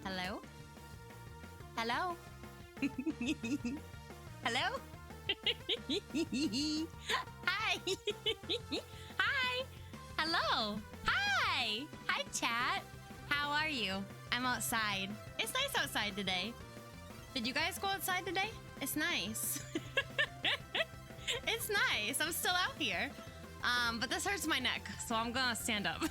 Hello? Hello? Hi! Hi! Hello! Hi! Hi, chat! How are you? I'm outside. It's nice outside today. Did you guys go outside today? It's nice. It's nice. I'm still out here. But this hurts my neck, so I'm gonna stand up.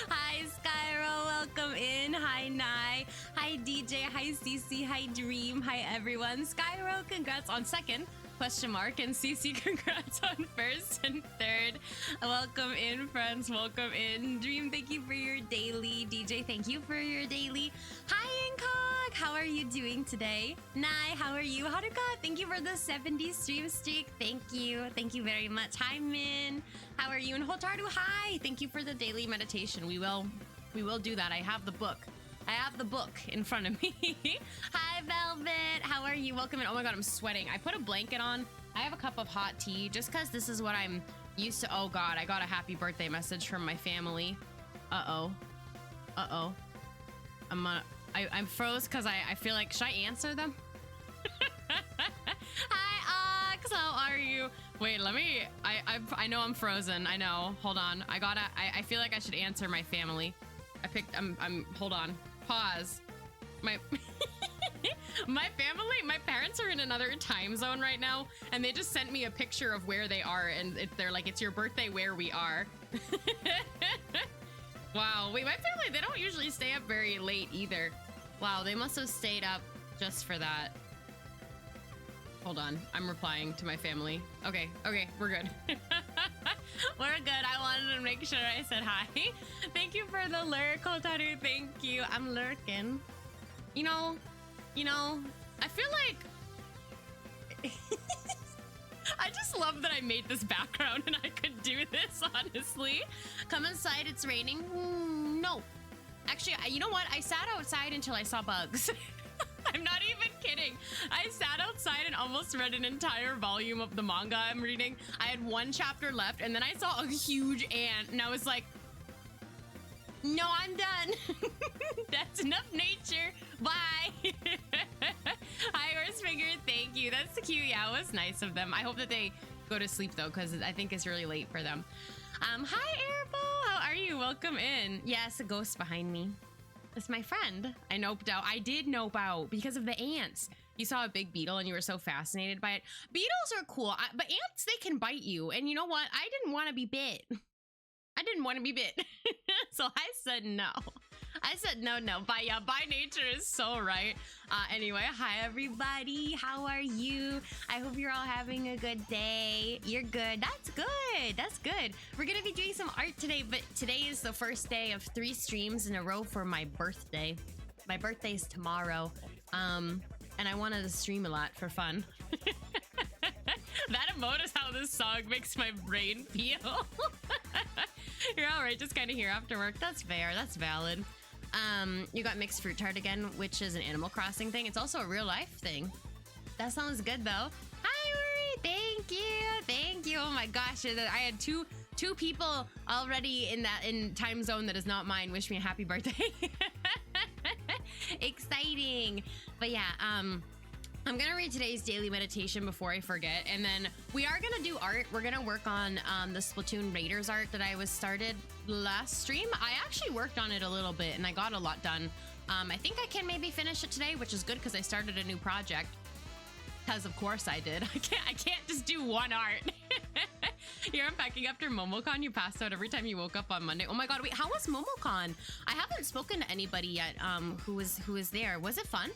Hi, Skyro. Welcome in. Hi, Nai. Hi, DJ. Hi, CC. Hi, Dream. Hi, everyone. Skyro, congrats on second. Question mark. And CC, congrats on first and third. Welcome in, friends. Welcome in. Dream, thank you for your daily. DJ, thank you for your daily. Hi, Incog. How are you doing today? Nai, how are you? Haruka, thank you for the 70 stream streak. Thank you. Thank you very much. Hi, Min. How are you? And Hotaru, hi. Thank you for the daily meditation. We will We will do that. I have the book. I have the book in front of me. Hi, Velvet. How are you? Welcome in. Oh my God, I'm sweating. I put a blanket on. I have a cup of hot tea just because this is what I'm used to. Oh God, I got a happy birthday message from my family. Uh-oh. Uh-oh. I'm froze because I feel like, should I answer them? Hi, Ox. How are you? Wait, let me, I know I'm frozen. I know. Hold on. I feel like I should answer my family. Hold on. Pause. My family, my parents are in another time zone right now, and they just sent me a picture of where they are, and they're like, it's your birthday where we are. Wow. Wait, my family, they don't usually stay up very late either. Wow, they must have stayed up just for that. Hold on. I'm replying to my family. Okay, we're good. We're good. I wanted to make sure I said hi. Thank you for the lurk, Hotaru. Thank you. I'm lurking. You know, I feel like I just love that I made this background and I could do this, honestly. Come inside, it's raining. No. Actually, you know what? I sat outside until I saw bugs. I'm not even kidding. I sat outside and almost read an entire volume of the manga I'm reading. I had one chapter left, and then I saw a huge ant, and I was like, no, I'm done. That's enough nature. Bye. Hi, Horsefinger. Thank you. That's cute. Yeah, it was nice of them. I hope that they go to sleep, though, because I think it's really late for them. Hi, Airbo. How are you? Welcome in. Yes, a ghost behind me. It's my friend. I noped out. I did nope out because of the ants. You saw a big beetle and you were so fascinated by it. Beetles are cool, but ants, they can bite you. And you know what? I didn't want to be bit. I didn't want to be bit. So I said no. I said no. By nature is so right. Anyway, hi everybody. How are you? I hope you're all having a good day. You're good. That's good. That's good. We're gonna be doing some art today, but today is the first day of 3 streams in a row for my birthday. My birthday's tomorrow. And I wanted to stream a lot for fun. That emote is how this song makes my brain feel. You're all right, just kind of here after work. That's fair. That's valid. You got mixed fruit tart again, which is an Animal Crossing thing. It's also a real life thing. That sounds good though. Hi, Uri. Thank you. Oh my gosh, I had two people already in time zone that is not mine wish me a happy birthday. Exciting. But yeah, I'm gonna read today's daily meditation before I forget, and then we are gonna do art. We're gonna work on the Splatoon Raiders art that I was started last stream. I actually worked on it a little bit and I got a lot done. I think I can maybe finish it today, which is good because I started a new project. Because of course I did. I can't just do one art. You're unpacking after MomoCon. You passed out every time you woke up on Monday. Oh my God, wait, how was MomoCon? I haven't spoken to anybody yet who was there. Was it fun?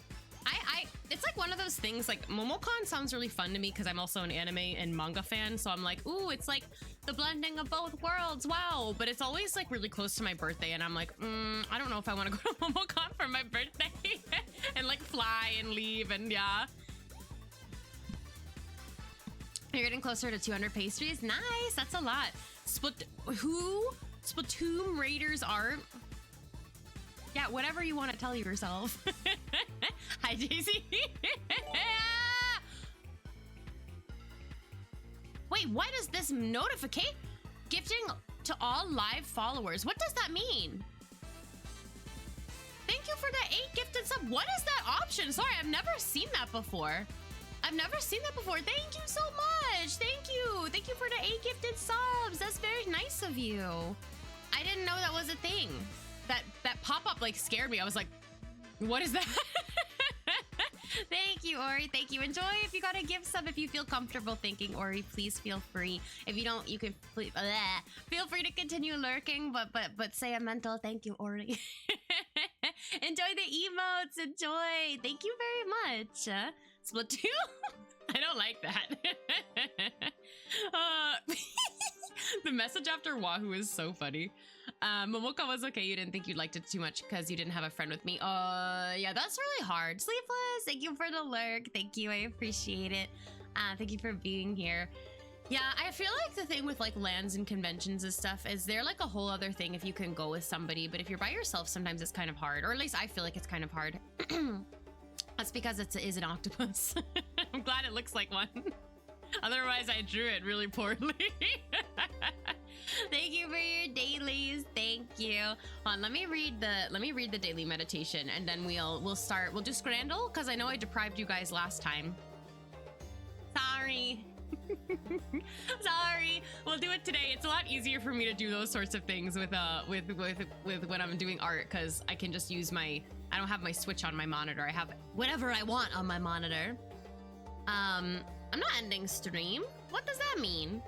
It's like one of those things, like MomoCon sounds really fun to me because I'm also an anime and manga fan, so I'm like, ooh, it's like the blending of both worlds, wow. But it's always like really close to my birthday, and I'm like, I don't know if I want to go to MomoCon for my birthday and like fly and leave, and yeah. You're getting closer to 200 pastries. Nice, that's a lot. Splatoon Raiders art. Yeah, whatever you want to tell yourself. Hi, JC. Wait, what is this notification? Gifting to all live followers. What does that mean? Thank you for the 8 gifted sub. What is that option? Sorry, I've never seen that before. Thank you so much. Thank you. Thank you for the 8 gifted subs. That's very nice of you. I didn't know that was a thing. That pop-up like scared me. I was like, what is that? Thank you, Ori. Thank you. Enjoy if you got a gift sub. If you feel comfortable thanking Ori, please feel free. If you don't, you can feel free to continue lurking, but say a mental thank you, Ori. Enjoy the emotes. Enjoy. Thank you very much. Splatoon? I don't like that. The message after Wahoo is so funny. Momoka was okay. You didn't think you liked it too much because you didn't have a friend with me. Yeah, that's really hard. Sleepless, thank you for the lurk. Thank you, I appreciate it. Thank you for being here. Yeah, I feel like the thing with like lands and conventions and stuff is they're like a whole other thing if you can go with somebody, but if you're by yourself, sometimes it's kind of hard, or at least I feel like it's kind of hard. That's because it is an octopus. I'm glad it looks like one. Otherwise, I drew it really poorly. Thank you for your dailies. Thank you. Hold on, let me read the daily meditation, and then we'll do Scrandle because I know I deprived you guys last time. Sorry. Sorry. We'll do it today. It's a lot easier for me to do those sorts of things with when I'm doing art because I can just use I don't have my Switch on my monitor. I have whatever I want on my monitor. I'm not ending stream. What does that mean?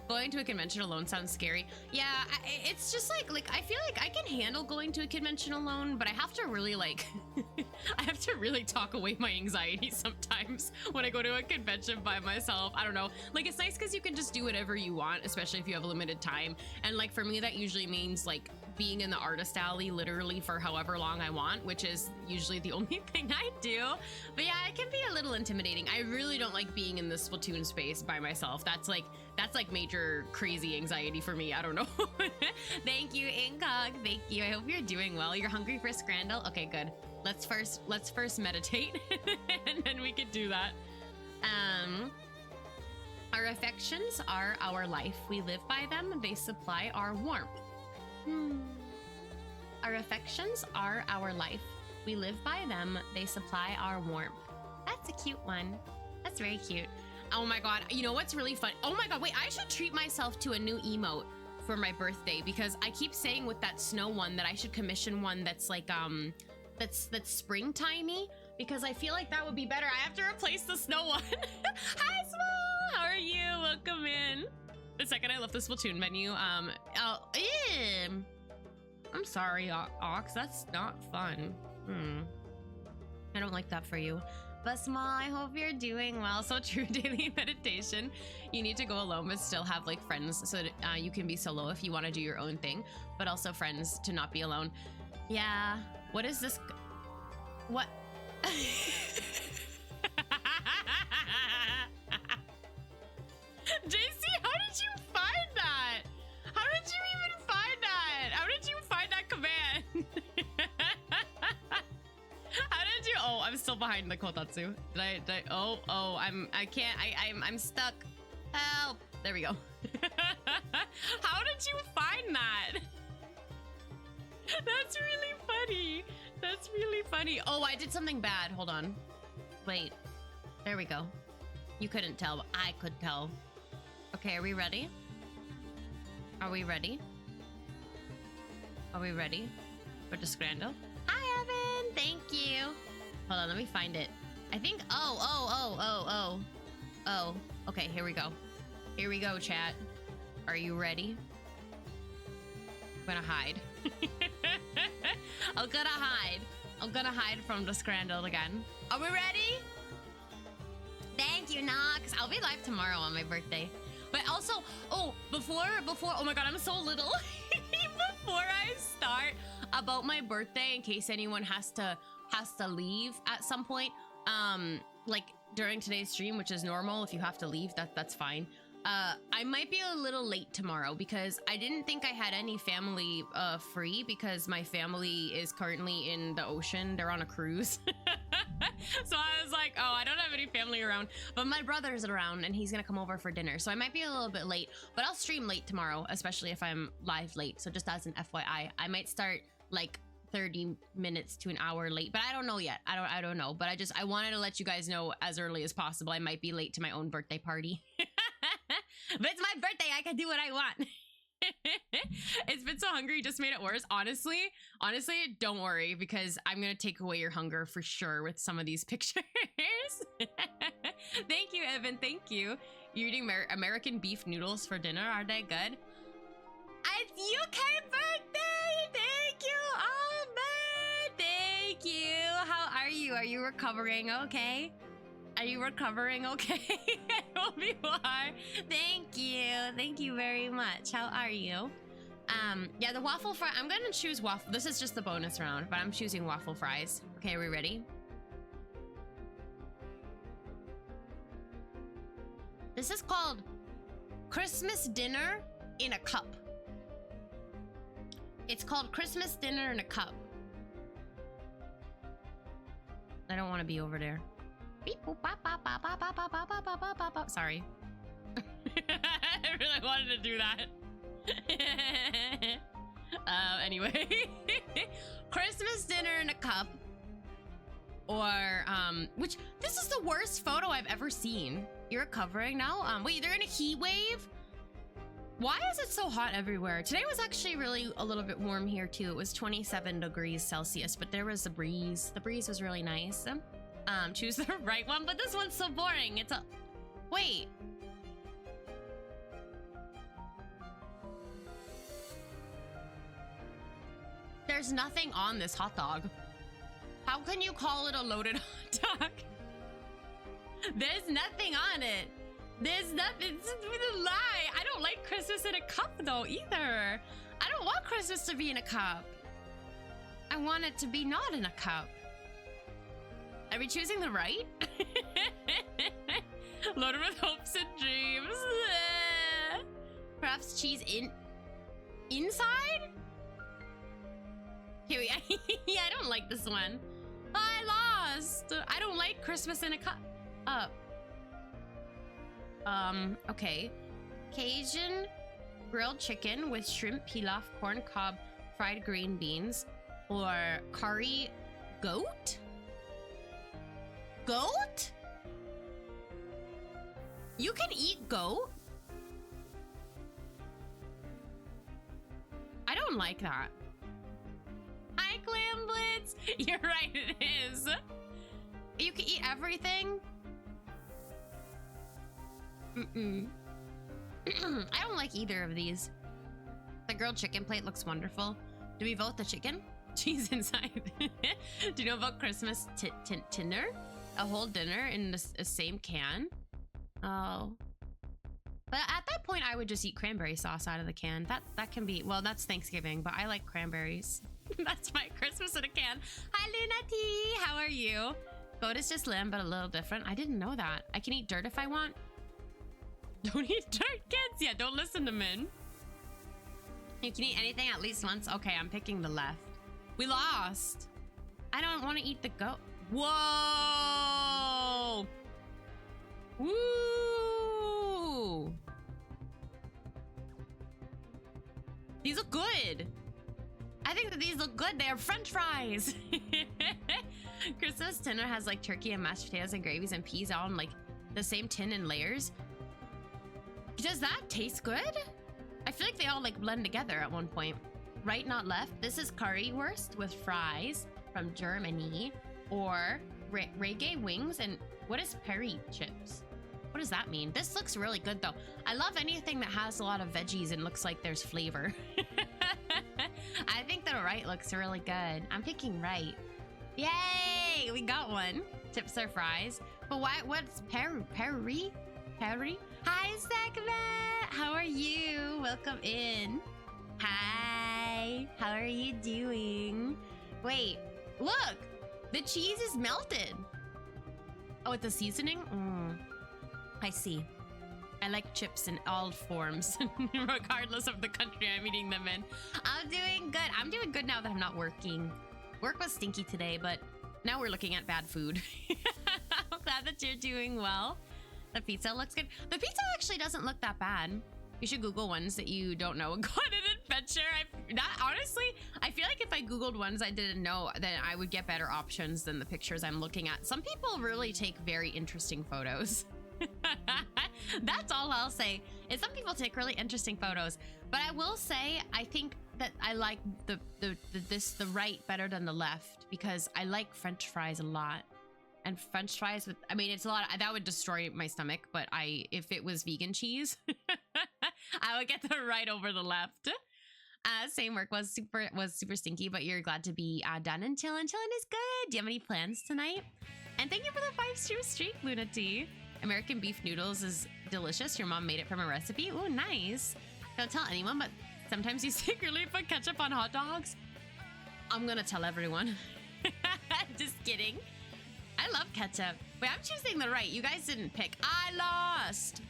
Going to a convention alone sounds scary. Yeah, it's just like I feel like I can handle going to a convention alone, but I have to really I have to really talk away my anxiety sometimes when I go to a convention by myself. I don't know. Like, it's nice because you can just do whatever you want, especially if you have a limited time. And like for me, that usually means like being in the artist alley literally for however long I want, which is usually the only thing I do. But yeah, it can be a little intimidating. I really don't like being in the Splatoon space by myself. That's like major crazy anxiety for me. I don't know. Thank you, Incog. Thank you. I hope you're doing well. You're hungry for Scrandle? Okay, good. Let's first meditate and then we can do that. Our affections are our life. We live by them. They supply our warmth. Our affections are our life. We live by them. They supply our warmth. That's a cute one. That's very cute. Oh my god, you know what's really fun? Oh my god, wait, I should treat myself to a new emote for my birthday because I keep saying with that snow one that I should commission one that's like that's springtimey because I feel like that would be better. I have to replace the snow one. Hi Small, how are you? Welcome in. The second I left the Splatoon menu, I'm sorry, Ox, that's not fun. I don't like that for you. But Small, I hope you're doing well. So true, daily meditation. You need to go alone, but still have like friends so that you can be solo if you want to do your own thing, but also friends to not be alone. Yeah. What is this? What? JC, how did you find that? How did you even find that? How did you find that command? How did you? Oh, I'm still behind the kotatsu. I'm stuck. Help. There we go. How did you find that? That's really funny. That's really funny. Oh, I did something bad. Hold on. Wait. There we go. You couldn't tell, but I could tell. Okay, are we ready? Are we ready? Are we ready for the Scrandle? Hi, Evan. Thank you. Hold on, let me find it. I think. Oh. Okay, here we go. Here we go, chat. Are you ready? I'm gonna hide. I'm gonna hide from the Scrandle again. Are we ready? Thank you, Nox. I'll be live tomorrow on my birthday. But also, before, oh my god, I'm so little. Before I start about my birthday, in case anyone has to leave at some point, like during today's stream, which is normal. If you have to leave, that's fine. I might be a little late tomorrow because I didn't think I had any family free because my family is currently in the ocean. They're on a cruise. So I was like, oh, I don't have any family around, but my brother's around and he's gonna come over for dinner. So I might be a little bit late, but I'll stream late tomorrow, especially if I'm live late. So just as an FYI, I might start like 30 minutes to an hour late, but I don't know yet. I don't know, but I wanted to let you guys know as early as possible. I might be late to my own birthday party. But it's my birthday, I can do what I want. It's been so hungry, just made it worse. Honestly, don't worry, because I'm gonna take away your hunger for sure with some of these pictures. Thank you, Evan. Thank you. You're eating American beef noodles for dinner. Are they good? It's UK birthday. Thank you, Ahmed. Thank you. How are you? Are you recovering okay? Are you recovering okay? I hope you are. Thank you. Thank you very much. How are you? Yeah, the waffle fry. I'm gonna choose waffle. This is just the bonus round, but I'm choosing waffle fries. Okay, are we ready? This is called Christmas dinner in a cup. It's called Christmas dinner in a cup. I don't want to be over there. Beep, boop, bop, bop, bop, bop, bop, bop, bop, bop, bop, bop, bop. Sorry. I really wanted to do that. Anyway. Christmas dinner in a cup. Or, which, this is the worst photo I've ever seen. You're recovering now? Wait, they're in a heat wave? Why is it so hot everywhere? Today was actually really a little bit warm here too. It was 27 degrees Celsius, but there was a breeze. The breeze was really nice. Choose the right one, but this one's so boring. It's a, wait. There's nothing on this hot dog. How can you call it a loaded hot dog? There's nothing on it. There's nothing. It's a lie. I don't like Christmas in a cup though either. I don't want Christmas to be in a cup. I want it to be not in a cup. Are we choosing the right? Loaded with hopes and dreams. Perhaps cheese inside? Here we yeah, I don't like this one. Oh, I lost. I don't like Christmas in a cup. Okay. Cajun grilled chicken with shrimp pilaf, corn cob, fried green beans, or curry goat? Goat? You can eat goat? I don't like that. Hi, Clam Blitz. You're right, it is. You can eat everything. I don't like either of these. The grilled chicken plate looks wonderful. Do we vote the chicken? Cheese inside. Do you know about Christmas dinner? A whole dinner in the same can? Oh. But at that point, I would just eat cranberry sauce out of the can. That can be, well, that's Thanksgiving, but I like cranberries. That's my Christmas in a can. Hi, Luna T. How are you? Goat is just lamb, but a little different. I didn't know that. I can eat dirt if I want. Don't eat dirt, kids. Yeah, don't listen to men. You can eat anything at least once. Okay, I'm picking the left. We lost. I don't want to eat the goat. Whoa! Woo! These look good. I think that these look good. They are French fries. Christmas dinner has like turkey and mashed potatoes and gravies and peas all in like the same tin in layers. Does that taste good? I feel like they all like blend together at one point. Right, not left. This is currywurst with fries from Germany, or reggae wings. And what is peri chips? What does that mean? This looks really good though. I love anything that has a lot of veggies and looks like there's flavor. I think the right looks really good. I'm picking right. Yay! We got one. Chips or fries. But why? What's peri? Hi, Sakma! How are you? Welcome in. Hi. How are you doing? Wait, look! The cheese is melted. Oh, it's a seasoning? I see. I like chips in all forms, regardless of the country I'm eating them in. I'm doing good. I'm doing good now that I'm not working. Work was stinky today, but now we're looking at bad food. I'm glad that you're doing well. The pizza looks good. The pizza actually doesn't look that bad. You should Google ones that you don't know and go on an adventure. Honestly, I feel like if I Googled ones I didn't know, then I would get better options than the pictures I'm looking at. Some people really take very interesting photos. That's all I'll say, is some people take really interesting photos. But I will say, I think that I like the right better than the left, because I like French fries a lot. And French fries with, I mean, it's a lot, that would destroy my stomach, but if it was vegan cheese, I would get the right over the left. Same work was super stinky, but you're glad to be done and chillin'. Chillin' is good. Do you have any plans tonight? And thank you for the 5-stream streak, Luna T. American beef noodles is delicious. Your mom made it from a recipe. Oh, nice. Don't tell anyone, but sometimes you secretly put ketchup on hot dogs. I'm gonna tell everyone. Just kidding. I love ketchup. Wait, I'm choosing the right. You guys didn't pick. I lost.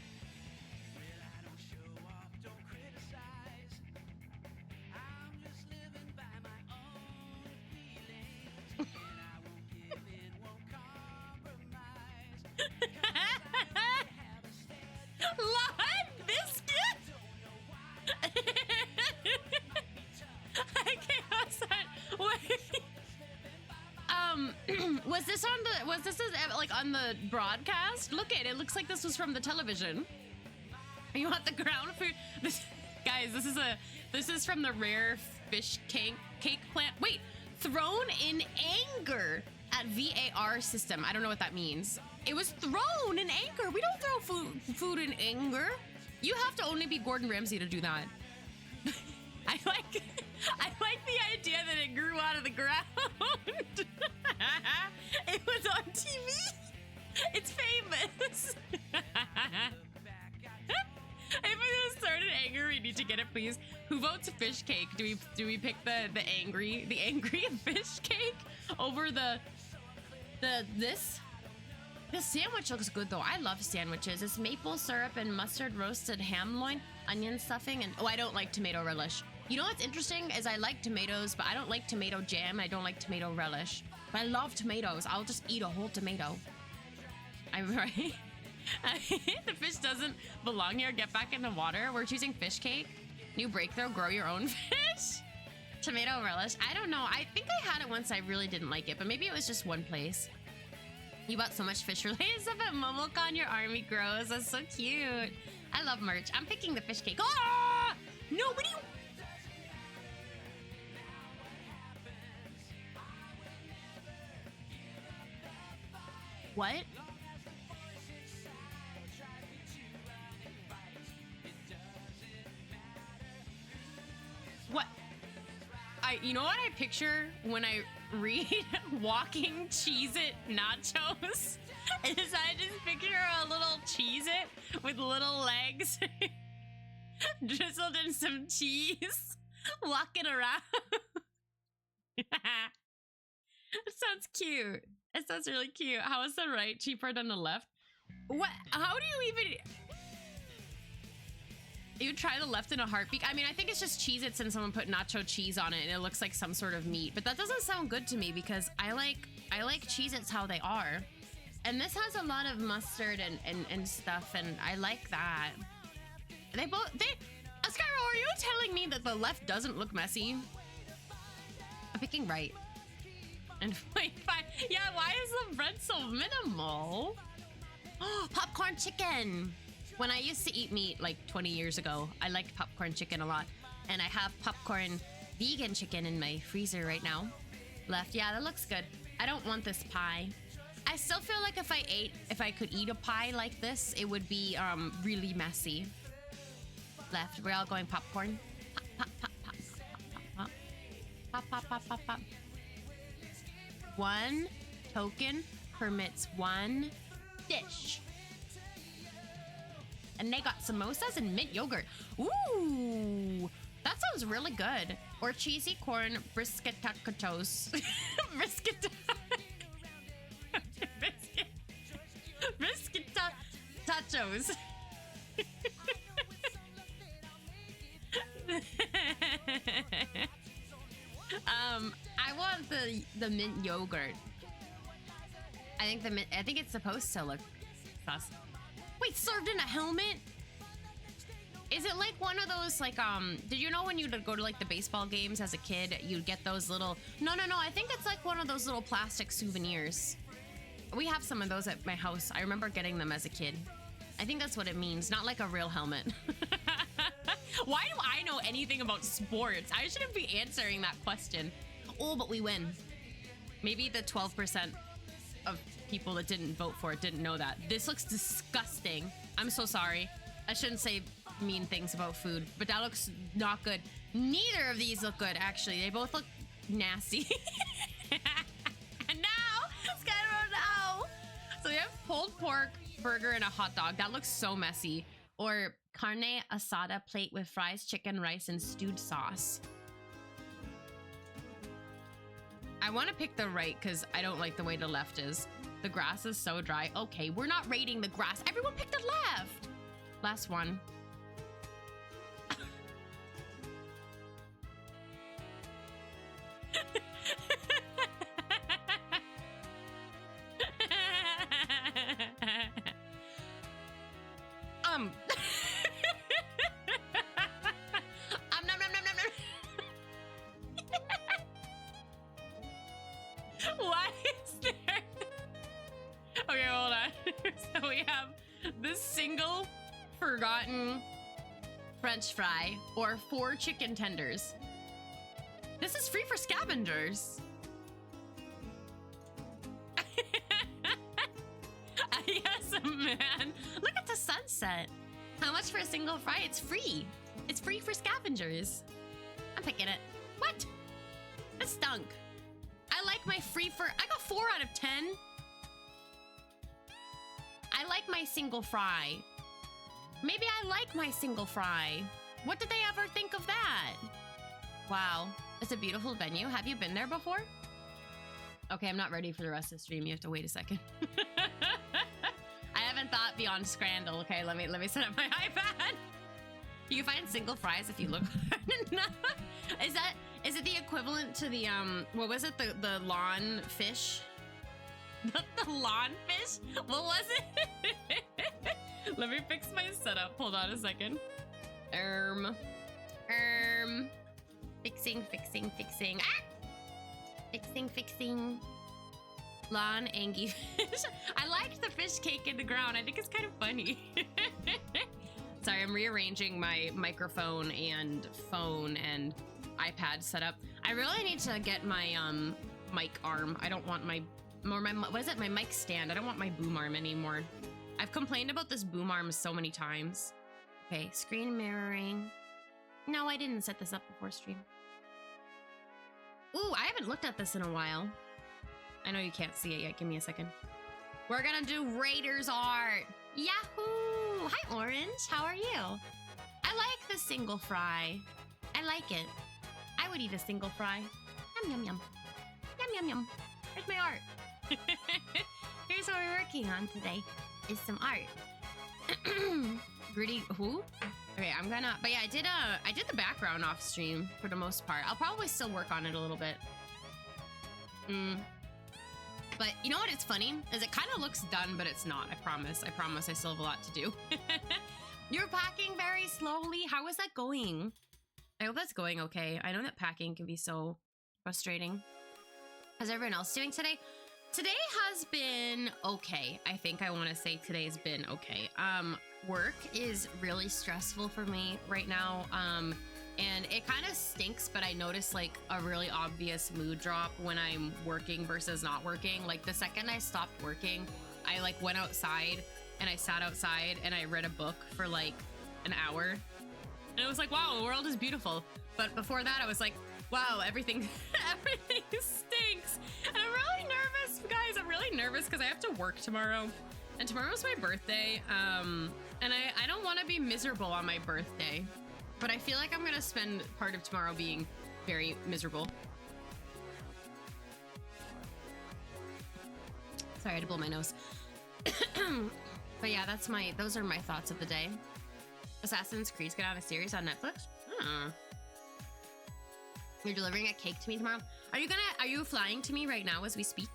Was this like on the broadcast? Look at it. It looks like this was from the television. You want the ground food? Guys, this is from the rare fish cake plant. Wait, thrown in anger at VAR system. I don't know what that means. It was thrown in anger. We don't throw food in anger. You have to only be Gordon Ramsay to do that. I like the idea that it grew out of the ground. It was on TV. It's famous. If it was thrown in anger, we need to get it, please. Who votes fish cake? Do we pick the angry fish cake over this? This sandwich looks good though. I love sandwiches. It's maple syrup and mustard roasted ham loin, onion stuffing, and oh, I don't like tomato relish. You know what's interesting is I like tomatoes, but I don't like tomato jam. I don't like tomato relish. But I love tomatoes. I'll just eat a whole tomato. I'm right. The fish doesn't belong here. Get back in the water. We're choosing fish cake. New breakthrough. Grow your own fish. Tomato relish. I don't know. I think I had it once. I really didn't like it, but maybe it was just one place. You bought so much fish related stuff at MomoCon. Your army grows. That's so cute. I love merch. I'm picking the fish cake. Ah! Nobody. What? What? You know what I picture when I read walking Cheez-It nachos? Is I just picture a little Cheez-It with little legs drizzled in some cheese walking around. It sounds cute. It sounds really cute. How is the right cheaper than the left? What? How do you even... You would try the left in a heartbeat? I mean, I think it's just Cheez-Its and someone put nacho cheese on it and it looks like some sort of meat. But that doesn't sound good to me because I like Cheez-Its how they are. And this has a lot of mustard and stuff, and I like that. Skyro, are you telling me that the left doesn't look messy? I'm picking right. And wait, fine. Yeah, why is the bread so minimal? Oh, popcorn chicken. When I used to eat meat like 20 years ago, I liked popcorn chicken a lot. And I have popcorn vegan chicken in my freezer right now. Left, yeah, that looks good. I don't want this pie. I still feel like if I could eat a pie like this, it would be really messy. Left, we're all going popcorn. Pop, pop, pop, pop, pop, pop, pop, pop, pop, pop. One token permits one dish. And they got samosas and mint yogurt. Ooh, that sounds really good. Or cheesy corn brisket tacos. Brisket tacos. I want the mint yogurt. I think it's supposed to look sus. Wait, served in a helmet? Is it like one of those, like, did you know when you'd go to, like, the baseball games as a kid, you'd get those little... No, I think it's like one of those little plastic souvenirs. We have some of those at my house. I remember getting them as a kid. I think that's what it means, not like a real helmet. Why do I know anything about sports? I shouldn't be answering that question. Oh, but we win. Maybe the 12% of people that didn't vote for it didn't know that. This looks disgusting. I'm so sorry. I shouldn't say mean things about food, but that looks not good. Neither of these look good, actually. They both look nasty. And now, Skyro, now. So we have pulled pork, burger, and a hot dog. That looks so messy. Or carne asada plate with fries, chicken, rice, and stewed sauce. I want to pick the right because I don't like the way the left is. The grass is so dry. Okay, we're not rating the grass. Everyone picked the left. Last one. Nom, nom, nom, nom, nom. Why is we have this single forgotten French fry or 4 chicken tenders. This is free for scavengers. Yes, man. Look at the sunset. How much for a single fry? It's free. It's free for scavengers. I'm picking it. What? That stunk. I like my free for... I got 4 out of 10. I like my single fry. Maybe I like my single fry. What did they ever think of that? Wow. It's a beautiful venue. Have you been there before? Okay, I'm not ready for the rest of the stream. You have to wait a second. I haven't thought beyond Scrandle. Okay, let me set up my iPad. You can find single fries if you look hard enough. Is it the equivalent to the what was it? The lawn fish? The lawn fish? What was it? Let me fix my setup. Hold on a second. Fixing. Ah! Fixing. Lawn angie fish. I liked the fish cake in the ground. I think it's kind of funny. Sorry, I'm rearranging my microphone and phone and iPad setup. I really need to get my mic arm. I don't want my what is it? My mic stand. I don't want my boom arm anymore. I've complained about this boom arm so many times. Okay, screen mirroring. No, I didn't set this up before stream. Ooh, I haven't looked at this in a while. I know you can't see it yet. Give me a second. We're gonna do Raiders art. Yahoo! Hi, Orange. How are you? I like the single fry. I like it. I would eat a single fry. Yum, yum, yum. Yum, yum, yum. Where's my art? Here's what we're working on today. Is some art. Gritty. Who? Okay, I'm gonna. But yeah, I did the background off stream for the most part. I'll probably still work on it a little bit. But you know what? It's funny is it kind of looks done, but it's not. I promise. I still have a lot to do. You're packing very slowly. How is that going? I hope that's going okay. I know that packing can be so frustrating. How's everyone else doing today? Today has been okay. I think I want to say today's been okay. Work is really stressful for me right now. And it kind of stinks, but I notice like a really obvious mood drop when I'm working versus not working. Like the second I stopped working, I like went outside and I sat outside and I read a book for like an hour. And it was like, wow, the world is beautiful. But before that, I was like, wow, everything stinks. And I'm really nervous, guys. I'm really nervous because I have to work tomorrow. And tomorrow's my birthday. And I don't want to be miserable on my birthday. But I feel like I'm gonna spend part of tomorrow being very miserable. Sorry, I had to blow my nose. But yeah, those are my thoughts of the day. Assassin's Creed's gonna have a series on Netflix? You're delivering a cake to me tomorrow? Are you flying to me right now as we speak?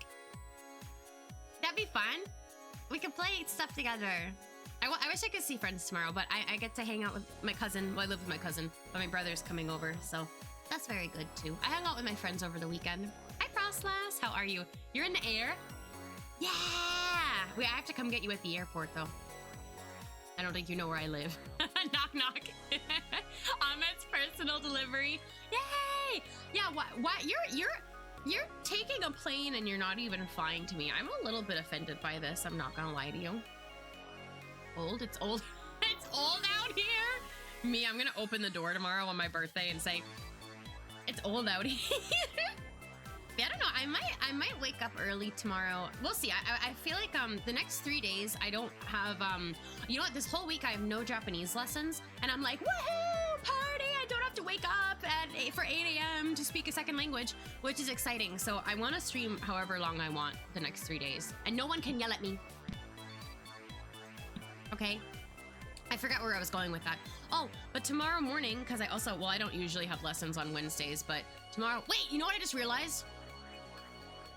That'd be fun. We could play stuff together. I wish I could see friends tomorrow, but I get to hang out with my cousin. Well, I live with my cousin, but my brother's coming over, so that's very good too. I hung out with my friends over the weekend. Hi, Frostlass. How are you? You're in the air? Yeah! Wait, I have to come get you at the airport, though. I don't think you know where I live. Knock, knock. Ahmed's personal delivery. Yay! Yeah, what? You're taking a plane and you're not even flying to me. I'm a little bit offended by this. I'm not gonna lie to you. Old? It's old. It's old out here. Me, I'm gonna open the door tomorrow on my birthday and say, it's old out here. Yeah, I don't know. I might wake up early tomorrow. We'll see. I feel like the next 3 days I don't have you know what? This whole week I have no Japanese lessons, and I'm like, woohoo, party! I don't have to wake up for 8 a.m. to speak a second language, which is exciting. So I want to stream however long I want the next 3 days, and no one can yell at me. Okay. I forgot where I was going with that. Oh, but tomorrow morning, because I don't usually have lessons on Wednesdays, but tomorrow, wait, you know what I just realized?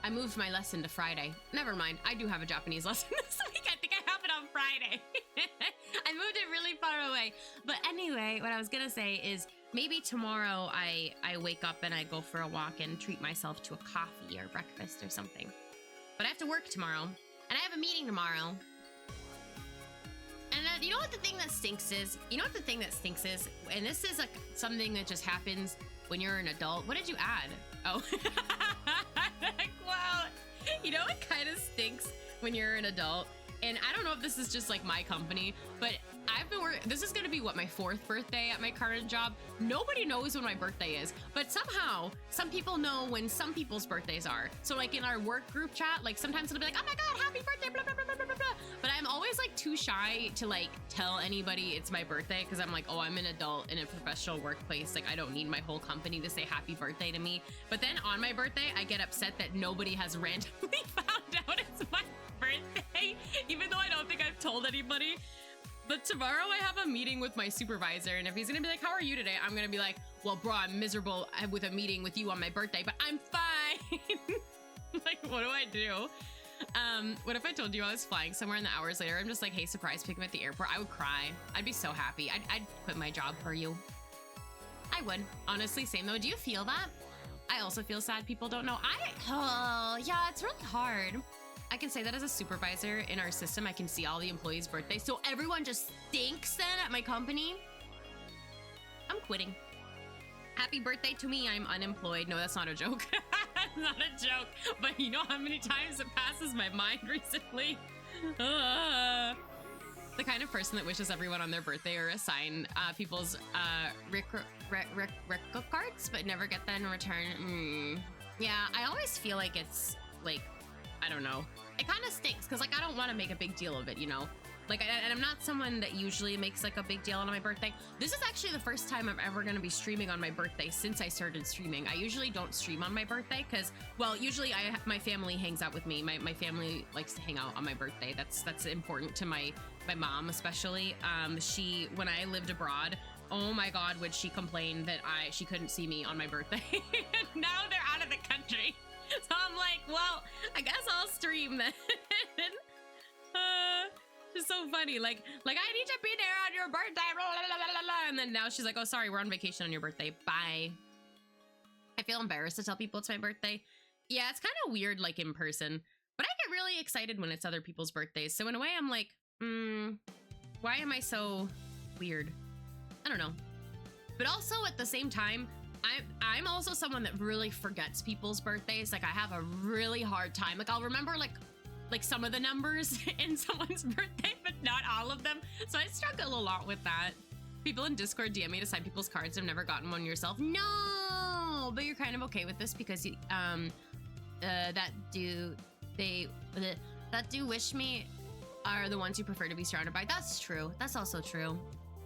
I moved my lesson to Friday. Never mind, I do have a Japanese lesson this week. I think I have it on Friday. I moved it really far away. But anyway, what I was gonna say is maybe tomorrow I wake up and I go for a walk and treat myself to a coffee or breakfast or something. But I have to work tomorrow, and I have a meeting tomorrow. And then, you know what the thing that stinks is? You know what the thing that stinks is? And this is like something that just happens when you're an adult. What did you add? Oh, like, wow. You know what kind of stinks when you're an adult? And I don't know if this is just like my company, but I've been working, this is gonna be what, my 4th birthday at my current job. Nobody knows when my birthday is, but somehow some people know when some people's birthdays are. So like in our work group chat, like sometimes it'll be like, oh my God, happy birthday, blah, blah, blah, blah, blah, blah. But I'm always like too shy to like tell anybody it's my birthday, because I'm like, oh, I'm an adult in a professional workplace. Like I don't need my whole company to say happy birthday to me. But then on my birthday, I get upset that nobody has randomly found out it's my birthday, even though I don't think I've told anybody. But tomorrow I have a meeting with my supervisor, and if he's gonna be like, how are you today? I'm gonna be like, well, bro, I'm miserable with a meeting with you on my birthday, but I'm fine. Like, what do I do? What if I told you I was flying somewhere and the hours later I'm just like, hey, surprise, pick me at the airport? I would cry. I'd be so happy. I'd quit my job for you. I would. Honestly, same though. Do you feel that? I also feel sad people don't know. Oh, yeah, it's really hard. I can say that as a supervisor in our system, I can see all the employees' birthdays. So everyone just stinks then at my company. I'm quitting. Happy birthday to me. I'm unemployed. No, that's not a joke. Not a joke. But you know how many times it passes my mind recently? The kind of person that wishes everyone on their birthday or assign people's record cards, but never get them in return. Yeah, I always feel like it's like, I don't know. It kind of stinks because like I don't want to make a big deal of it, you know? Like, and I'm not someone that usually makes like a big deal on my birthday. This is actually the first time I'm ever going to be streaming on my birthday since I started streaming. I usually don't stream on my birthday because, well, usually my family hangs out with me. My family likes to hang out on my birthday. That's important to my mom, especially. When I lived abroad, oh my God, would she complain that she couldn't see me on my birthday. Now they're out of the country. So I'm like, well, I guess I'll stream then. It's so funny. Like I need to be there on your birthday. Blah, blah, blah, blah, blah. And then now she's like, oh, sorry, we're on vacation on your birthday. Bye. I feel embarrassed to tell people it's my birthday. Yeah, it's kind of weird, like in person, but I get really excited when it's other people's birthdays. So in a way, I'm like, why am I so weird? I don't know. But also at the same time, I'm also someone that really forgets people's birthdays. Like I have a really hard time. Like I'll remember like some of the numbers in someone's birthday, but not all of them. So I struggle a lot with that. People in Discord DM me to sign people's cards. I've never gotten one yourself. No, but you're kind of okay with this because you, that do wish me are the ones you prefer to be surrounded by. That's true. That's also true.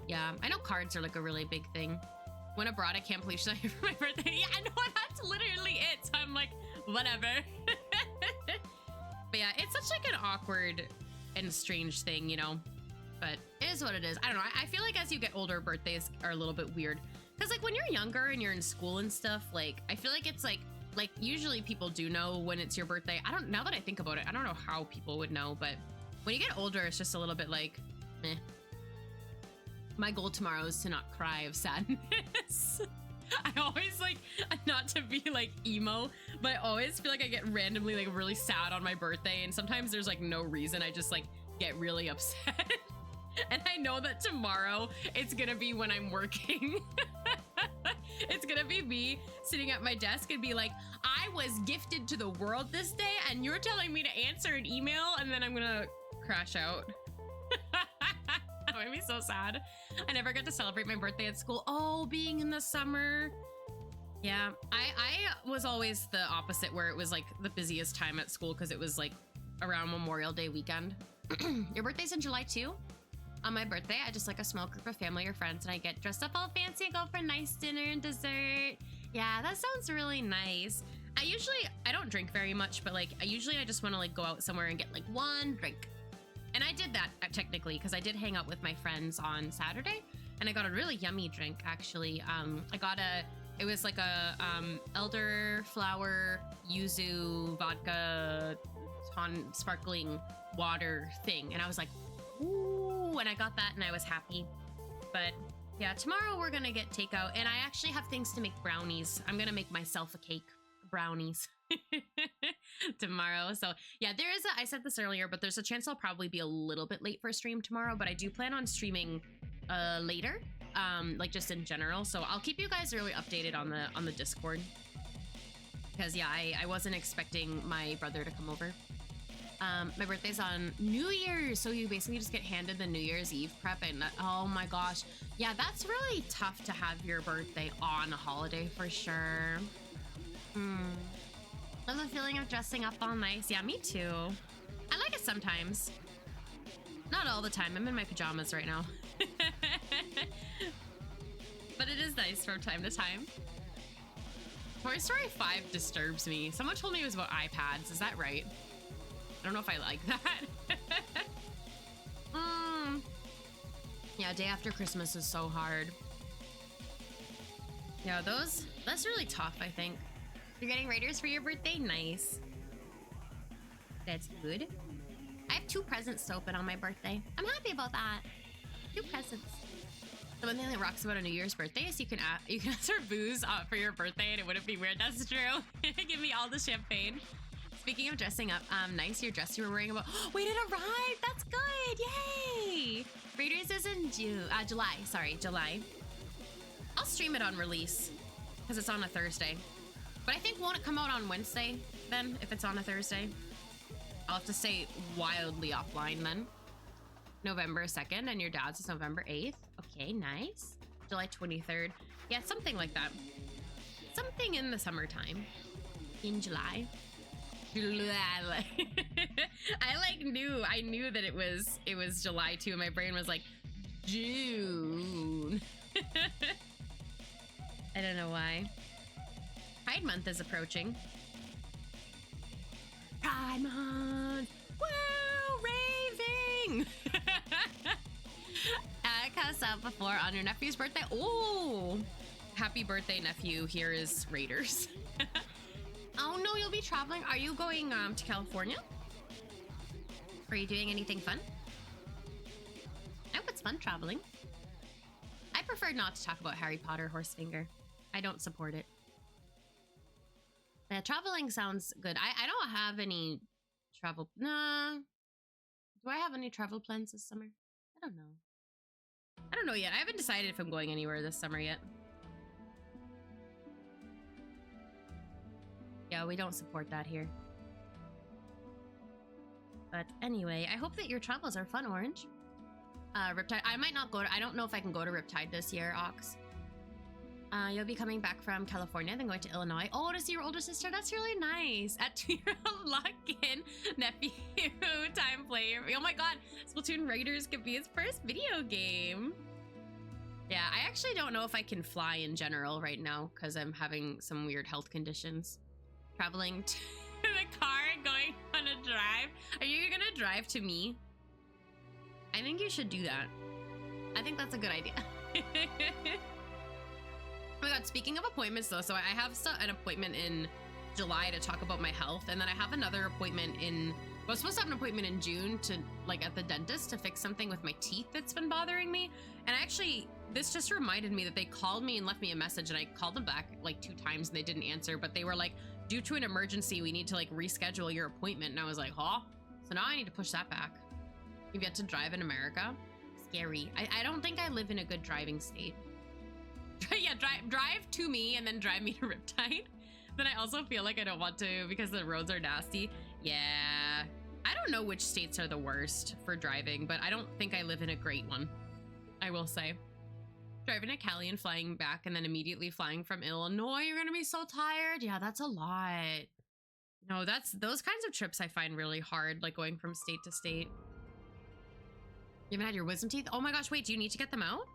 Yeah, I know cards are like a really big thing. When abroad, I can't believe she's not here for my birthday. Yeah, I know, that's literally it. So I'm like, whatever. But yeah, it's such like an awkward and strange thing, you know? But it is what it is. I don't know. I feel like as you get older, birthdays are a little bit weird. Because like when you're younger and you're in school and stuff, like I feel like it's like usually people do know when it's your birthday. Now that I think about it, I don't know how people would know, but when you get older, it's just a little bit like, meh. My goal tomorrow is to not cry of sadness. I always like, not to be like emo, but I always feel like I get randomly like really sad on my birthday. And sometimes there's like no reason. I just like get really upset. And I know that tomorrow it's gonna be when I'm working. It's gonna be me sitting at my desk and be like, I was gifted to the world this day and you're telling me to answer an email, and then I'm gonna crash out. That made me so sad. I never got to celebrate my birthday at school. Oh, being in the summer. Yeah, I was always the opposite, where it was like the busiest time at school because it was like around Memorial Day weekend. Your birthday's in July too? On my birthday, I just like a small group of family or friends, and I get dressed up all fancy and go for a nice dinner and dessert. Yeah, that sounds really nice. I don't drink very much, but like I just want to like go out somewhere and get like one drink. And I did that technically because I did hang out with my friends on Saturday, and I got a really yummy drink actually. It was like a elderflower yuzu vodka sparkling water thing, and I was like, ooh, and I got that and I was happy. But yeah, tomorrow we're gonna get takeout, and I actually have things to make brownies. I'm gonna make myself a cake, a brownies tomorrow. So yeah, there is I said this earlier, but there's a chance I'll probably be a little bit late for stream tomorrow, but I do plan on streaming later, like just in general. So I'll keep you guys really updated on the Discord. Because yeah, I wasn't expecting my brother to come over. My birthday's on New Year's, so you basically just get handed the New Year's Eve prep, and oh my gosh, yeah, that's really tough to have your birthday on a holiday for sure. Love the feeling of dressing up all nice. Yeah, me too. I like it sometimes. Not all the time. I'm in my pajamas right now. But it is nice from time to time. Toy Story 5 disturbs me. Someone told me it was about iPads. Is that right? I don't know if I like that. Yeah, day after Christmas is so hard. Yeah, that's really tough, I think. You're getting Raiders for your birthday? Nice. That's good. I have 2 presents to open on my birthday. I'm happy about that. 2 presents. The one thing that rocks about a New Year's birthday is you can ask for booze for your birthday and it wouldn't be weird. That's true. Give me all the champagne. Speaking of dressing up, nice, your dress you were wearing about. Oh, wait, it arrived. That's good. Yay. Raiders is in July. Sorry, July. I'll stream it on release because it's on a Thursday. But I think won't it come out on Wednesday then if it's on a Thursday? I'll have to stay wildly offline then. November 2nd and your dad's is November 8th. Okay, nice. July 23rd. Yeah, something like that. Something in the summertime. In July. I knew that it was July too, and my brain was like June. I don't know why. Pride Month is approaching. Pride Month! Woo! Raving! Cuss out before on your nephew's birthday. Oh! Happy birthday, nephew. Here is Raiders. Oh no, you'll be traveling. Are you going to California? Are you doing anything fun? I hope it's fun traveling. I prefer not to talk about Harry Potter Horsefinger. I don't support it. Traveling sounds good. I don't have any travel. Nah. Do I have any travel plans this summer? I don't know. I don't know yet. I haven't decided if I'm going anywhere this summer yet. Yeah, we don't support that here. But anyway, I hope that your travels are fun, Orange. Riptide. I might not go to. I don't know if I can go to Riptide this year, Ox. You'll be coming back from California, then going to Illinois. Oh, to see your older sister. That's really nice. At 2-year-old lock-in nephew time player. Oh my god, Splatoon Raiders could be his first video game. Yeah, I actually don't know if I can fly in general right now because I'm having some weird health conditions. Traveling to the car and going on a drive. Are you gonna drive to me? I think you should do that. I think that's a good idea. Oh my god, speaking of appointments though, so I have an appointment in July to talk about my health, and then I have another appointment in, well, I was supposed to have an appointment in June to, like, at the dentist to fix something with my teeth that's been bothering me. And actually, this just reminded me that they called me and left me a message, and I called them back like 2 times and they didn't answer, but they were like, due to an emergency, we need to like reschedule your appointment. And I was like, huh? So now I need to push that back. You've yet to drive in America? Scary. I don't think I live in a good driving state. Yeah, drive to me and then drive me to Riptide. Then I also feel like I don't want to because the roads are nasty. Yeah. I don't know which states are the worst for driving, but I don't think I live in a great one, I will say. Driving to Cali and flying back and then immediately flying from Illinois, you're gonna be so tired. Yeah, that's a lot. No, those kinds of trips I find really hard, like going from state to state. You haven't had your wisdom teeth? Oh my gosh, wait, do you need to get them out?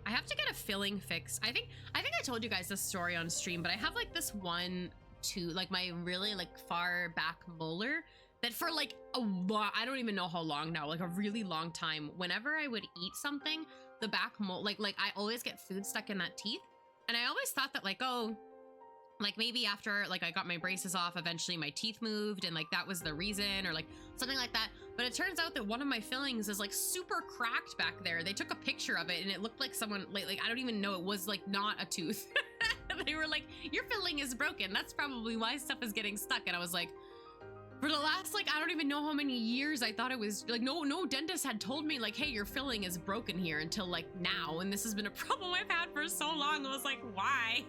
I have to get a filling fix. I think I told you guys this story on stream, but I have like this like my really like far back molar that for like a long, I don't even know how long now, like a really long time, whenever I would eat something, the back molar, like I always get food stuck in that teeth. And I always thought that like, oh, like maybe after like I got my braces off, eventually my teeth moved and like that was the reason or like something like that. But it turns out that one of my fillings is like super cracked back there. They took a picture of it and it looked like someone like I don't even know, it was like not a tooth. They were like, your filling is broken. That's probably why stuff is getting stuck. And I was like, for the last, like, I don't even know how many years I thought it was, like, no dentist had told me, like, hey, your filling is broken here until, like, now. And this has been a problem I've had for so long. I was like, why?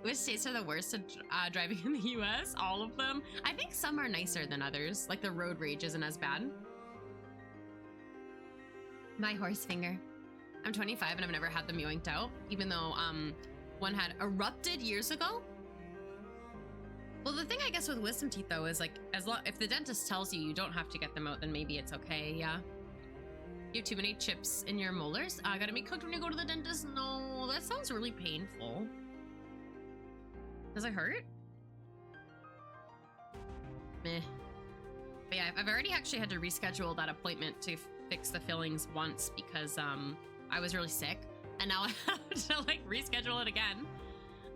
Which states are the worst at driving in the US? All of them. I think some are nicer than others. Like, the road rage isn't as bad. My horse finger. I'm 25 and I've never had them yoinked out, even though one had erupted years ago. Well, the thing I guess with wisdom teeth though is like, if the dentist tells you you don't have to get them out, then maybe it's okay. Yeah. You have too many chips in your molars. Gotta be cooked when you go to the dentist. No, that sounds really painful. Does it hurt? Meh. But yeah, I've already actually had to reschedule that appointment to fix the fillings once because I was really sick, and now I have to like reschedule it again.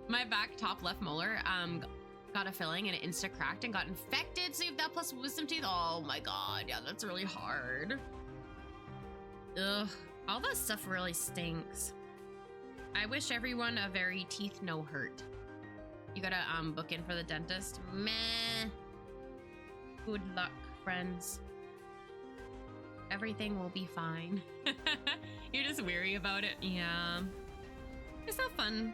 My back top left molar got a filling and it insta cracked and got infected. So you have that plus wisdom teeth. Oh my god, yeah, that's really hard. Ugh, all that stuff really stinks. I wish everyone a very teeth no hurt. You gotta book in for the dentist. Meh. Good luck, friends. Everything will be fine. You're just weary about it. Yeah. It's not fun.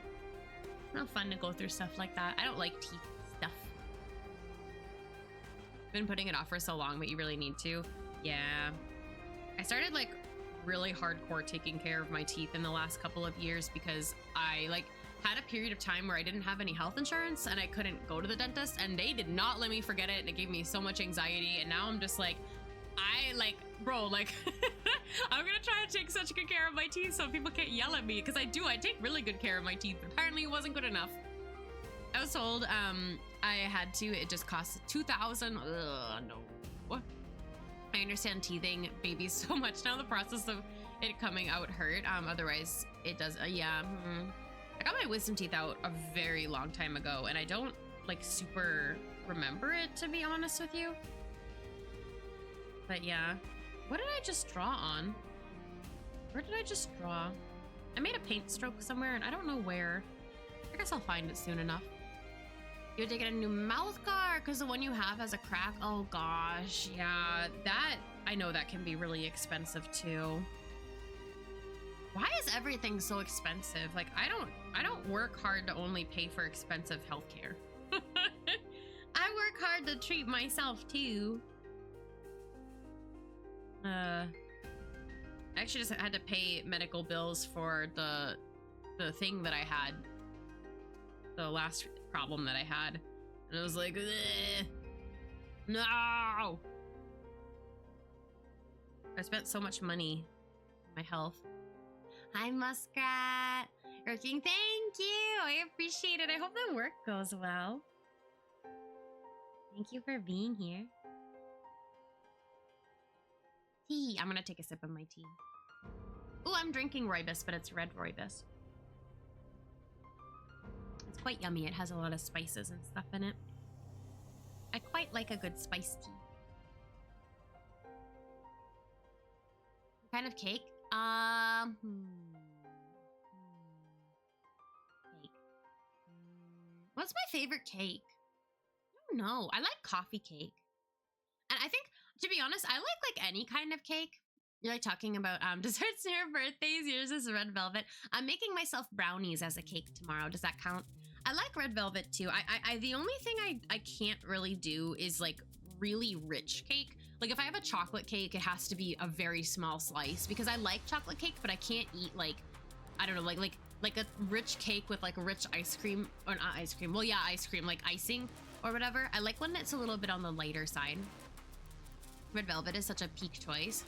Not fun to go through stuff like that. I don't like teeth stuff. Been putting it off for so long, but you really need to. Yeah. I started like really hardcore taking care of my teeth in the last couple of years because I like had a period of time where I didn't have any health insurance and I couldn't go to the dentist, and they did not let me forget it, and it gave me so much anxiety. And now I'm just like, bro, like, I'm gonna try to take such good care of my teeth so people can't yell at me, because I take really good care of my teeth. Apparently it wasn't good enough. I was told I had to, it just cost $2,000. Ugh, no. I understand teething babies so much now. The process of it coming out hurt. Otherwise it does. Yeah. I got my wisdom teeth out a very long time ago, and I don't like super remember it, to be honest with you. But yeah. What did I just draw on? Where did I just draw? I made a paint stroke somewhere and I don't know where. I guess I'll find it soon enough. You're taking a new mouth guard because the one you have has a crack. Oh gosh, yeah, that, I know that can be really expensive too. Why is everything so expensive? Like, I don't work hard to only pay for expensive healthcare. I work hard to treat myself too. I actually just had to pay medical bills for the thing that I had, the last problem that I had, and I was like, ugh, no. I spent so much money on my health. Hi, Muskrat. Working, thank you. I appreciate it. I hope the work goes well. Thank you for being here. Tea. I'm gonna take a sip of my tea. Oh, I'm drinking rooibos, but it's red rooibos. It's quite yummy. It has a lot of spices and stuff in it. I quite like a good spiced tea. What kind of cake? Cake. What's my favorite cake? I don't know. I like coffee cake. And I think, to be honest, I like any kind of cake. You're like talking about desserts near birthdays. Yours is red velvet. I'm making myself brownies as a cake tomorrow. Does that count? I like red velvet too. I the only thing I can't really do is like really rich cake. Like if I have a chocolate cake, it has to be a very small slice because I like chocolate cake, but I can't eat like, I don't know, like a rich cake with like rich ice cream, or not ice cream. Well, yeah, ice cream, like icing or whatever. I like when it's a little bit on the lighter side. Red velvet is such a peak choice.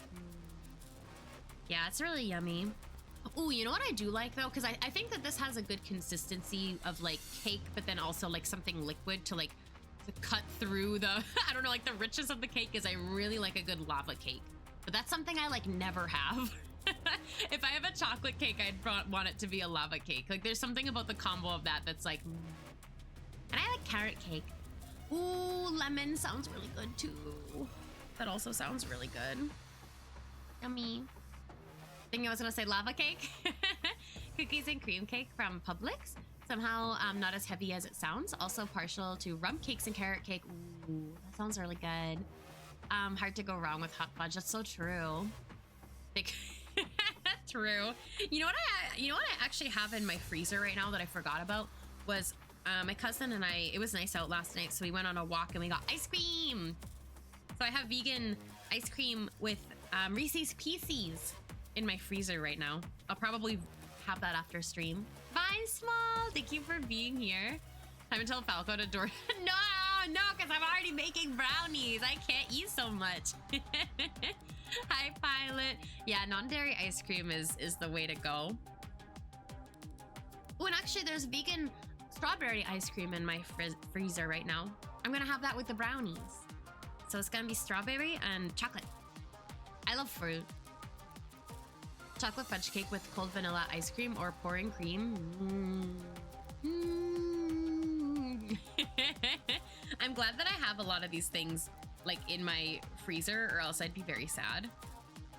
Yeah, it's really yummy. Oh, you know what I do like though? Because I think that this has a good consistency of like cake, but then also like something liquid to like to cut through the, I don't know, like the richness of the cake is I really like a good lava cake. But that's something I like never have. If I have a chocolate cake, I'd want it to be a lava cake. Like there's something about the combo of that that's like, and I like carrot cake. Ooh, lemon sounds really good too. That also sounds really good. Yummy. Thinking I was gonna say lava cake. Cookies and cream cake from Publix. Somehow not as heavy as it sounds. Also partial to rum cakes and carrot cake. Ooh, that sounds really good. Hard to go wrong with hot fudge. That's so true. True. You know what I actually have in my freezer right now that I forgot about was my cousin and I, it was nice out last night, so we went on a walk and we got ice cream. So I have vegan ice cream with Reese's Pieces in my freezer right now. I'll probably have that after stream. Bye, Small. Thank you for being here. Time to tell Falco to door. No, because I'm already making brownies. I can't eat so much. Hi, Pilot. Yeah, non-dairy ice cream is the way to go. Oh, and actually, there's vegan strawberry ice cream in my freezer right now. I'm gonna have that with the brownies. So it's gonna be strawberry and chocolate. I love fruit. Chocolate fudge cake with cold vanilla ice cream or pouring cream. I'm glad that I have a lot of these things like in my freezer, or else I'd be very sad.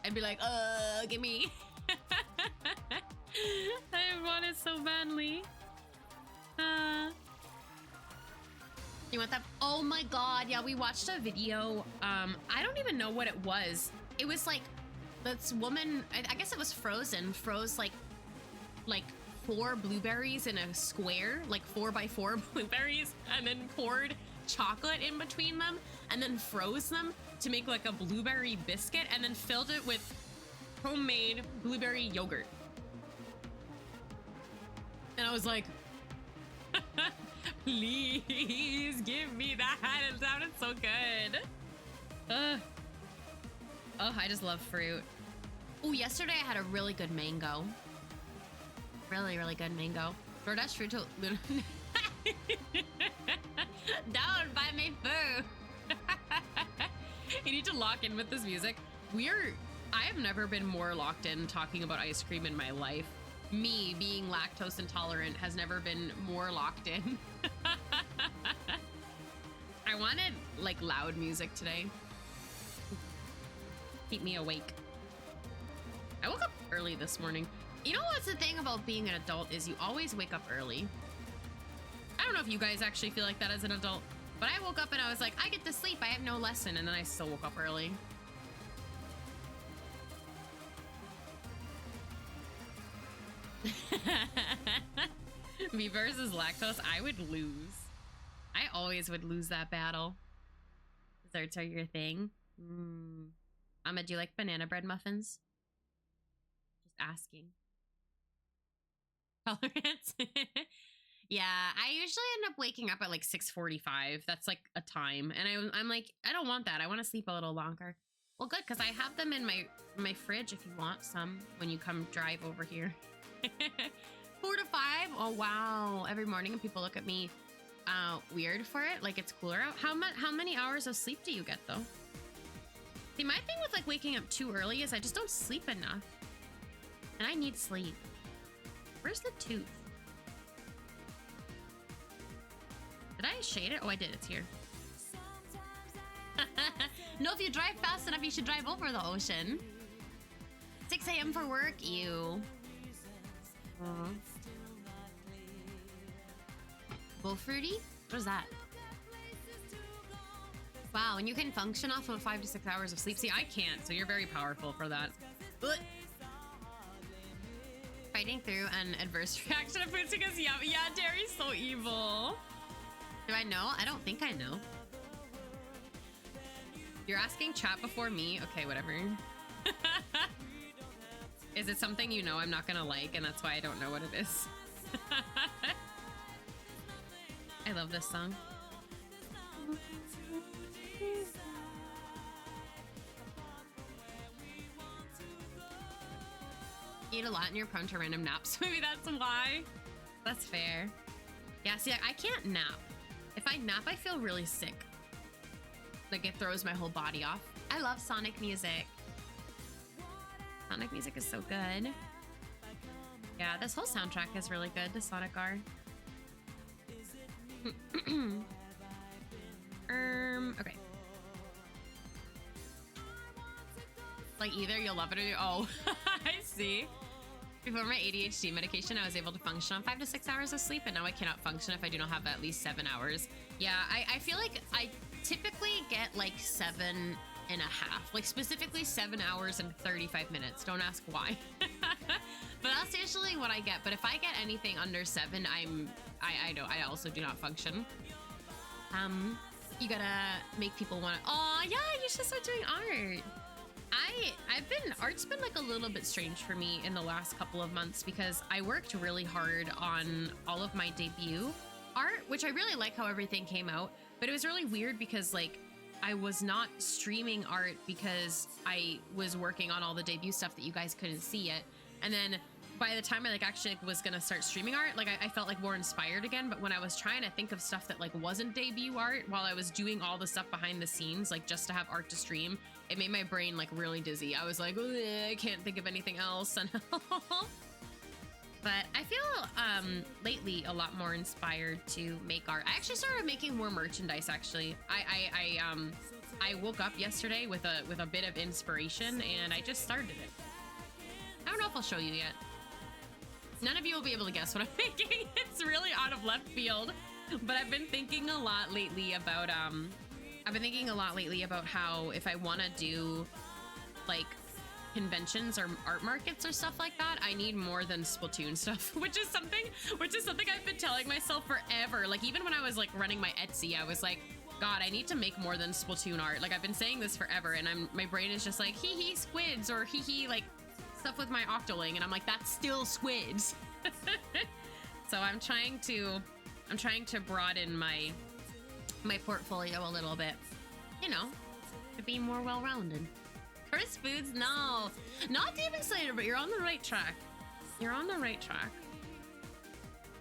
I'd be like, give me. I want it so badly. You want that? Oh my god, yeah, we watched a video. I don't even know what it was. It was like this woman, I guess it was Frozen, froze like 4 blueberries in a square, like 4x4 blueberries, and then poured chocolate in between them, and then froze them to make like a blueberry biscuit, and then filled it with homemade blueberry yogurt. And I was like, please give me that. It sounded so good. Oh, I just love fruit. Oh, yesterday I had a really good mango. Really, really good mango. DoorDash fruit to don't buy me food. You need to lock in with this music. I have never been more locked in talking about ice cream in my life. Me being lactose intolerant has never been more locked in. I wanted like loud music today. Keep me awake. I woke up early this morning. You know what's the thing about being an adult is you always wake up early. I don't know if you guys actually feel like that as an adult, but I woke up and I was like, I get to sleep. I have no lesson. And then I still woke up early. Me versus lactose, I would lose. I always would lose that battle. Desserts are your thing. Do you like banana bread muffins? Just asking. Tolerance. Yeah, I usually end up waking up at like 6:45. That's like a time. And I'm like, I don't want that. I want to sleep a little longer. Well, good, because I have them in my fridge if you want some when you come drive over here. 4 to 5? Oh, wow. Every morning and people look at me weird for it. Like it's cooler out. How many hours of sleep do you get, though? See, my thing with like waking up too early is I just don't sleep enough. And I need sleep. Where's the tooth? Did I shade it? Oh, I did. It's here. No, if you drive fast enough, you should drive over the ocean. 6 a.m. for work? Ew. Bull fruity? What is that? Wow, and you can function off of 5 to 6 hours of sleep. See, I can't, so you're very powerful for that. Ugh. Fighting through an adverse reaction of food because yeah, dairy's so evil. Do I know? I don't think I know. You're asking chat before me? Okay, whatever. Is it something you know I'm not gonna like and that's why I don't know what it is? I love this song. Eat a lot and you're prone to random naps. Maybe that's why. That's fair. Yeah, see, I can't nap. If I nap, I feel really sick. Like it throws my whole body off. I love Sonic music. Sonic music is so good. Yeah, this whole soundtrack is really good, the Sonic R. Okay. Like either you'll love it or you, oh, I see. Before my ADHD medication, I was able to function on 5 to 6 hours of sleep, and now I cannot function if I do not have at least 7 hours. Yeah, I feel like I typically get like 7.5, like specifically 7 hours and 35 minutes. Don't ask why. But that's usually what I get. But if I get anything under 7, I also do not function. You gotta make people want to. Oh yeah, you should start doing art. Art's been like a little bit strange for me in the last couple of months because I worked really hard on all of my debut art, which I really like how everything came out, but it was really weird because like I was not streaming art because I was working on all the debut stuff that you guys couldn't see yet. And then by the time I like actually was gonna start streaming art, like I felt like more inspired again. But when I was trying to think of stuff that like wasn't debut art while I was doing all the stuff behind the scenes, like just to have art to stream, it made my brain like really dizzy. I was like, I can't think of anything else. But I feel lately a lot more inspired to make art. I actually started making more merchandise. Actually, I woke up yesterday with a bit of inspiration, and I just started it. I don't know if I'll show you yet. None of you will be able to guess what I'm thinking. It's really out of left field, but I've been thinking a lot lately about how if I want to do like conventions or art markets or stuff like that, I need more than Splatoon stuff, which is something I've been telling myself forever. Like even when I was like running my Etsy, I was like, God, I need to make more than Splatoon art. Like I've been saying this forever, and my brain is just like hee hee squids or hee hee like stuff with my Octoling, and I'm like, that's still squids. So I'm trying to broaden my portfolio a little bit, you know, to be more well-rounded. First foods, no, not Demon Slayer, but you're on the right track. You're on the right track.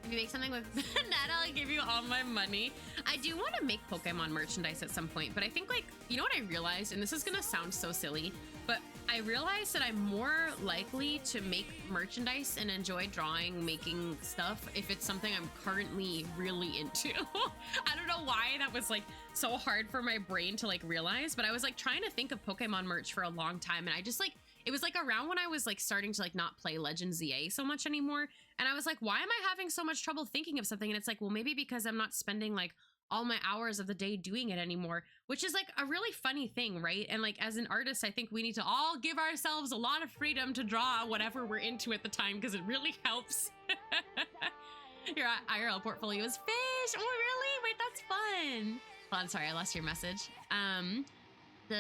If you make something with that, I'll give you all my money. I do want to make Pokemon merchandise at some point, but I think like, you know what I realized, and this is gonna sound so silly, but I realized that I'm more likely to make merchandise and enjoy drawing, making stuff if it's something I'm currently really into. I don't know why that was like so hard for my brain to like realize, but I was like trying to think of Pokemon merch for a long time, and I just like, it was like around when I was like starting to like not play Legends ZA so much anymore, and I was like, why am I having so much trouble thinking of something? And it's like, well, maybe because I'm not spending like all my hours of the day doing it anymore, which is like a really funny thing, right? And like as an artist, I think we need to all give ourselves a lot of freedom to draw whatever we're into at the time, because it really helps. Your IRL portfolio is fish. Oh really? Wait, that's fun. Hold on, sorry, I lost your message. The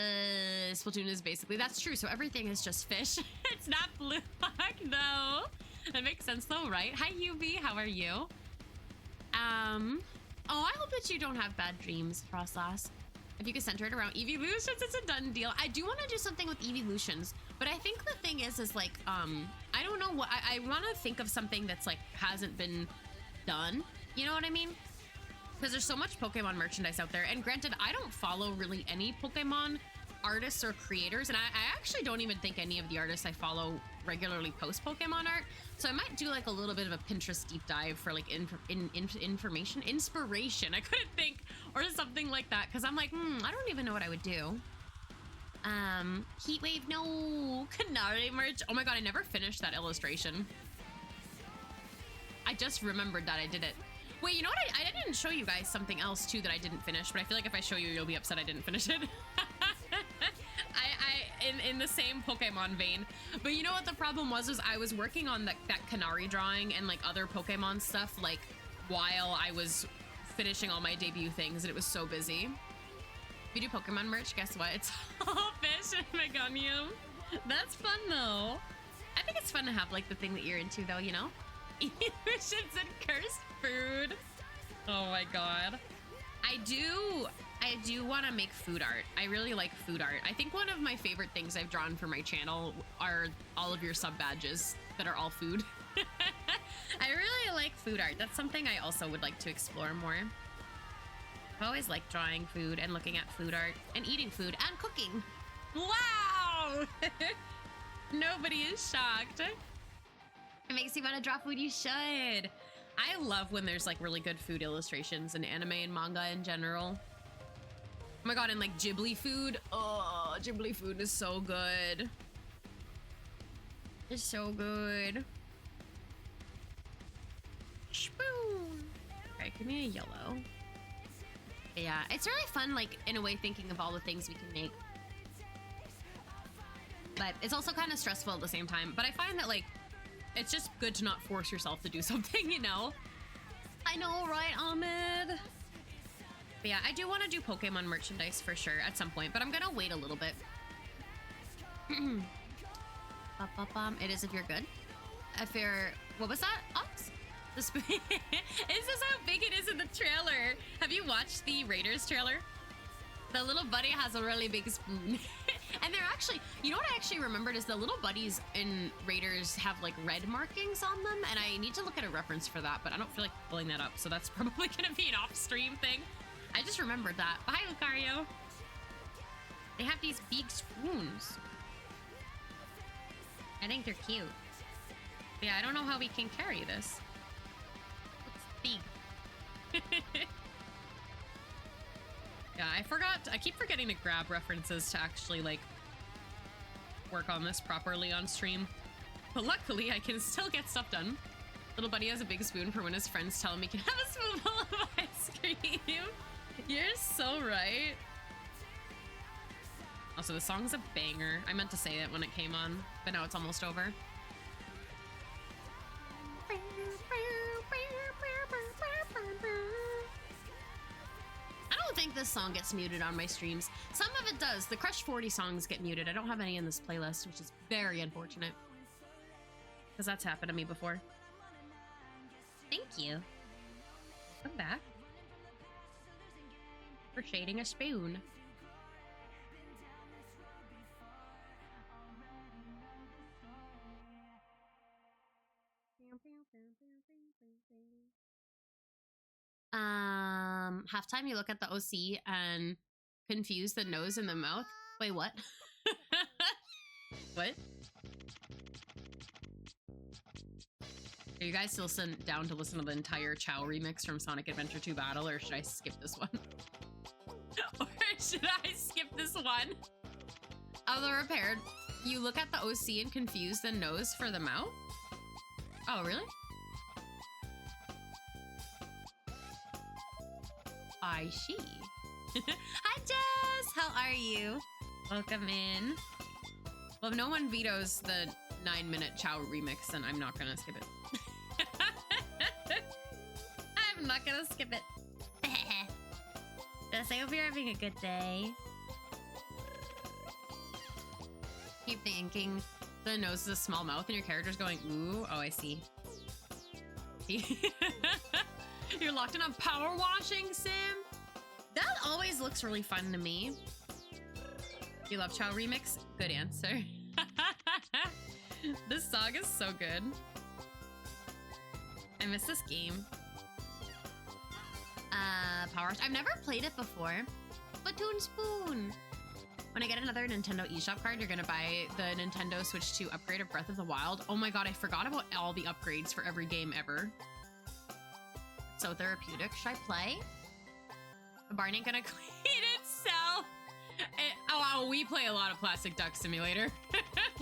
Splatoon is basically, that's true, so everything is just fish. It's not blue hawk, no. That makes sense though, right? Hi UV, how are you? Oh, I hope that you don't have bad dreams, Frostlass. If you could center it around evolutions, it's a done deal. I do want to do something with evolutions, but I think the thing is like, I don't know what, I want to think of something that's like, hasn't been done. You know what I mean? Because there's so much Pokemon merchandise out there. And granted, I don't follow really any Pokemon artists or creators. And I actually don't even think any of the artists I follow regularly post Pokemon art. So I might do like a little bit of a Pinterest deep dive for like information, inspiration. I couldn't think, or something like that. Cause I'm like, I don't even know what I would do. Heatwave, no. Canary merch. Oh my God, I never finished that illustration. I just remembered that I did it. Wait, you know what? I didn't show you guys something else too that I didn't finish, but I feel like if I show you, you'll be upset I didn't finish it. In the same Pokemon vein. But you know what the problem was I was working on that Canary drawing and like other Pokemon stuff like while I was finishing all my debut things, and it was so busy. If you do Pokemon merch, guess what? It's all fish and Megonium. That's fun though. I think it's fun to have like the thing that you're into though, you know? Illusions and cursed food. Oh my God. I do want to make food art. I really like food art. I think one of my favorite things I've drawn for my channel are all of your sub badges that are all food. I really like food art. That's something I also would like to explore more. I've always liked drawing food and looking at food art and eating food and cooking. Wow! Nobody is shocked. It makes you want to draw food. You should. I love when there's like really good food illustrations in anime and manga in general. Oh my God, and like Ghibli food. Oh, Ghibli food is so good. It's so good. Spoon. Okay, give me a yellow. Yeah, it's really fun, like, in a way, thinking of all the things we can make. But it's also kind of stressful at the same time. But I find that, like, it's just good to not force yourself to do something, you know? I know, right, Ahmed? But yeah, I do want to do Pokemon merchandise for sure at some point, but I'm gonna wait a little bit. It is if you're good. If you're... What was that, Ox? The spoon. This is how big it is in the trailer. Have you watched the Raiders trailer? The little buddy has a really big spoon. And they're actually, you know what I actually remembered is the little buddies in Raiders have like red markings on them, and I need to look at a reference for that, but I don't feel like pulling that up, so that's probably gonna be an off-stream thing. I just remembered that. Bye, Lucario. They have these big spoons. I think they're cute. But yeah, I don't know how we can carry this. It's big. Yeah, I keep forgetting to grab references to actually, like, work on this properly on stream. But luckily, I can still get stuff done. Little buddy has a big spoon for when his friends tell him he can have a spoonful of ice cream. You're so right. Also, the song's a banger. I meant to say it when it came on, but now it's almost over. I don't think this song gets muted on my streams. Some of it does. The Crush 40 songs get muted. I don't have any in this playlist, which is very unfortunate. Because that's happened to me before. Thank you. Come back. For shading a spoon. Halftime you look at the OC and confuse the nose and the mouth. Wait, what? What? Are you guys still down to listen to the entire Chow remix from Sonic Adventure 2 Battle, or should I skip this one? Or should I skip this one? Although repaired, you look at the OC and confuse the nose for the mouth? Oh, really? I see. Hi, Jess! How are you? Welcome in. Well, if no one vetoes the 9-minute Chow remix, then I'm not gonna skip it. I'm not gonna skip it. Jess, I hope you're having a good day. Keep thinking the nose is a small mouth and your character's going, ooh, oh, I see. You're locked in on power washing, Sim? That always looks really fun to me. You love Chow remix? Good answer. This song is so good. I miss this game. Power Wash. I've never played it before. Splatoon Spoon. When I get another Nintendo eShop card, you're gonna buy the Nintendo Switch 2 upgrade of Breath of the Wild. Oh my god, I forgot about all the upgrades for every game ever. So therapeutic. Should I play? Barn ain't gonna clean itself. Oh, wow, we play a lot of Plastic Duck Simulator.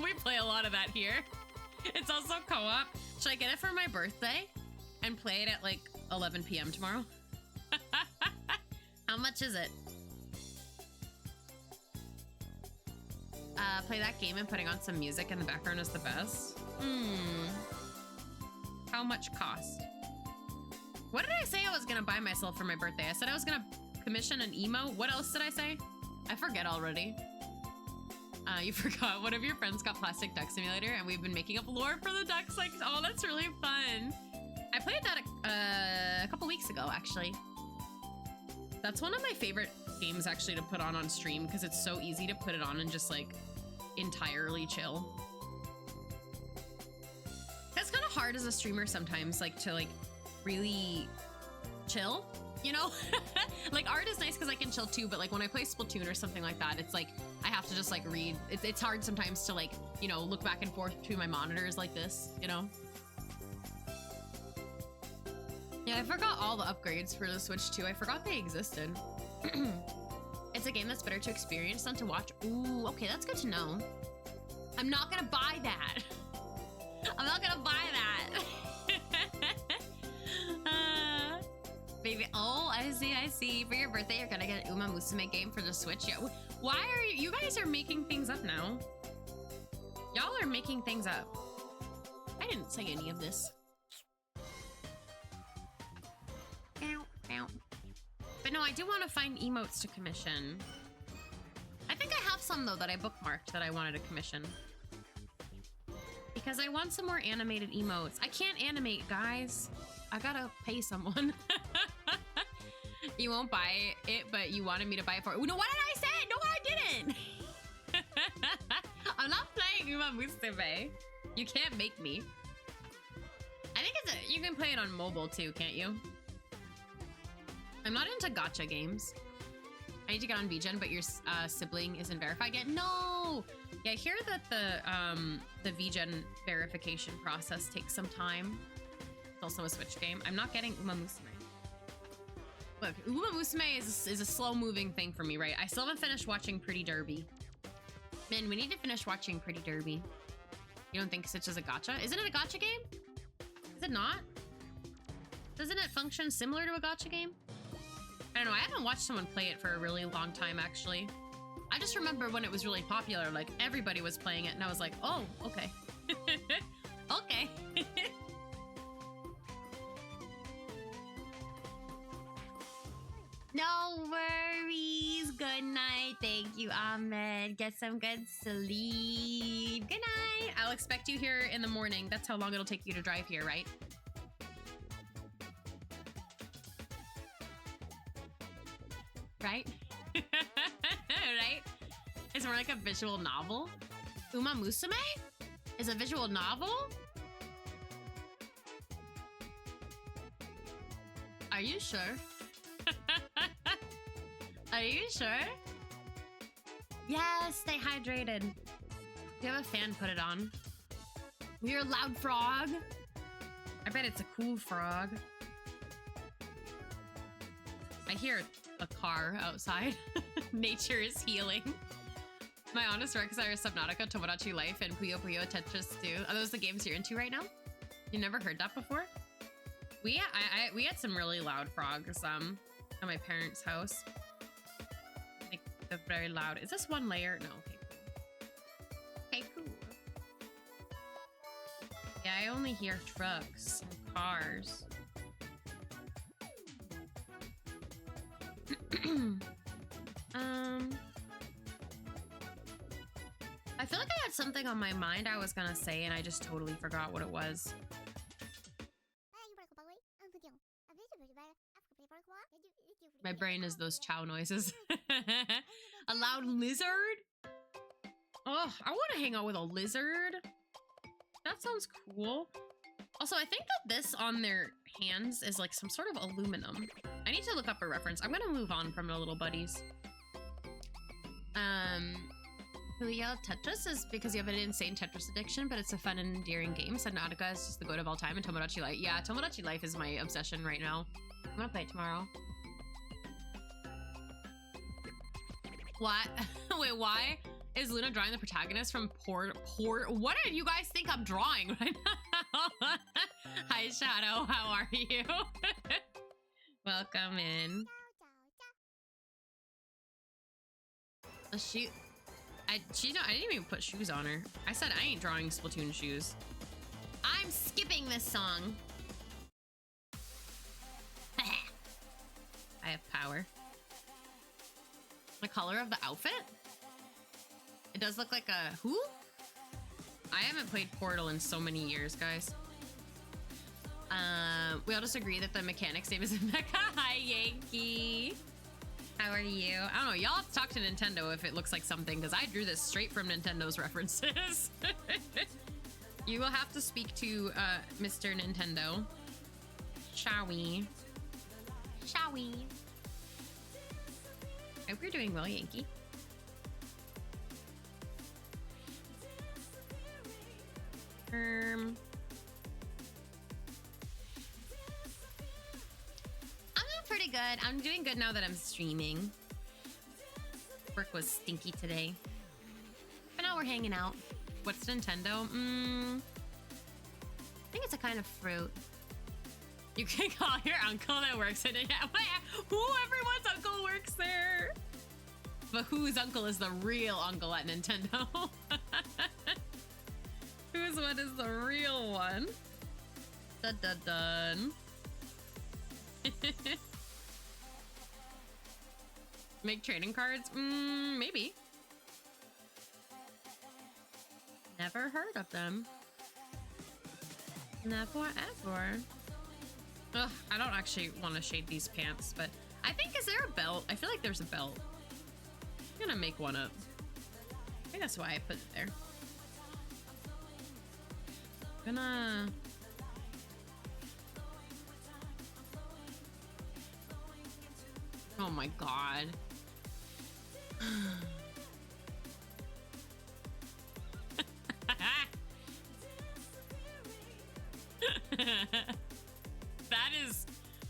We play a lot of that here. It's also co-op. Should I get it for my birthday and play it at like 11 p.m. tomorrow? How much is it? Play that game and putting on some music in the background is the best. How much cost? What did I say I was gonna buy myself for my birthday? I said I was gonna commission an emo. What else did I say? I forget already. You forgot. One of your friends got Plastic Duck Simulator and we've been making up lore for the ducks. Like, oh, that's really fun. I played that a couple weeks ago, actually. That's one of my favorite games actually to put on stream because it's so easy to put it on and just like entirely chill. That's kind of hard as a streamer sometimes, like to like really chill, you know? Like art is nice because I can chill too, but like when I play Splatoon or something like that, it's like I have to just like read. It's hard sometimes to like, you know, look back and forth between my monitors like this, you know? Yeah, I forgot all the upgrades for the Switch 2. I forgot they existed. It's a game that's better to experience than to watch. Ooh, okay, that's good to know. I'm not gonna buy that. I'm not gonna buy that. Baby, oh, I see. For your birthday, you're gonna get an Uma Musume game for the Switch. Yeah. Why are you guys are making things up now? Y'all are making things up. I didn't say any of this. But no, I do want to find emotes to commission. I think I have some though that I bookmarked that I wanted to commission. Because I want some more animated emotes. I can't animate, guys. I gotta pay someone. You won't buy it, but you wanted me to buy it for it. No, what did I say? No, I didn't. I'm not playing Uma Musume. You can't make me. I think you can play it on mobile too, can't you? I'm not into gacha games. I need to get on VGen, but your sibling isn't verified yet. No. Yeah, I hear that the VGen verification process takes some time. It's also a Switch game. I'm not getting Uma Musume. Look, Uma Musume is a slow-moving thing for me, right? I still haven't finished watching Pretty Derby. Man, we need to finish watching Pretty Derby. You don't think Stitch is a gacha? Isn't it a gacha game? Is it not? Doesn't it function similar to a gacha game? I don't know. I haven't watched someone play it for a really long time, actually. I just remember when it was really popular, like everybody was playing it, and I was like, oh, okay. Okay. No worries. Good night. Thank you, Ahmed. Get some good sleep. Good night. I'll expect you here in the morning. That's how long it'll take you to drive here, right? Right? Right? It's more like a visual novel. Uma Musume is a visual novel? Are you sure? Are you sure? Yes, stay hydrated. If you have a fan, put it on. You're a loud frog. I bet it's a cool frog. I hear a car outside. Nature is healing. My honest recs are Subnautica, Tomodachi Life, and Puyo Puyo Tetris 2. Are those the games you're into right now? You never heard that before? We had some really loud frogs at my parents' house. Like they're very loud. Is this one layer? No. Okay, cool. Okay, cool. Yeah, I only hear trucks and cars. I feel like I had something on my mind I was gonna say and I just totally forgot what it was. My brain is those chow noises. A loud lizard? Oh, I want to hang out with a lizard. That sounds cool. Also, I think that this on their hands is like some sort of aluminum. I need to look up a reference. I'm gonna move on from the little buddies. Puyo Tetris is because you have an insane Tetris addiction, but it's a fun and endearing game. Subnautica is just the goat of all time, and Tomodachi Life. Yeah, Tomodachi Life is my obsession right now. I'm gonna play it tomorrow. What? Wait, why is Luna drawing the protagonist from Port? What do you guys think I'm drawing right now? Hi, Shadow. How are you? Welcome in. I didn't even put shoes on her. I said I ain't drawing Splatoon shoes. I'm skipping this song. I have power. The color of the outfit? It does look like a who? I haven't played Portal in so many years, guys. We all just agree that the mechanic's name is Mecha. Hi, Yankee. How are you? I don't know. Y'all have to talk to Nintendo if it looks like something, because I drew this straight from Nintendo's references. You will have to speak to Mr. Nintendo. Shall we? Shall we? I hope you're doing well, Yankee. Pretty good. I'm doing good now that I'm streaming. Work was stinky today. But now we're hanging out. What's Nintendo? I think it's a kind of fruit. You can call your uncle that works in it. Yeah, who everyone's uncle works there? But whose uncle is the real uncle at Nintendo? Whose one is the real one? Dun dun dun. Make trading cards? Maybe. Never heard of them. Never ever. Ugh, I don't actually want to shade these pants, but I think, is there a belt? I feel like there's a belt. I'm gonna make one up. I think that's why I put it there. Gonna... Oh my god.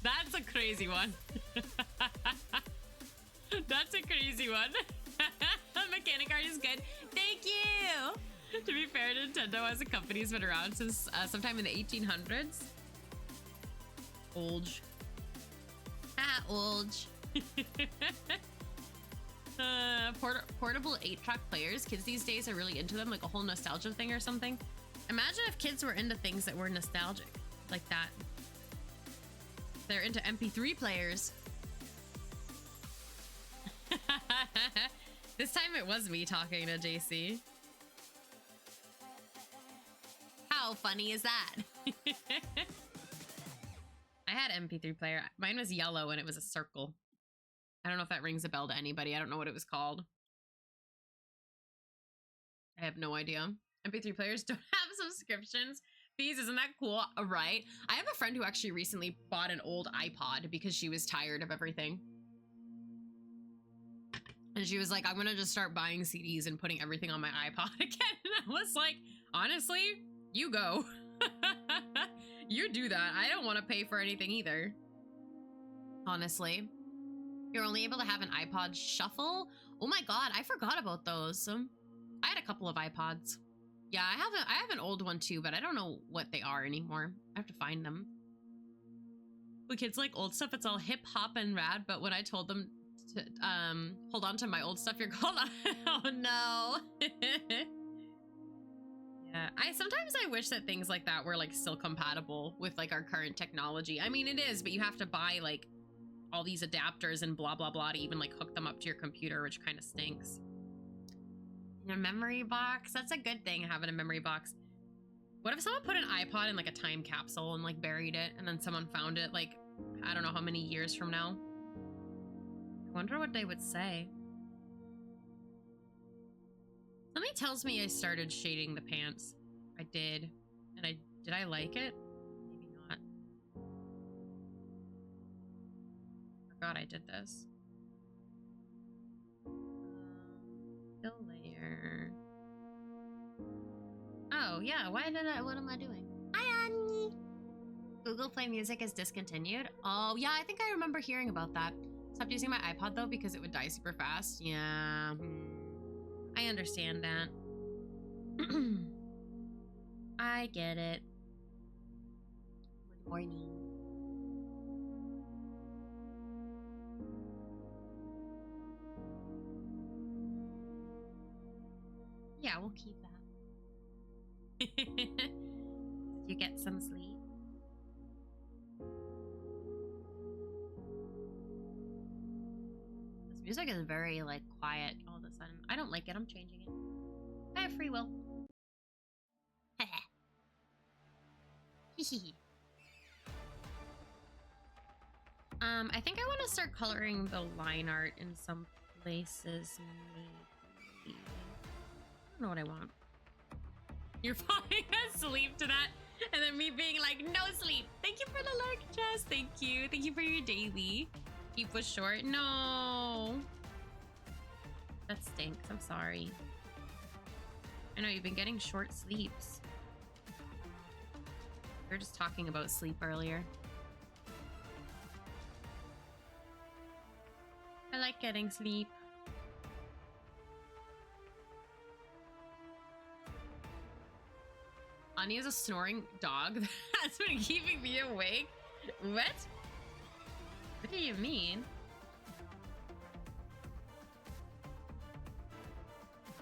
That's a crazy one. That's a crazy one. Mechanic art is good. Thank you. To be fair, Nintendo as a company has been around since sometime in the 1800s. Old. Old. Portable 8-track players. Kids these days are really into them, like a whole nostalgia thing or something. Imagine if kids were into things that were nostalgic like that. They're into MP3 players. This time it was me talking to JC. How funny is that? I had MP3 player. Mine was yellow and it was a circle. I don't know if that rings a bell to anybody. I don't know what it was called. I have no idea. MP3 players don't have subscriptions fees. Isn't that cool? Right. I have a friend who actually recently bought an old iPod because she was tired of everything. And she was like, I'm gonna just start buying CDs and putting everything on my iPod again. And I was like, honestly, you go. You do that. I don't want to pay for anything either. Honestly. You're only able to have an iPod shuffle? Oh my god, I forgot about those. I had a couple of iPods. Yeah, I have an old one too, but I don't know what they are anymore. I have to find them. When kids like old stuff, it's all hip hop and rad, but when I told them to hold on to my old stuff, you're called oh no. Yeah, sometimes I wish that things like that were like still compatible with like our current technology. I mean, it is, but you have to buy like all these adapters and blah blah blah to even like hook them up to your computer, which kind of stinks. In a memory box, that's a good thing, having a memory box. What if someone put an iPod in like a time capsule and like buried it, and then someone found it like I don't know how many years from now? I wonder what they would say. Something tells me I started shading the pants. I did. And did I like it? Maybe not. Forgot I did this. Fill layer. Oh yeah, what am I doing? Hi Annie! Google Play Music is discontinued. Oh yeah, I think I remember hearing about that. Stopped using my iPod though because it would die super fast. Yeah. I understand that. I get it. Good morning. Yeah, we'll keep that. Did you get some sleep? This music is very like quiet all of a sudden. I don't like it. I'm changing it. I have free will. I think I want to start coloring the line art in some places. Maybe. I don't know what I want. You're falling asleep to that, and then me being like, no sleep. Thank you for the lurk, Jess. Thank you. Thank you for your daily. Keep was short. No. That stinks. I'm sorry. I know you've been getting short sleeps. We were just talking about sleep earlier. I like getting sleep. Anya is a snoring dog that's been keeping me awake What? What do you mean?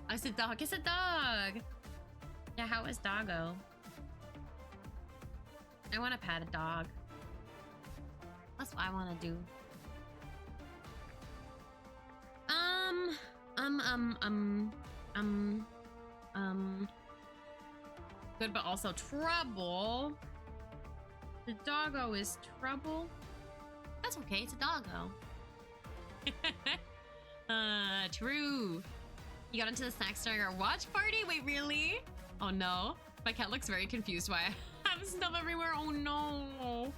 I said dog. It's a dog. Yeah, how is doggo? I want to pat a dog. That's what I want to do. Good, but also trouble. The doggo is trouble. That's okay, it's a doggo. True. You got into the snacks during our watch party? Wait, really? Oh no. My cat looks very confused why I have stuff everywhere. Oh no.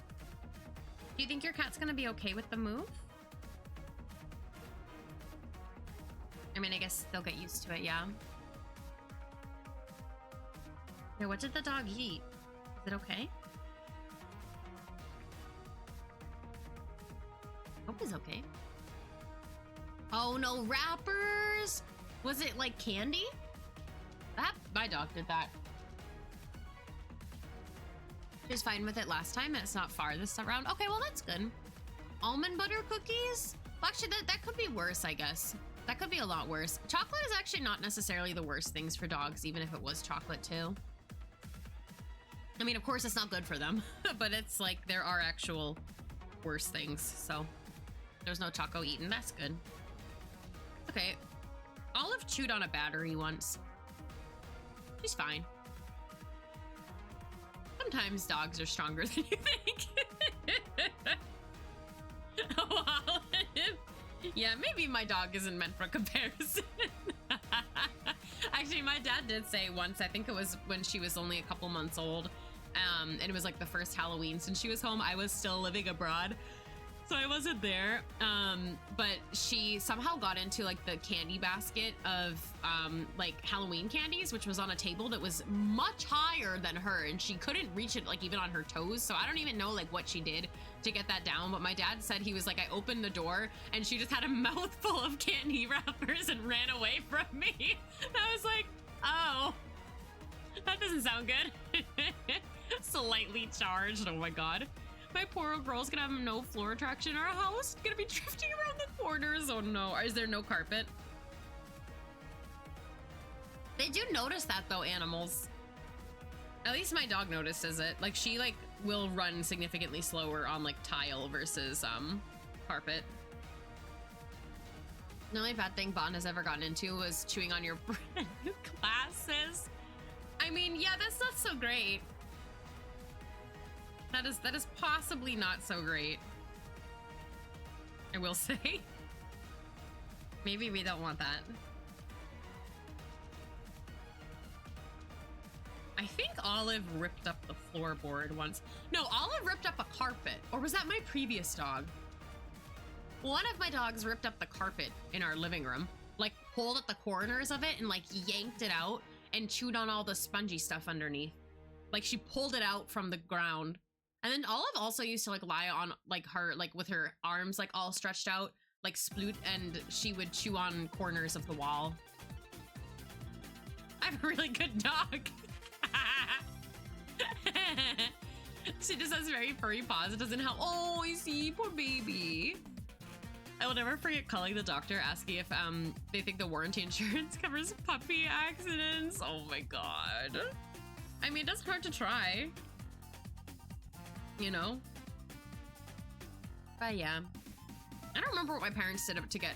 Do you think your cat's gonna be okay with the move? I mean, I guess they'll get used to it, yeah. Yeah, what did the dog eat? Is it okay? Hope he's okay. Oh no, wrappers! Was it like candy? My dog did that. She was fine with it last time and it's not far this round. Okay, well that's good. Almond butter cookies? Well, actually, that could be worse, I guess. That could be a lot worse. Chocolate is actually not necessarily the worst things for dogs, even if it was chocolate too. I mean, of course it's not good for them, but it's like there are actual worse things. So there's no Choco eaten. That's good. Okay. Olive chewed on a battery once. She's fine. Sometimes dogs are stronger than you think. Oh, Olive. Yeah, maybe my dog isn't meant for comparison. Actually, my dad did say once, I think it was when she was only a couple months old, and it was like the first Halloween since she was home. I was still living abroad, so I wasn't there. But she somehow got into like the candy basket of like Halloween candies, which was on a table that was much higher than her, and she couldn't reach it like even on her toes. So I don't even know like what she did to get that down. But my dad said he was like, I opened the door and she just had a mouthful of candy wrappers and ran away from me. I was like, oh, that doesn't sound good. Slightly charged. Oh my god. My poor old girl's gonna have no floor traction in our house. Gonna be drifting around the corners. Oh no. Is there no carpet? They do notice that though, animals. At least my dog notices it. Like she like will run significantly slower on like tile versus carpet. The only bad thing Bond has ever gotten into was chewing on your brand new glasses. I mean, yeah, that's not so great. That is possibly not so great. I will say. Maybe we don't want that. I think Olive ripped up the floorboard once. No, Olive ripped up a carpet. Or was that my previous dog? One of my dogs ripped up the carpet in our living room, like pulled at the corners of it and like yanked it out and chewed on all the spongy stuff underneath. Like she pulled it out from the ground. And then Olive also used to like lie on like her, like with her arms like all stretched out, like sploot, and she would chew on corners of the wall. I have a really good dog. She just has very furry paws. It doesn't help. Oh, I see, poor baby. I will never forget calling the doctor asking if they think the warranty insurance covers puppy accidents. Oh my god. I mean, that's hard to try. You know? But yeah. I don't remember what my parents did to get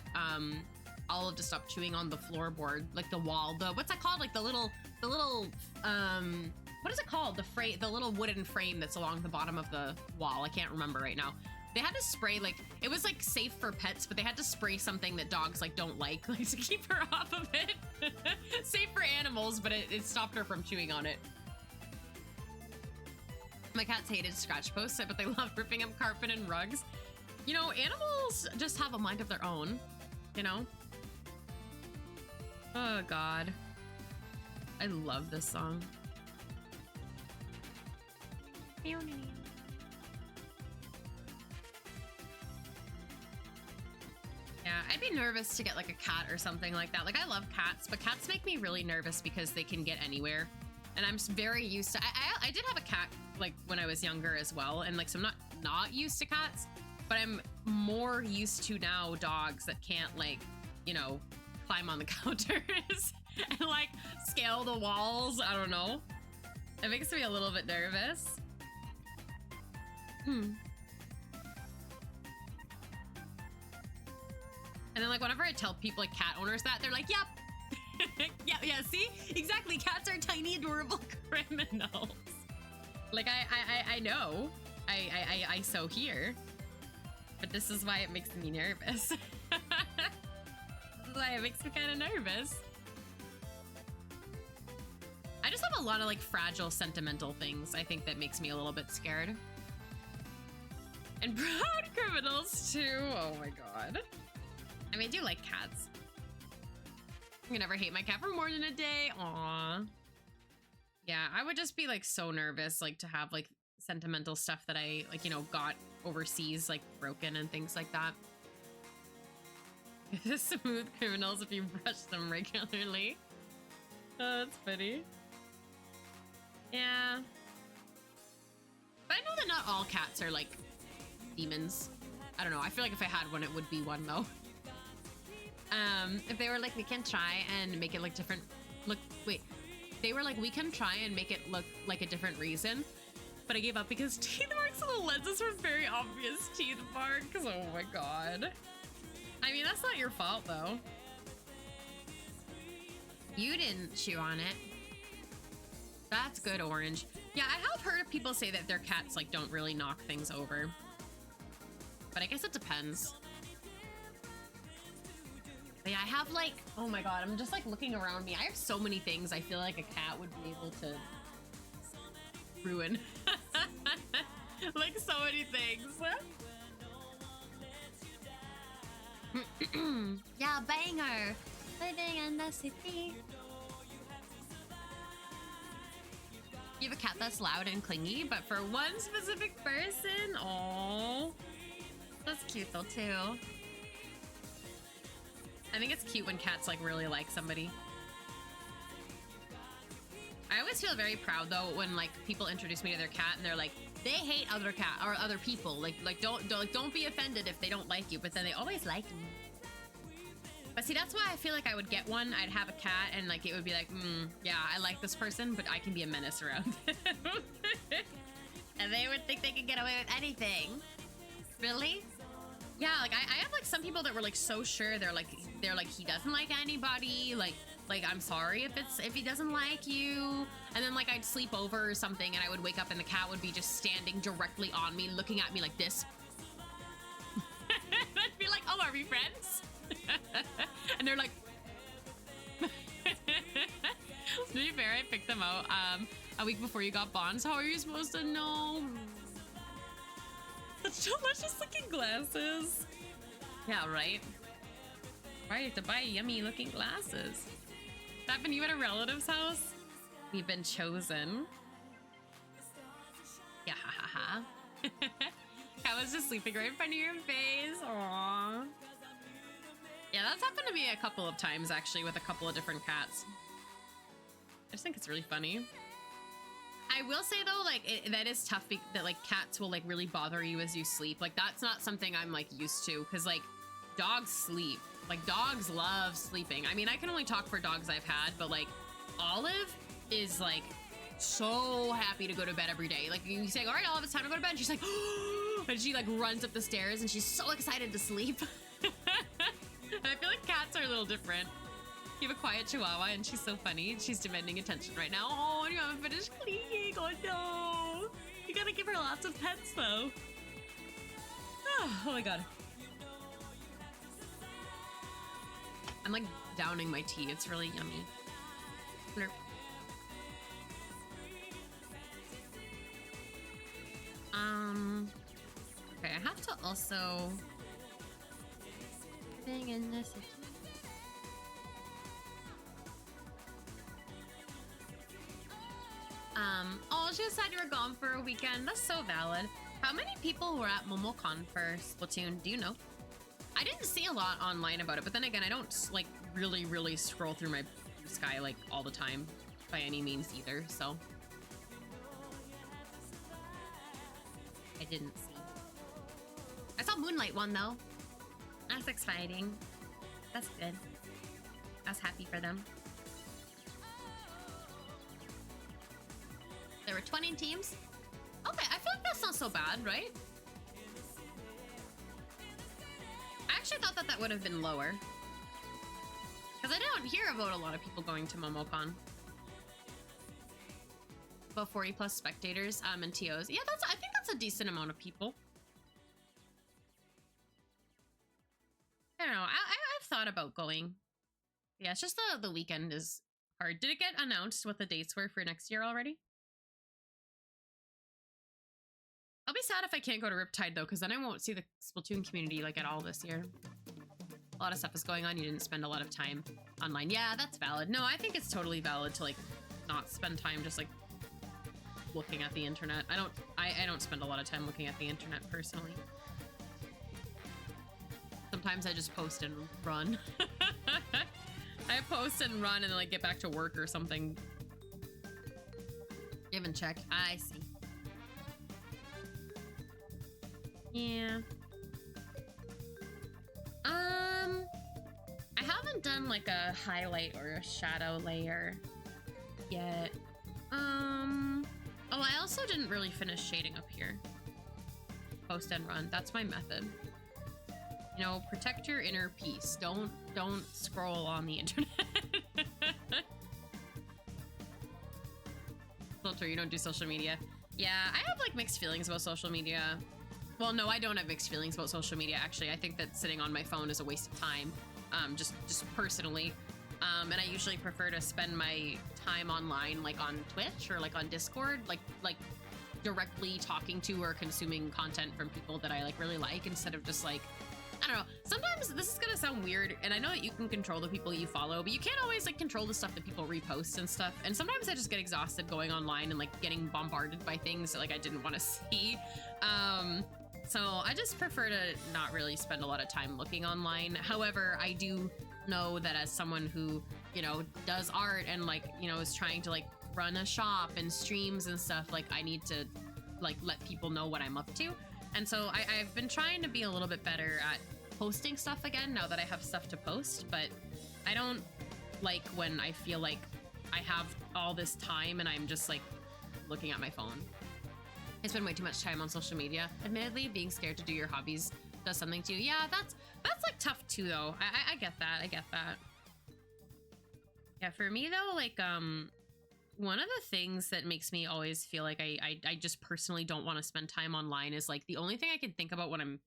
Olive to stop chewing on the floorboard, like the wall. The what's that called? Like the little what is it called? The frame, the little wooden frame that's along the bottom of the wall. I can't remember right now. They had to spray, like, it was like safe for pets, but they had to spray something that dogs like don't like to keep her off of it. Safe for animals, but it stopped her from chewing on it. My cats hated scratch posts, but they love ripping up carpet and rugs. You know, animals just have a mind of their own, you know? Oh, God. I love this song. Yeah, I'd be nervous to get like a cat or something like that. Like I love cats, but cats make me really nervous because they can get anywhere. And I'm very used to, I did have a cat like when I was younger as well. And like, so I'm not not used to cats, but I'm more used to now dogs that can't, like, you know, climb on the counters and like scale the walls. I don't know. It makes me a little bit nervous. And then like whenever I tell people, like cat owners, that they're like, yep. yeah, see? Exactly. Cats are tiny, adorable criminals. Like I know. I so hear. But this is why it makes me nervous. This is why it makes me kind of nervous. I just have a lot of like fragile, sentimental things, I think, that makes me a little bit scared. And proud criminals too. Oh my god. I mean, I do like cats. I can never hate my cat for more than a day. Aww. Yeah, I would just be like so nervous, like to have like sentimental stuff that I like, you know, got overseas, like broken and things like that. Smooth criminals if you brush them regularly. Oh, that's funny. Yeah. But I know that not all cats are like demons. I don't know. I feel like if I had one, it would be one though. If they were like, we can try and make it look different. Look, wait. They were like, we can try and make it look like a different reason. But I gave up because teeth marks on the lenses were very obvious teeth marks. Oh my god. I mean, that's not your fault though. You didn't chew on it. That's good, Orange. Yeah, I have heard of people say that their cats like don't really knock things over. But I guess it depends. But yeah, I have like, oh my god, I'm just like looking around me. I have so many things I feel like a cat would be able to ruin. Like so many things. Yeah, banger. Living in the city. You have a cat that's loud and clingy, but for one specific person. Oh, that's cute though too. I think it's cute when cats like really like somebody. I always feel very proud though when like people introduce me to their cat and they're like, they hate other cat or other people. Like don't be offended if they don't like you, but then they always like me. But see, that's why I feel like I would get one. I'd have a cat and like it would be like, yeah, I like this person, but I can be a menace around them. And they would think they could get away with anything. Really? Yeah, like I have like some people that were like so sure they're like he doesn't like anybody, like I'm sorry if he doesn't like you. And then like I'd sleep over or something and I would wake up and the cat would be just standing directly on me, looking at me like this. I'd be like, oh, are we friends? And they're like to be fair, I picked them out a week before you got bonds. How are you supposed to know? Such delicious looking glasses. Yeah, right. Why do you have to buy yummy looking glasses? That been you at a relative's house? We've been chosen. Yeah, ha ha ha. I was just sleeping right in front of your face. Aww. Yeah, that's happened to me a couple of times actually with a couple of different cats. I just think it's really funny. I will say though, like that is tough that like cats will like really bother you as you sleep. Like that's not something I'm like used to because like dogs sleep. Like dogs love sleeping. I mean, I can only talk for dogs I've had, but like Olive is like so happy to go to bed every day. Like you say, all right, Olive, it's time to go to bed. And she's like, and she like runs up the stairs and she's so excited to sleep. I feel like cats are a little different. You have a quiet chihuahua and she's so funny. She's demanding attention right now. Oh, and you haven't finished cleaning. Oh no. You gotta give her lots of pets though. Oh my god. I'm like downing my tea. It's really yummy. Slurp. Okay, I have to also in this. Oh, she decided you were gone for a weekend. That's so valid. How many people were at MomoCon for Splatoon? Do you know? I didn't see a lot online about it, but then again, I don't like really scroll through my Sky like all the time by any means either, so I didn't see. I saw Moonlight won though. That's exciting. That's good. I was happy for them. There were 20 teams. Okay, I feel like that's not so bad, right? I actually thought that that would have been lower. Because I don't hear about a lot of people going to MomoCon. About 40 plus spectators and TOs. Yeah, I think that's a decent amount of people. I don't know. I've thought about going. Yeah, it's just the weekend is hard. Did it get announced what the dates were for next year already? I'll be sad if I can't go to Riptide though, because then I won't see the Splatoon community like at all this year. A lot of stuff is going on. You didn't spend a lot of time online. Yeah, that's valid. No, I think it's totally valid to like not spend time just like looking at the internet. I don't spend a lot of time looking at the internet personally. Sometimes I just post and run. I post and run and then like get back to work or something. Give and check. I see. Yeah. I haven't done like a highlight or a shadow layer yet. Oh, I also didn't really finish shading up here. Post and run. That's my method. You know, protect your inner peace. Don't scroll on the internet. Filter, you don't do social media. Yeah, I have like mixed feelings about social media. Well, no, I don't have mixed feelings about social media, actually. I think that sitting on my phone is a waste of time, just personally. And I usually prefer to spend my time online, like on Twitch or like on Discord, like directly talking to or consuming content from people that I like really like, instead of just like, I don't know. Sometimes this is gonna sound weird, and I know that you can control the people you follow, but you can't always like control the stuff that people repost and stuff. And sometimes I just get exhausted going online and like getting bombarded by things that like I didn't want to see. So I just prefer to not really spend a lot of time looking online. However, I do know that as someone who, you know, does art and like, you know, is trying to like run a shop and streams and stuff, like I need to like let people know what I'm up to. And so I've been trying to be a little bit better at posting stuff again now that I have stuff to post, but I don't like when I feel like I have all this time and I'm just like looking at my phone. I spend way too much time on social media. Admittedly, being scared to do your hobbies does something to you. Yeah, that's like tough too though. I get that. I get that. Yeah, for me though, like one of the things that makes me always feel like I just personally don't want to spend time online is like the only thing I can think about when I'm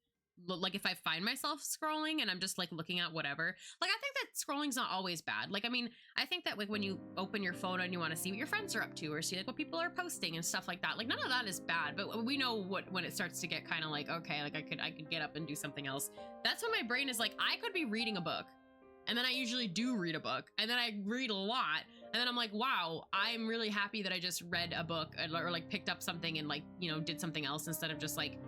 like, if I find myself scrolling and I'm just like looking at whatever, like I think that scrolling's not always bad. Like, I mean, I think that like when you open your phone and you want to see what your friends are up to or see like what people are posting and stuff like that, like none of that is bad. But we know what when it starts to get kind of like, okay, like I could get up and do something else. That's when my brain is like, I could be reading a book. And then I usually do read a book, and then I read a lot, and then I'm like, wow, I'm really happy that I just read a book or like picked up something and like, you know, did something else instead of just like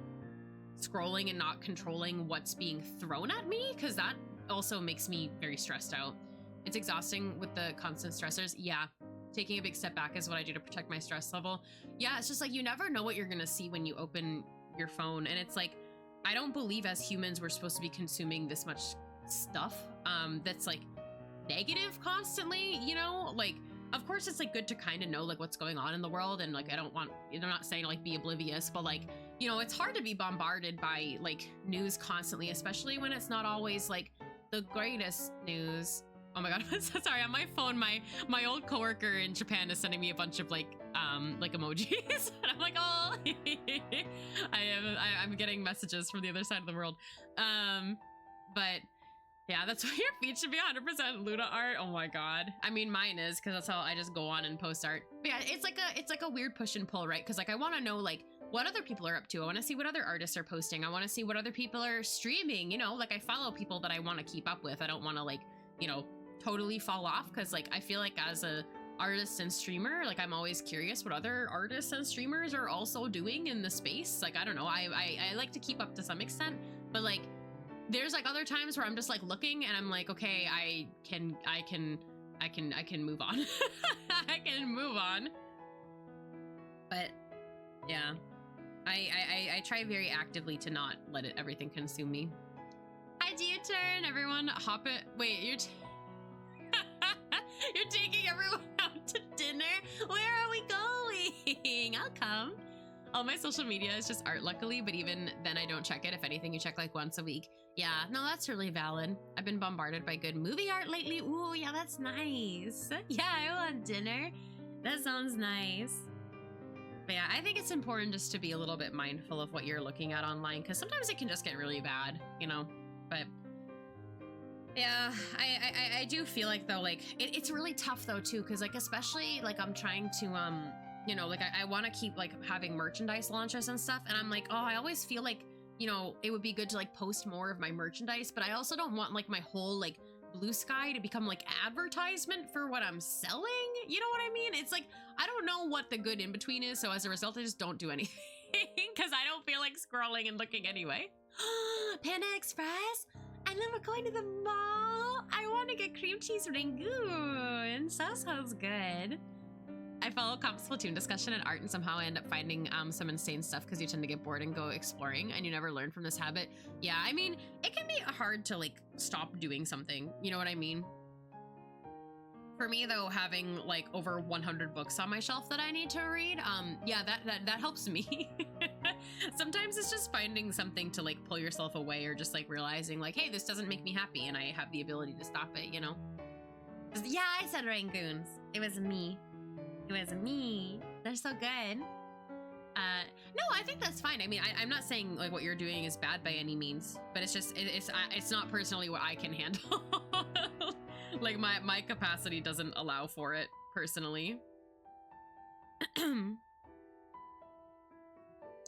scrolling and not controlling what's being thrown at me, because that also makes me very stressed out. It's exhausting with the constant stressors. Yeah, taking a big step back is what I do to protect my stress level. Yeah, it's just like you never know what you're gonna see when you open your phone, and it's like I don't believe as humans we're supposed to be consuming this much stuff that's like negative constantly, you know? Like, of course it's like good to kind of know like what's going on in the world, and like I'm not saying like be oblivious, but like, you know, it's hard to be bombarded by like news constantly, especially when it's not always like the greatest news. Oh my god, I'm so sorry. On my phone, my old coworker in Japan is sending me a bunch of like emojis, and I'm like, oh, I'm getting messages from the other side of the world. But yeah, that's why your feed should be 100% Luna art. Oh my god. I mean, mine is, because that's how I just go on and post art. But yeah, it's like a weird push and pull, right? Because like I want to know like what other people are up to. I want to see what other artists are posting. I want to see what other people are streaming. You know, like I follow people that I want to keep up with. I don't want to like, you know, totally fall off, because like I feel like as a artist and streamer, like I'm always curious what other artists and streamers are also doing in the space. Like I don't know. I like to keep up to some extent, but like there's like other times where I'm just like looking and I'm like, okay, I can move on. I can move on. But yeah, I try very actively to not let everything consume me. Hi, do you turn? Everyone hop it. Wait, you're you're taking everyone out to dinner? Where are we going? I'll come. All my social media is just art, luckily, but even then I don't check it. If anything, you check like once a week. Yeah, no, that's really valid. I've been bombarded by good movie art lately. Ooh, yeah, that's nice. Yeah, I want dinner. That sounds nice. But yeah, I think it's important just to be a little bit mindful of what you're looking at online, because sometimes it can just get really bad, you know? But yeah, I do feel like though, like it's really tough though too, because like especially like I'm trying to you know, like I want to keep like having merchandise launches and stuff, and I'm like, oh, I always feel like, you know, it would be good to like post more of my merchandise, but I also don't want like my whole like blue sky to become like advertisement for what I'm selling. You know what I mean? It's like I don't know what the good in between is, so as a result I just don't do anything because I don't feel like scrolling and looking anyway. Panda Express, and then we're going to the mall. I want to get cream cheese rangoon. Sounds good. I follow comp Splatoon discussion and art, and somehow I end up finding some insane stuff because you tend to get bored and go exploring, and you never learn from this habit. Yeah, I mean, it can be hard to like stop doing something. You know what I mean? For me though, having like over 100 books on my shelf that I need to read, yeah, that helps me. Sometimes it's just finding something to like pull yourself away, or just like realizing like, hey, this doesn't make me happy, and I have the ability to stop it, you know? Yeah, I said rangoons. It was me. It was me. They're so good. No, I think that's fine. I mean, I'm not saying like what you're doing is bad by any means, but it's just, it's not personally what I can handle. Like my capacity doesn't allow for it personally.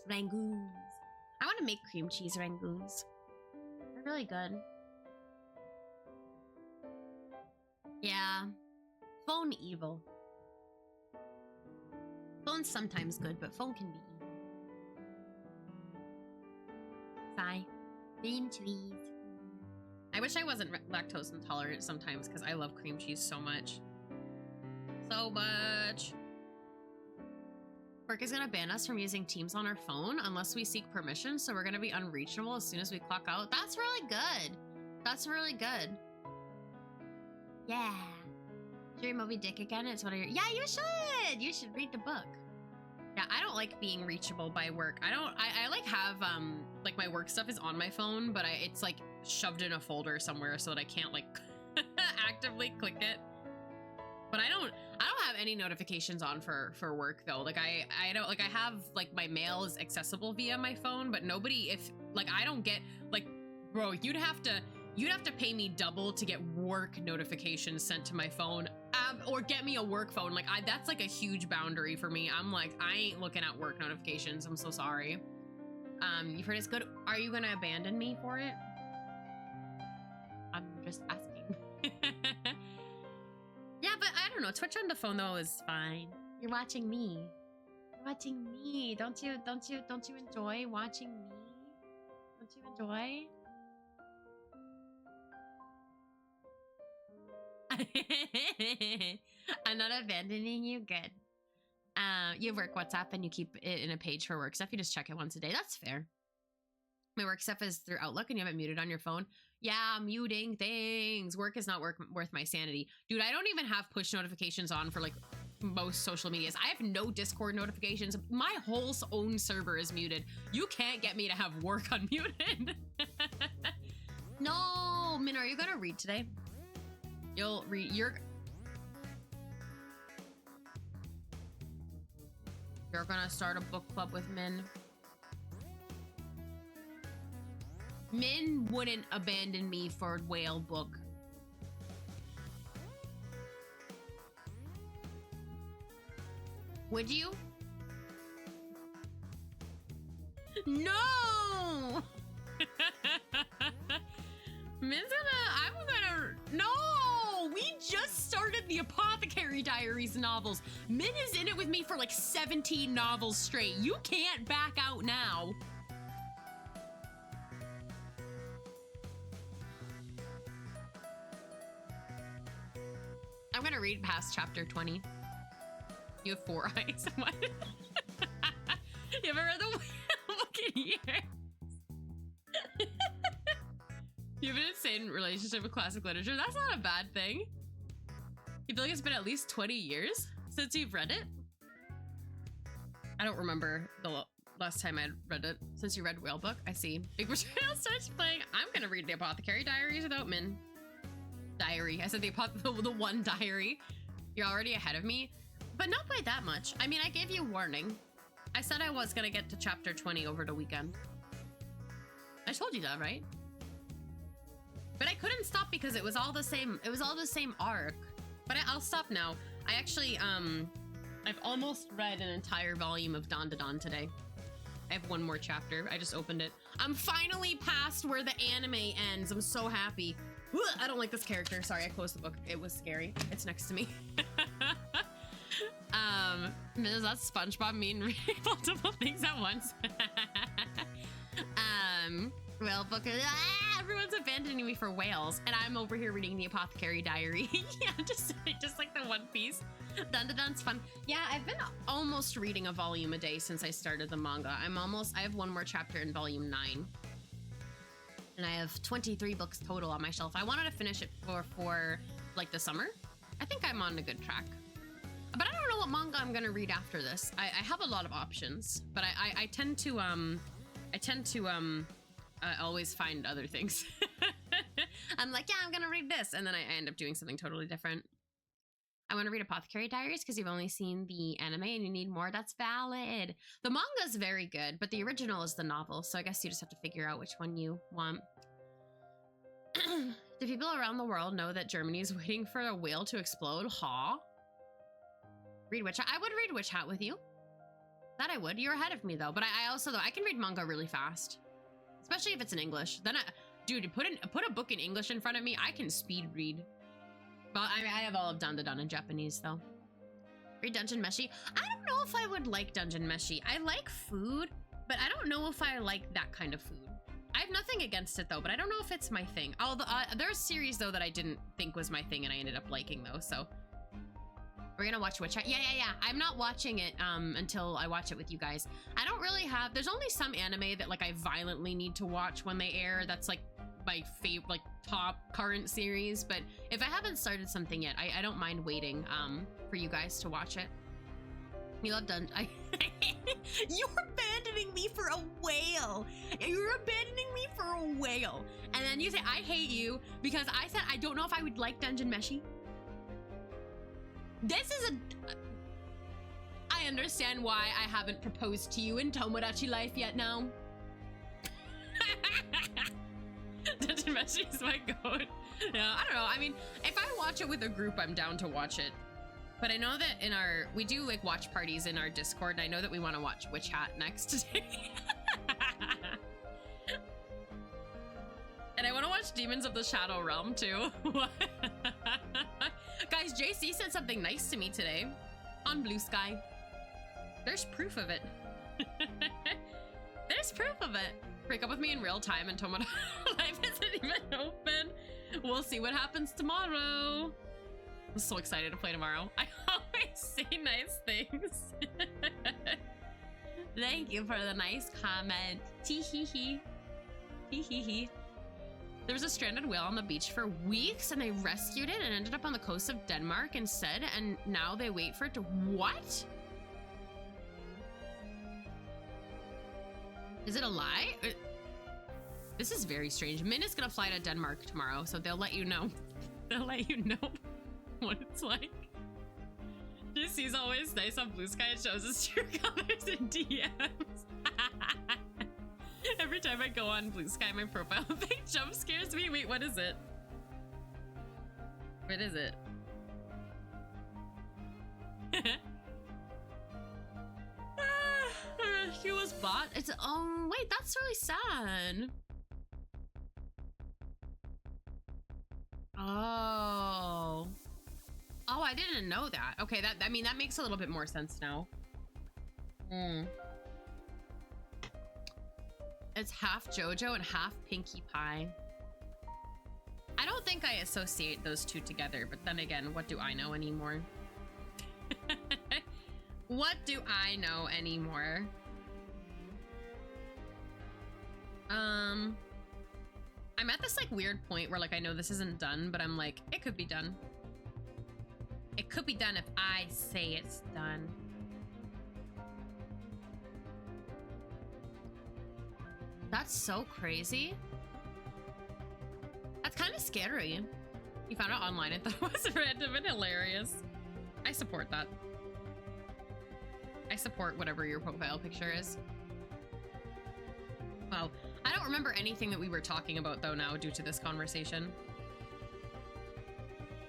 Rangoons. I want to make cream cheese rangoons. They're really good. Yeah. Phone evil. Phone's sometimes good, but phone can be evil. Sigh. Cream cheese. I wish I wasn't lactose intolerant sometimes, because I love cream cheese so much. So much. Work is going to ban us from using Teams on our phone unless we seek permission, so we're going to be unreachable as soon as we clock out. That's really good. That's really good. Yeah. Should you read Moby Dick again? It's one of your... Yeah, you should! You should read the book. Yeah, I don't like being reachable by work. I like have, like my work stuff is on my phone, but it's like shoved in a folder somewhere so that I can't like actively click it. But I don't have any notifications on for work though. Like I don't, like I have like my mail is accessible via my phone, but nobody, if like I don't get like, bro, you'd have to pay me double to get work notifications sent to my phone, or get me a work phone. Like that's like a huge boundary for me. I'm like, I ain't looking at work notifications. I'm so sorry. You've heard it's good. Are you gonna abandon me for it? I'm just asking. Yeah, but I don't know. Twitch on the phone though is fine. You're watching me. You're watching me. Don't you enjoy watching me? Don't you enjoy? I'm not abandoning you. Good. You have work WhatsApp and you keep it in a page for work stuff. You just check it once a day. That's fair. My work stuff is through Outlook and you have it muted on your phone. Yeah, muting things. Work is not worth my sanity. Dude, I don't even have push notifications on for like most social medias. I have no Discord notifications. My whole own server is muted. You can't get me to have work unmuted. No, Min, are you gonna read today? You'll read. You're gonna start a book club with Min. Min wouldn't abandon me for a whale book. Would you? No! No! We just started the Apothecary Diaries novels. Min is in it with me for like 17 novels straight. You can't back out now. I'm gonna read past chapter 20. You have 4 eyes. What? You ever read the... years. You have an insane relationship with classic literature. That's not a bad thing. You feel like it's been at least 20 years since you've read it? I don't remember the last time I read it. Since you read Whale Book, I see. Big Betrayal starts playing. I'm gonna read the Apothecary Diaries without Min. Diary. I said the one diary. You're already ahead of me, but not by that much. I mean, I gave you warning. I said I was gonna get to chapter 20 over the weekend. I told you that, right? But I couldn't stop because it was all the same. It was all the same arc. But I'll stop now. I actually, I've almost read an entire volume of Don to Don today. I have one more chapter. I just opened it. I'm finally past where the anime ends. I'm so happy. Ugh, I don't like this character. Sorry, I closed the book. It was scary. It's next to me. Does that SpongeBob mean reading multiple things at once? Whale book. Everyone's abandoning me for whales, and I'm over here reading the Apothecary Diary. Yeah, just like the One Piece. Dun dun dun's fun. Yeah, I've been almost reading a volume a day since I started the manga. I have one more chapter in volume 9. And I have 23 books total on my shelf. I wanted to finish it for like the summer. I think I'm on a good track. But I don't know what manga I'm gonna read after this. I have a lot of options, but I tend to always find other things. I'm like, yeah, I'm gonna read this, and then I end up doing something totally different. I want to read Apothecary Diaries because you've only seen the anime and you need more. That's valid. The manga is very good, but the original is the novel, so I guess you just have to figure out which one you want. Do people around the world know that Germany is waiting for a whale to explode? Ha! Read Witch Hat. I would read Witch Hat with you. That I would. You're ahead of me though, but I also though I can read manga really fast, especially if it's in English. Then dude, put a book in English in front of me, I can speed read. Well, I have all of Don to Don in Japanese, though. Read Dungeon Meshi. I don't know if I would like Dungeon Meshi. I like food, but I don't know if I like that kind of food. I have nothing against it, though, but I don't know if it's my thing. Although, there's a series, though, that I didn't think was my thing, and I ended up liking, though, so. We're gonna watch Witch Hat. Yeah. I'm not watching it until I watch it with you guys. I don't really have... There's only some anime that, like, I violently need to watch when they air. That's, like, my favorite, like, top current series, but if I haven't started something yet, I don't mind waiting for you guys to watch it. You love Dungeon. You're abandoning me for a whale. You're abandoning me for a whale, and then you say I hate you because I said I don't know if I would like Dungeon Meshi. This is I understand why I haven't proposed to you in Tomodachi life yet now. Dungeon Meshi is my goat. Yeah, I don't know. I mean, if I watch it with a group, I'm down to watch it. But I know that we do like watch parties in our Discord, and I know that we want to watch Witch Hat next. And I want to watch Demons of the Shadow Realm too. Guys, JC said something nice to me today on Blue Sky. There's proof of it. There's proof of it. Break up with me in real time and Tomodachi life isn't even open. We'll see what happens tomorrow. I'm so excited to play tomorrow. I always say nice things. Thank you for the nice comment. Tee hee hee. Hee hee hee. There was a stranded whale on the beach for weeks and they rescued it and ended up on the coast of Denmark instead, and now they wait for it to... What? Is it a lie? This is very strange. Min is gonna fly to Denmark tomorrow, so they'll let you know. They'll let you know what it's like. JC's always nice on Blue Sky. It shows his true colors in DMs. Every time I go on Blue Sky, my profile pic jump scares me. Wait, what is it? What is it? She was bought. It's wait, that's really sad. Oh, I didn't know that. Okay, I mean that makes a little bit more sense now. It's half JoJo and half Pinkie Pie. I don't think I associate those two together, but then again, what do I know anymore? What do I know anymore? I'm at this like weird point where like I know this isn't done, but I'm like, it could be done. It could be done if I say it's done. That's so crazy. That's kind of scary. You found it online and thought it was random and hilarious. I support that. I support whatever your profile picture is. Wow. I don't remember anything that we were talking about though now due to this conversation.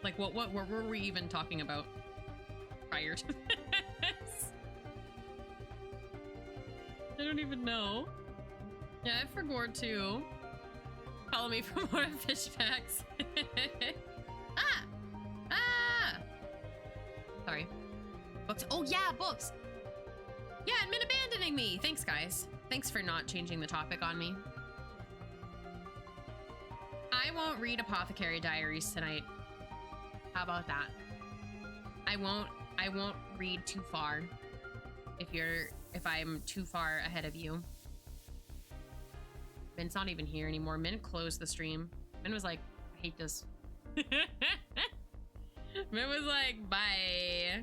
Like what were we even talking about prior to this? I don't even know. Yeah, I forgot too. Follow me for more fish facts. Ah! Ah! Sorry. Books. Oh yeah, books. Yeah, admin abandoning me. Thanks, guys. Thanks for not changing the topic on me. I won't read Apothecary Diaries tonight. How about that? I won't read too far. If I'm too far ahead of you. Min's not even here anymore. Min closed the stream. Min was like, I hate this. Min was like, bye.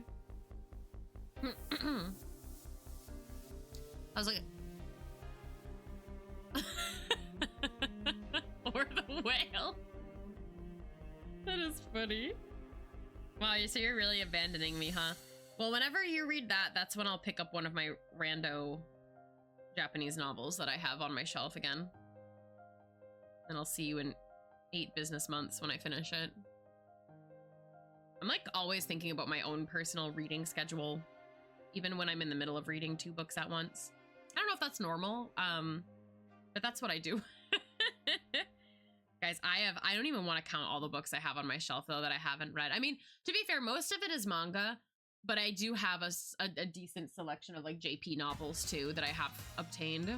I was like, or the whale. That is funny. Wow, so you're really abandoning me, huh? Well, whenever you read that, that's when I'll pick up one of my rando Japanese novels that I have on my shelf again. And I'll see you in 8 business months when I finish it. I'm like always thinking about my own personal reading schedule, even when I'm in the middle of reading 2 books at once. I don't know if that's normal, but that's what I do. Guys, I don't even want to count all the books I have on my shelf though that I haven't read. I mean, to be fair, most of it is manga, but I do have a decent selection of like JP novels too that I have obtained.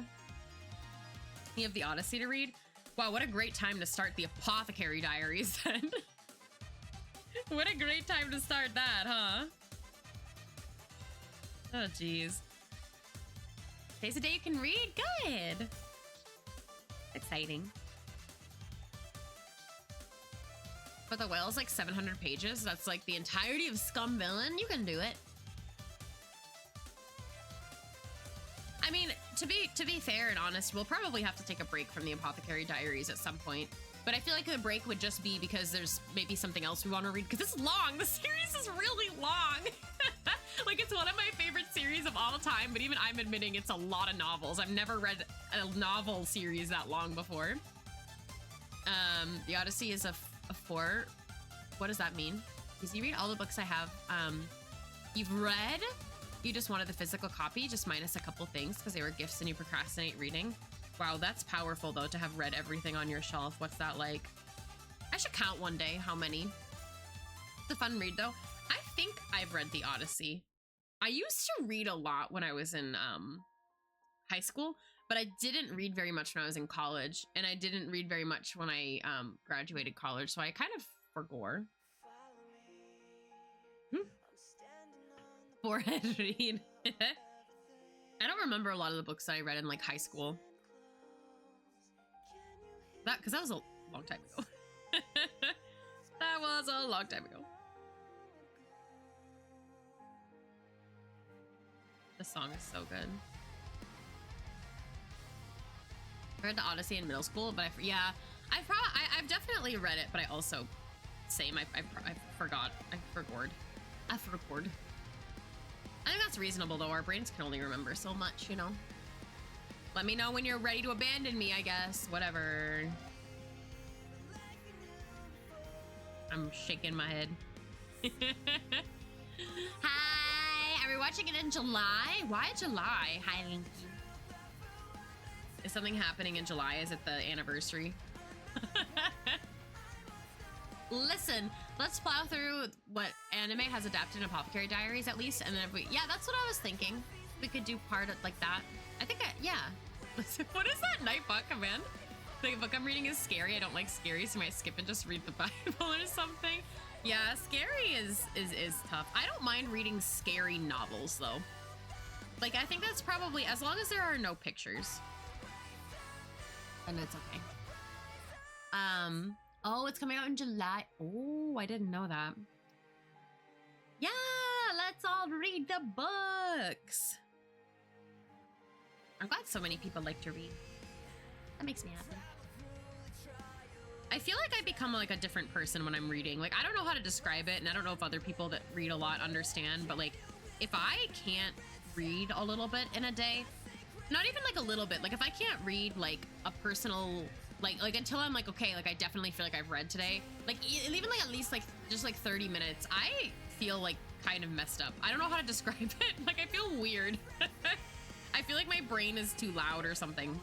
You have the Odyssey to read. Wow, what a great time to start the Apothecary Diaries then. What a great time to start that, huh? Oh, geez. Today's a day you can read. Good. Exciting. But the whale's like 700 pages. That's like the entirety of Scum Villain. You can do it. I mean, to be fair and honest, we'll probably have to take a break from the Apothecary Diaries at some point. But I feel like the break would just be because there's maybe something else we want to read. Because it's long. The series is really long. Like, it's one of my favorite series of all time. But even I'm admitting it's a lot of novels. I've never read a novel series that long before. The Odyssey is a 4. What does that mean? Because you read all the books I have. You've read? You just wanted the physical copy, just minus a couple things because they were gifts and you procrastinate reading. Wow, that's powerful though, to have read everything on your shelf. What's that like? I should count one day how many. It's a fun read though. I think I've read the Odyssey. I used to read a lot when I was in high school, but I didn't read very much when I was in college, and I didn't read very much when I graduated college, so I kind of forgot. Forehead read. I don't remember a lot of the books that I read in like high school. Because that was a long time ago. That was a long time ago. This song is so good. I read the Odyssey in middle school, but I've definitely read it, but I also I forgot. I forgot. I think that's reasonable though. Our brains can only remember so much, you know. Let me know when you're ready to abandon me, I guess. Whatever. I'm shaking my head. Hi! Are we watching it in July? Why July? Hi, Linky. Is something happening in July? Is it the anniversary? Listen, let's plow through what anime has adapted in Apothecary Diaries at least, and then if we, yeah, that's what I was thinking. We could do part of like that. I think, yeah. Listen, what is that night book, man? The book I'm reading is scary. I don't like scary, so I might skip and just read the Bible or something. Yeah, scary is tough. I don't mind reading scary novels though. Like, I think that's probably, as long as there are no pictures. and it's okay. Oh, it's coming out in July. Oh, I didn't know that. Yeah, let's all read the books. I'm glad so many people like to read. That makes me happy. I feel like I become like a different person when I'm reading. Like, I don't know how to describe it, and I don't know if other people that read a lot understand, but like, if I can't read a little bit in a day, not even like a little bit, like if I can't read like a personal, like until I'm like, okay, like I definitely feel like I've read today, like even like at least like just like 30 minutes, I feel like kind of messed up. I don't know how to describe it. Like, I feel weird. I feel like my brain is too loud or something.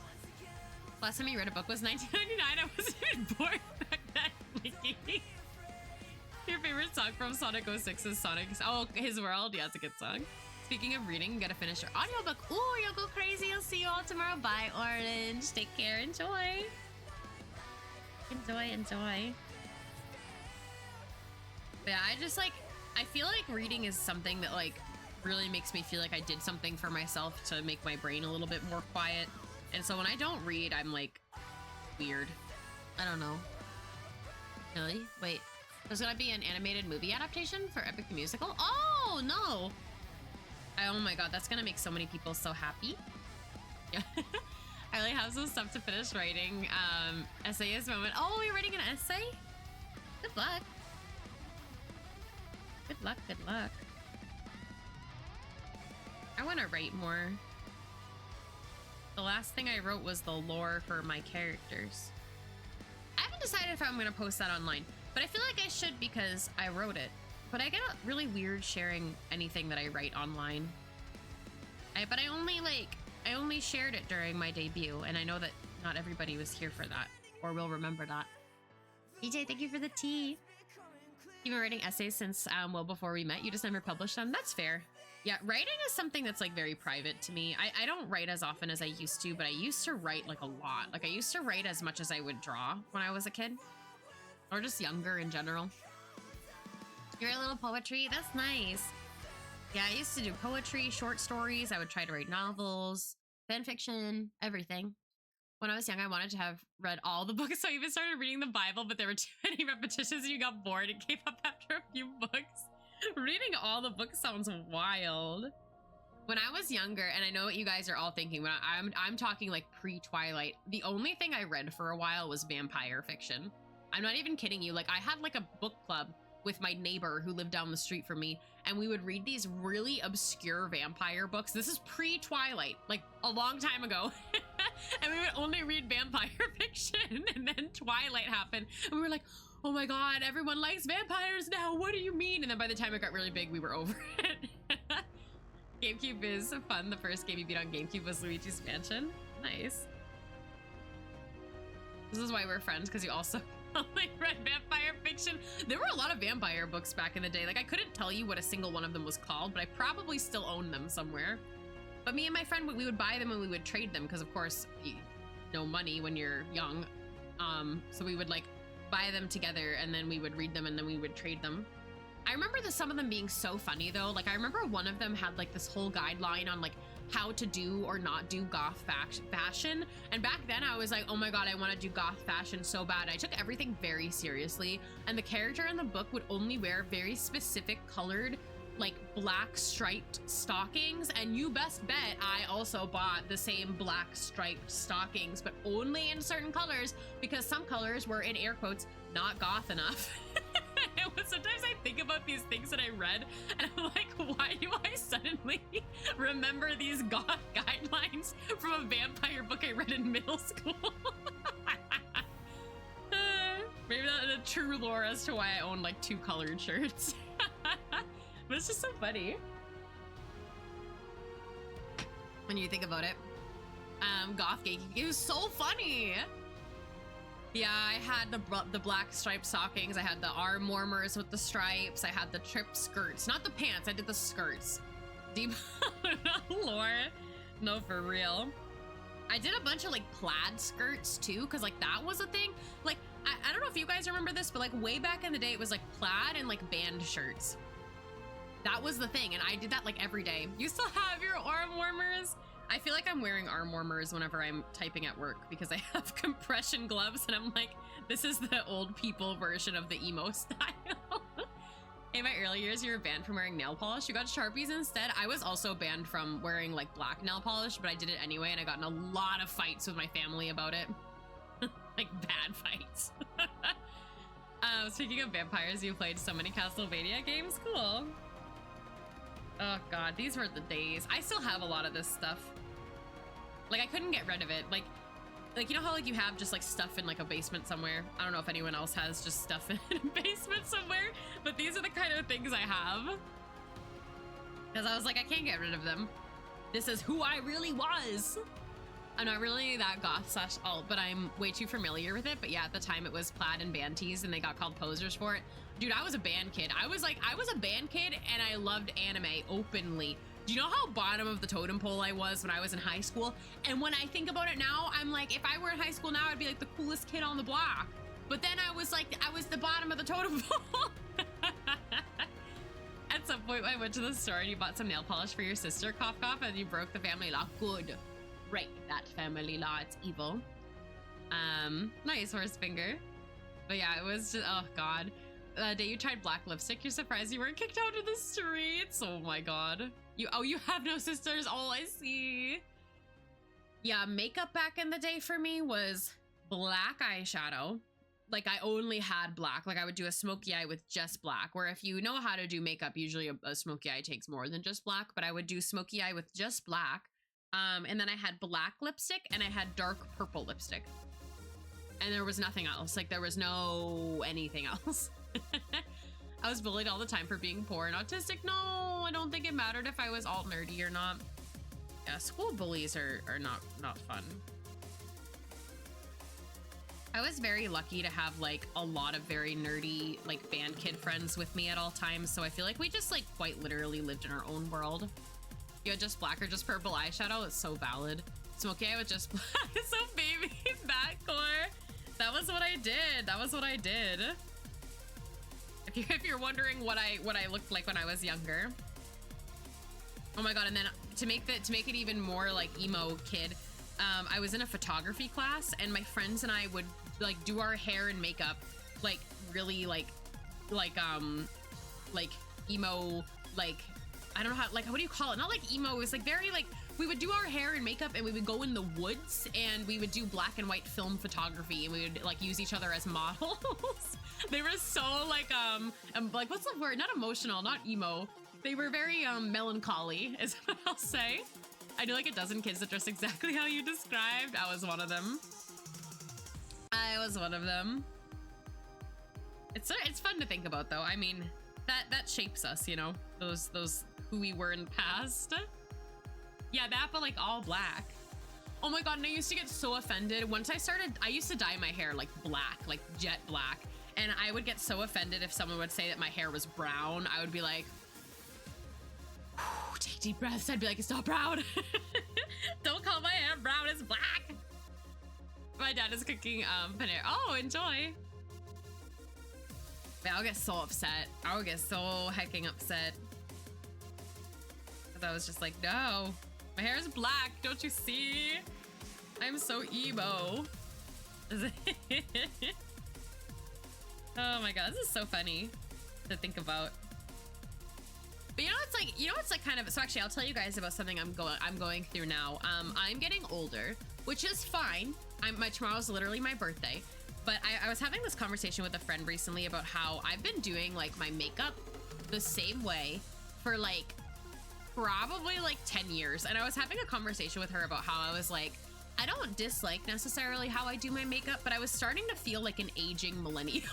Last time you read a book was 1999. I wasn't even born back then. Your favorite song from Sonic 06 is Sonic. Oh, His World. Yeah, it's a good song. Speaking of reading, you gotta finish your audiobook. Ooh, you'll go crazy. I'll see you all tomorrow. Bye, Orange. Take care. Enjoy. Enjoy. But yeah, I feel like reading is something that like really makes me feel like I did something for myself to make my brain a little bit more quiet. And so when I don't read, I'm like weird. I don't know. Really? Wait, there's gonna be an animated movie adaptation for Epic the Musical? Oh no! Oh my god, that's gonna make so many people so happy. Yeah. I really have some stuff to finish writing. Essayist moment. Oh, you're writing an essay? Good luck. Good luck, good luck. I want to write more. The last thing I wrote was the lore for my characters. I haven't decided if I'm going to post that online, but I feel like I should because I wrote it. But I get really weird sharing anything that I write online. But I only shared it during my debut, and I know that not everybody was here for that or will remember that. DJ, thank you for the tea. You've been writing essays since well before we met. You just never published them. That's fair. Yeah, writing is something that's like very private to me. I don't write as often as I used to, but I used to write like a lot. Like I used to write as much as I would draw when I was a kid, or just younger in general. You write a little poetry? That's nice. Yeah, I used to do poetry, short stories. I would try to write novels, fan fiction, everything. When I was young, I wanted to have read all the books, so I even started reading the Bible, but there were too many repetitions and you got bored and gave up after a few books. Reading all the books sounds wild. When I was younger, and I know what you guys are all thinking, when I'm talking like pre-Twilight, the only thing I read for a while was vampire fiction. I'm not even kidding you. Like, I had like a book club with my neighbor who lived down the street from me, and we would read these really obscure vampire books. This is pre-Twilight, like a long time ago. And we would only read vampire fiction, and then Twilight happened, and we were like, oh my god, everyone likes vampires now, what do you mean? And then by the time it got really big, we were over it. GameCube is fun. The first game you beat on GameCube was Luigi's Mansion. Nice. This is why we're friends, because you also only read vampire fiction. There were a lot of vampire books back in the day. Like, I couldn't tell you what a single one of them was called, but I probably still own them somewhere. But me and my friend, we would buy them and we would trade them, because of course, no money when you're young. So we would like buy them together, and then we would read them, and then we would trade them. I remember some of them being so funny though. Like, I remember one of them had like this whole guideline on like how to do or not do goth fashion. And back then I was like, oh my god, I want to do goth fashion so bad. I took everything very seriously, and the character in the book would only wear very specific colored, like black striped stockings, and you best bet I also bought the same black striped stockings, but only in certain colors, because some colors were, in air quotes, not goth enough. Sometimes I think about these things that I read, and I'm like, why do I suddenly remember these goth guidelines from a vampire book I read in middle school? Maybe that's the true lore as to why I own like 2 colored shirts. But it's just so funny when you think about it. Goth Geek, it was so funny. Yeah, I had the black striped stockings. I had the arm warmers with the stripes. I had the trip skirts, not the pants. I did the skirts. Deep lore. No, for real. I did a bunch of like plaid skirts too, because like that was a thing. Like, I don't know if you guys remember this, but like way back in the day, it was like plaid and like band shirts. That was the thing, and I did that like every day. You still have your arm warmers? I feel like I'm wearing arm warmers whenever I'm typing at work because I have compression gloves and I'm like, this is the old people version of the emo style. In my early years, you were banned from wearing nail polish. You got Sharpies instead. I was also banned from wearing like black nail polish, but I did it anyway and I got in a lot of fights with my family about it. Like bad fights. Speaking of vampires, you played so many Castlevania games. Cool. Oh god, these were the days. I still have a lot of this stuff. Like I couldn't get rid of it. Like you know how like you have just like stuff in like a basement somewhere? I don't know if anyone else has just stuff in a basement somewhere, but these are the kind of things I have. Because I was like, I can't get rid of them. This is who I really was. I'm not really that goth / alt, but I'm way too familiar with it. But yeah, at the time it was plaid and band tees and they got called posers for it. Dude, I was a band kid. I was a band kid and I loved anime openly. Do you know how bottom of the totem pole I was when I was in high school? And when I think about it now, I'm like, if I were in high school now, I'd be like the coolest kid on the block. But then I was the bottom of the totem pole. At some point, I went to the store and you bought some nail polish for your sister, cough, cough, and you broke the family law. Good. Break that family law. It's evil. Nice horse finger. But yeah, it was just, oh god. The day you tried black lipstick, you're surprised you weren't kicked out of the streets. Oh my god. You have no sisters. Oh, I see. Yeah, makeup back in the day for me was black eyeshadow. Like I only had black. Like I would do a smoky eye with just black, where if you know how to do makeup, usually a smoky eye takes more than just black, but I would do smoky eye with just black. And then I had black lipstick and I had dark purple lipstick. And there was nothing else. Like there was no anything else. I was bullied all the time for being poor and autistic. No, I don't think it mattered if I was alt nerdy or not. Yeah, school bullies are not fun. I was very lucky to have like a lot of very nerdy like band kid friends with me at all times. So I feel like we just like quite literally lived in our own world. You had just black or just purple eyeshadow. It's so valid. Smoky eye with just black. So baby, backcore. That was what I did. That was what I did. If you're wondering what I looked like when I was younger. Oh my god! And then to make it even more like emo kid, I was in a photography class, and my friends and I would like do our hair and makeup like really like emo, like I don't know how, like what do you call it? Not like emo. It was like very like we would do our hair and makeup and we would go in the woods and we would do black and white film photography and we would like use each other as models. They were so like what's the word? Not emotional, not emo. They were very melancholy is what I'll say. I know like a dozen kids that dress exactly how you described. I was one of them. It's fun to think about though. I mean, that shapes us, you know, those who we were in the past. Yeah, that, but like all black. Oh my god, and I used to get so offended. Once I used to dye my hair like black, like jet black. And I would get so offended if someone would say that my hair was brown. I would be like, take deep breaths. I'd be like, it's not brown. Don't call my hair brown, it's black. My dad is cooking paneer. Oh, enjoy. Man, I'll get so upset. I would get so hecking upset. Because I was just like, no, my hair is black. Don't you see? I'm so emo. Oh my god, this is so funny to think about. But it's like kind of, so actually I'll tell you guys about something I'm going through now. I'm getting older, which is fine. Tomorrow's literally my birthday, but I was having this conversation with a friend recently about how I've been doing like my makeup the same way for like probably like 10 years. And I was having a conversation with her about how I was like, I don't dislike necessarily how I do my makeup, but I was starting to feel like an aging millennial,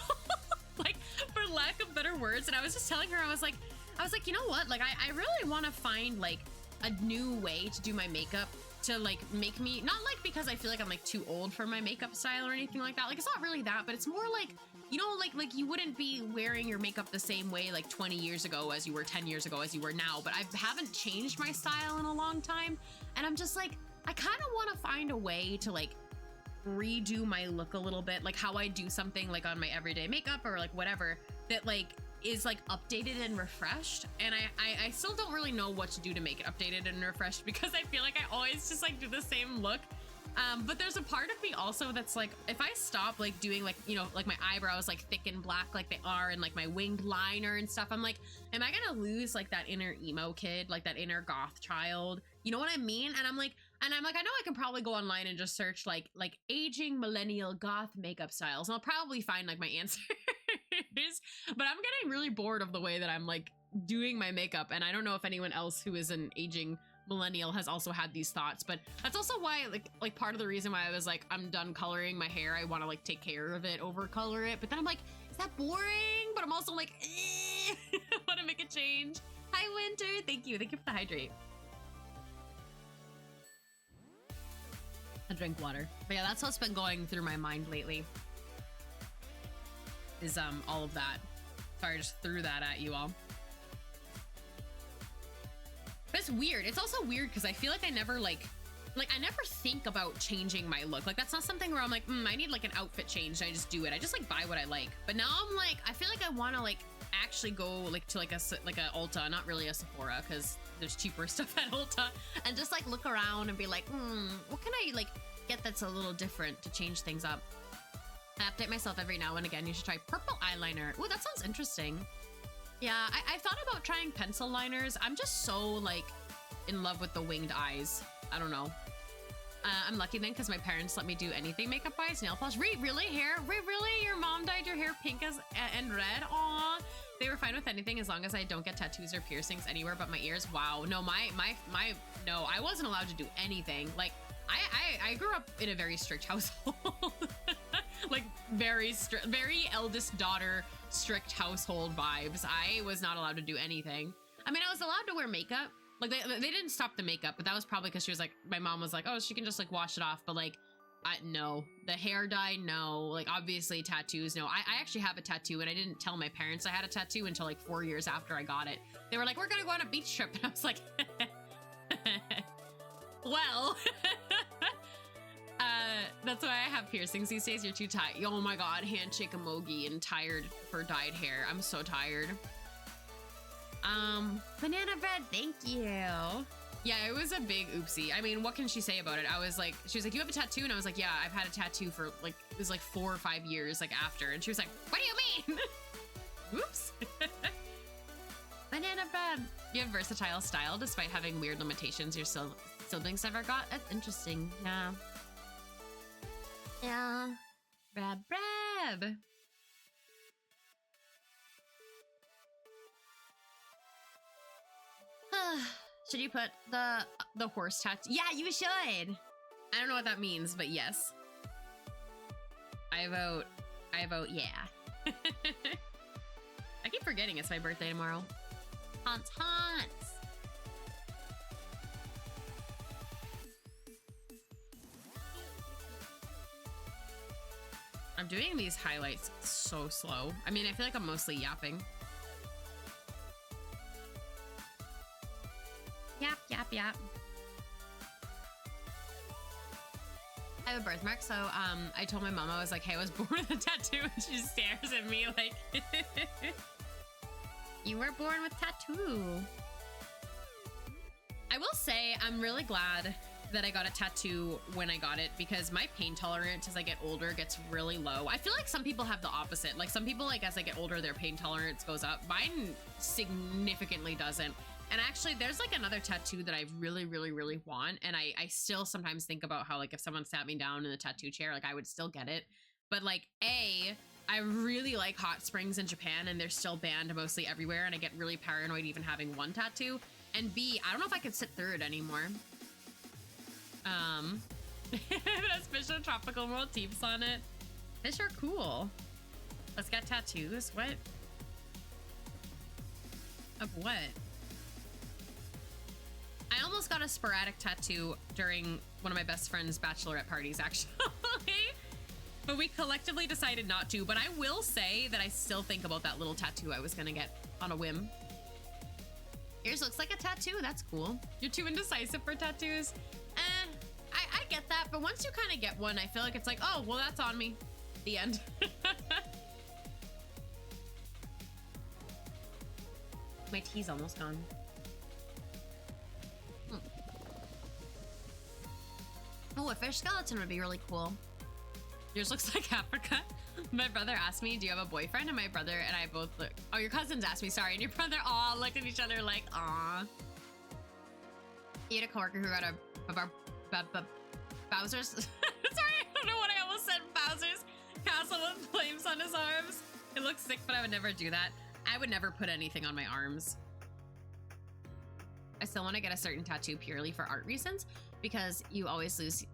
like for lack of better words. And I was just telling her, I was like, you know what? Like, I really want to find like a new way to do my makeup to like make me, not like because I feel like I'm like too old for my makeup style or anything like that. Like, it's not really that, but it's more like, you know, like you wouldn't be wearing your makeup the same way like 20 years ago as you were 10 years ago as you were now. But I haven't changed my style in a long time. And I'm just like, I kind of want to find a way to like redo my look a little bit, like how I do something like on my everyday makeup or like whatever that like is like updated and refreshed, and I still don't really know what to do to make it updated and refreshed because I feel like I always just like do the same look. But there's a part of me also that's like, if I stop like doing like, you know, like my eyebrows like thick and black like they are and like my winged liner and stuff, I'm like, am I gonna lose like that inner emo kid, like that inner goth child? You know what I mean? And I'm like, I know I can probably go online and just search like aging millennial goth makeup styles, and I'll probably find like my answers. But I'm getting really bored of the way that I'm like doing my makeup, and I don't know if anyone else who is an aging millennial has also had these thoughts, but that's also why like part of the reason why I was like, I'm done coloring my hair. I want to like take care of it over color it, but then I'm like, is that boring? But I'm also like, I want to make a change. Hi Winter, thank you for the hydrate. I drink water. But yeah, that's what's been going through my mind lately, is all of that. Sorry, I just threw that at you all. But it's weird. It's also weird because I feel like I never I never think about changing my look. Like that's not something where I'm like, I need like an outfit change. And I just do it. I just like buy what I like. But now I'm like, I feel like I want to like actually go like to like a Ulta, not really a Sephora because there's cheaper stuff at Ulta, and just like look around and be like, what can I like get that's a little different to change things up? I update myself every now and again. You should try purple eyeliner. Ooh, that sounds interesting. Yeah, I thought about trying pencil liners. I'm just so like in love with the winged eyes. I don't know. I'm lucky then because my parents let me do anything makeup wise. Nail polish. Really? Hair? Really? Your mom dyed your hair pink and red? Aw. They were fine with anything as long as I don't get tattoos or piercings anywhere but my ears. Wow. No, no, I wasn't allowed to do anything. Like I grew up in a very strict household. Like very strict, very eldest daughter, strict household vibes. I was not allowed to do anything. I mean, I was allowed to wear makeup. Like they didn't stop the makeup, but that was probably because she was like, my mom was like, oh, she can just like wash it off. But like, no, the hair dye, no. Like obviously tattoos, no. I actually have a tattoo, and I didn't tell my parents I had a tattoo until like 4 years after I got it. They were like, we're gonna go on a beach trip, and I was like, well. That's why I have piercings these days. You're too tired. Oh my god, handshake emoji and tired for dyed hair. I'm so tired. Banana bread, thank you. Yeah, it was a big oopsie. I mean, what can she say about it? I was like, she was like, you have a tattoo? And I was like, yeah, I've had a tattoo for like, it was like 4 or 5 years like after. And she was like, what do you mean? Oops. Banana bread. You have versatile style despite having weird limitations your siblings never got. That's interesting. Yeah. Yeah. Brab. Should you put the horse tattoo? Yeah, you should. I don't know what that means, but yes. I vote yeah. I keep forgetting it's my birthday tomorrow. Hans. I'm doing these highlights so slow. I mean, I feel like I'm mostly yapping. Yap. I have a birthmark, so I told my mom, I was like, hey, I was born with a tattoo, and she stares at me like, you were born with tattoo. I will say I'm really glad that I got a tattoo when I got it, because my pain tolerance as I get older gets really low. I feel like some people have the opposite. Like some people, like as they get older, their pain tolerance goes up. Mine significantly doesn't. And actually there's like another tattoo that I really want. And I still sometimes think about how like if someone sat me down in the tattoo chair, like I would still get it. But like I really like hot springs in Japan, and they're still banned mostly everywhere. And I get really paranoid even having one tattoo. And B, I don't know if I could sit through it anymore. That's fish are tropical motifs on it. Fish are cool. Let's get tattoos. What? Of what? I almost got a sporadic tattoo during one of my best friend's bachelorette parties, actually. But we collectively decided not to. But I will say that I still think about that little tattoo I was gonna get on a whim. Yours looks like a tattoo. That's cool. You're too indecisive for tattoos. I get that, but once you kind of get one, I feel like it's like, oh, well, that's on me. The end. My tea's almost gone. Oh, a fish skeleton would be really cool. Yours looks like Africa. My brother asked me, do you have a boyfriend? And my brother and I both look. Oh, your cousins asked me, sorry. And your brother all looked at each other like, aw. You had a coworker who got a Bowser's. Sorry, I don't know what I almost said. Bowser's castle with flames on his arms. It looks sick, but I would never do that. I would never put anything on my arms. I still want to get a certain tattoo purely for art reasons because you always lose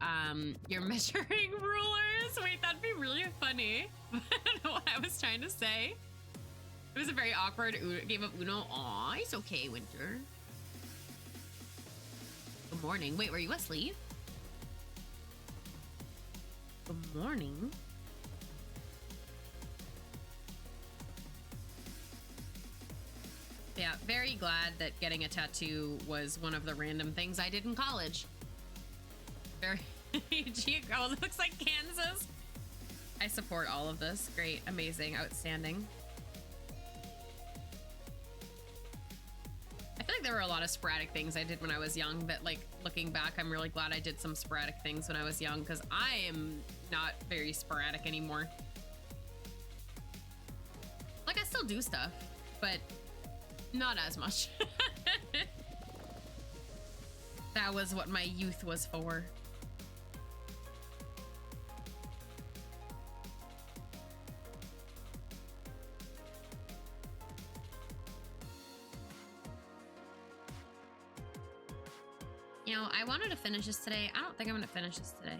your measuring rulers. Wait, that'd be really funny. I don't know what I was trying to say. It was a very awkward game of Uno. Aw, it's okay, Winter. Good morning. Wait, were you asleep? Good morning. Yeah, very glad that getting a tattoo was one of the random things I did in college. Very oh, it looks like Kansas. I support all of this. Great, amazing, outstanding. I feel like there were a lot of sporadic things I did when I was young that, like, looking back, I'm really glad I did some sporadic things when I was young because I am not very sporadic anymore. Like, I still do stuff, but not as much. That was what my youth was for. You know, I wanted to finish this today. I don't think I'm gonna finish this today.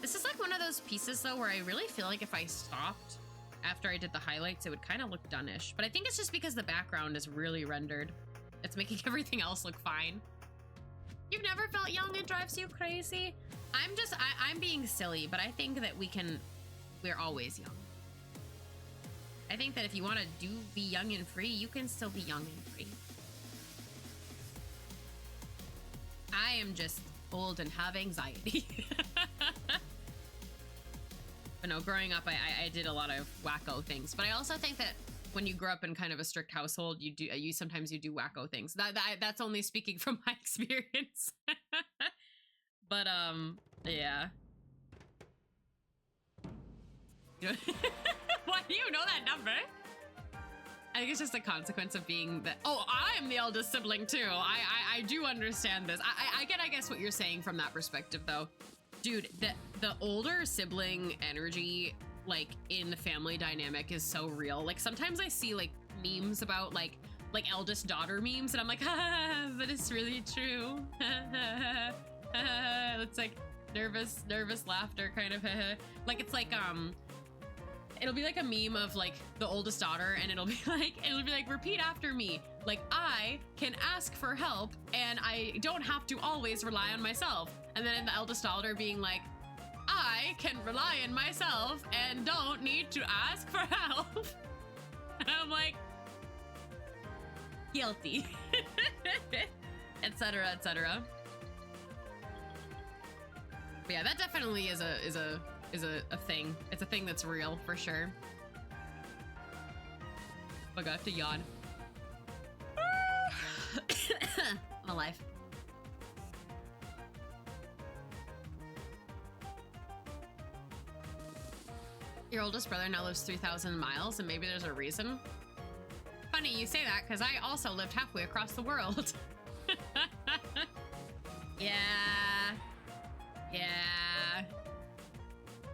This is like one of those pieces though where I really feel like if I stopped after I did the highlights, it would kind of look done-ish. But I think it's just because the background is really rendered. It's making everything else look fine. You've never felt young, it drives you crazy? I'm being silly, but I think that we're always young. I think that if you want to be young and free, you can still be young and free. I am just old and have anxiety. But no, growing up, I did a lot of wacko things. But I also think that when you grow up in kind of a strict household, you sometimes do wacko things. That's only speaking from my experience. But yeah. Why do you know that number? I think it's just a consequence of being that. Oh, I'm the eldest sibling too. I do understand this. I get, I guess, what you're saying from that perspective, though. Dude, the older sibling energy, like, in the family dynamic is so real. Like, sometimes I see, like, memes about, like eldest daughter memes, and I'm like, ah, but it's really true. It's like nervous laughter, kind of. Like, it's like, it'll be like a meme of, like, the oldest daughter, and it'll be like, repeat after me. Like, I can ask for help, and I don't have to always rely on myself. And then the eldest daughter being like, I can rely on myself and don't need to ask for help. And I'm like, guilty. Etc., etc. But yeah, that definitely is a thing. It's a thing that's real for sure. I got to yawn. I'm alive. Your oldest brother now lives 3,000 miles, and maybe there's a reason. Funny you say that, because I also lived halfway across the world. Yeah.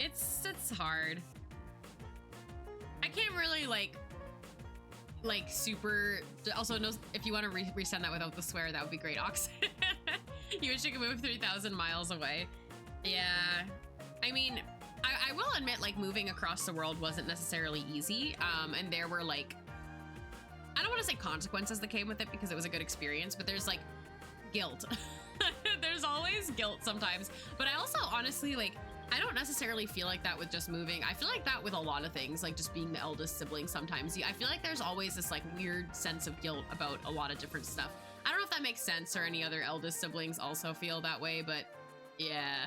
It's hard. I can't really like super. Also, no, if you want to resend that without the swear, that would be great, Ox. You wish you could move 3,000 miles away. Yeah, I mean, I will admit, like, moving across the world wasn't necessarily easy. And there were, like, I don't want to say consequences that came with it because it was a good experience, but there's, like, guilt. There's always guilt sometimes. But I also honestly, like, I don't necessarily feel like that with just moving. I feel like that with a lot of things, like just being the eldest sibling sometimes. I feel like there's always this, like, weird sense of guilt about a lot of different stuff. I don't know if that makes sense or any other eldest siblings also feel that way, but Yeah.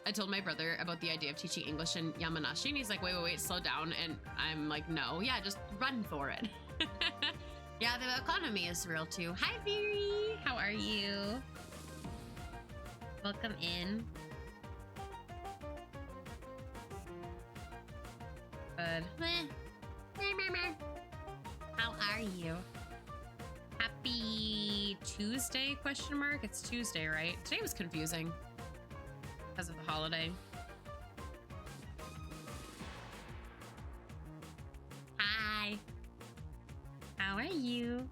I told my brother about the idea of teaching English in Yamanashi, and he's like, wait, slow down. And I'm like, no, yeah, just run for it. Yeah, the economy is real too. Hi, Viri. How are you? Welcome in. Good. How are you? Happy Tuesday, question mark? It's Tuesday, right? Today was confusing because of the holiday. Hi. How are you?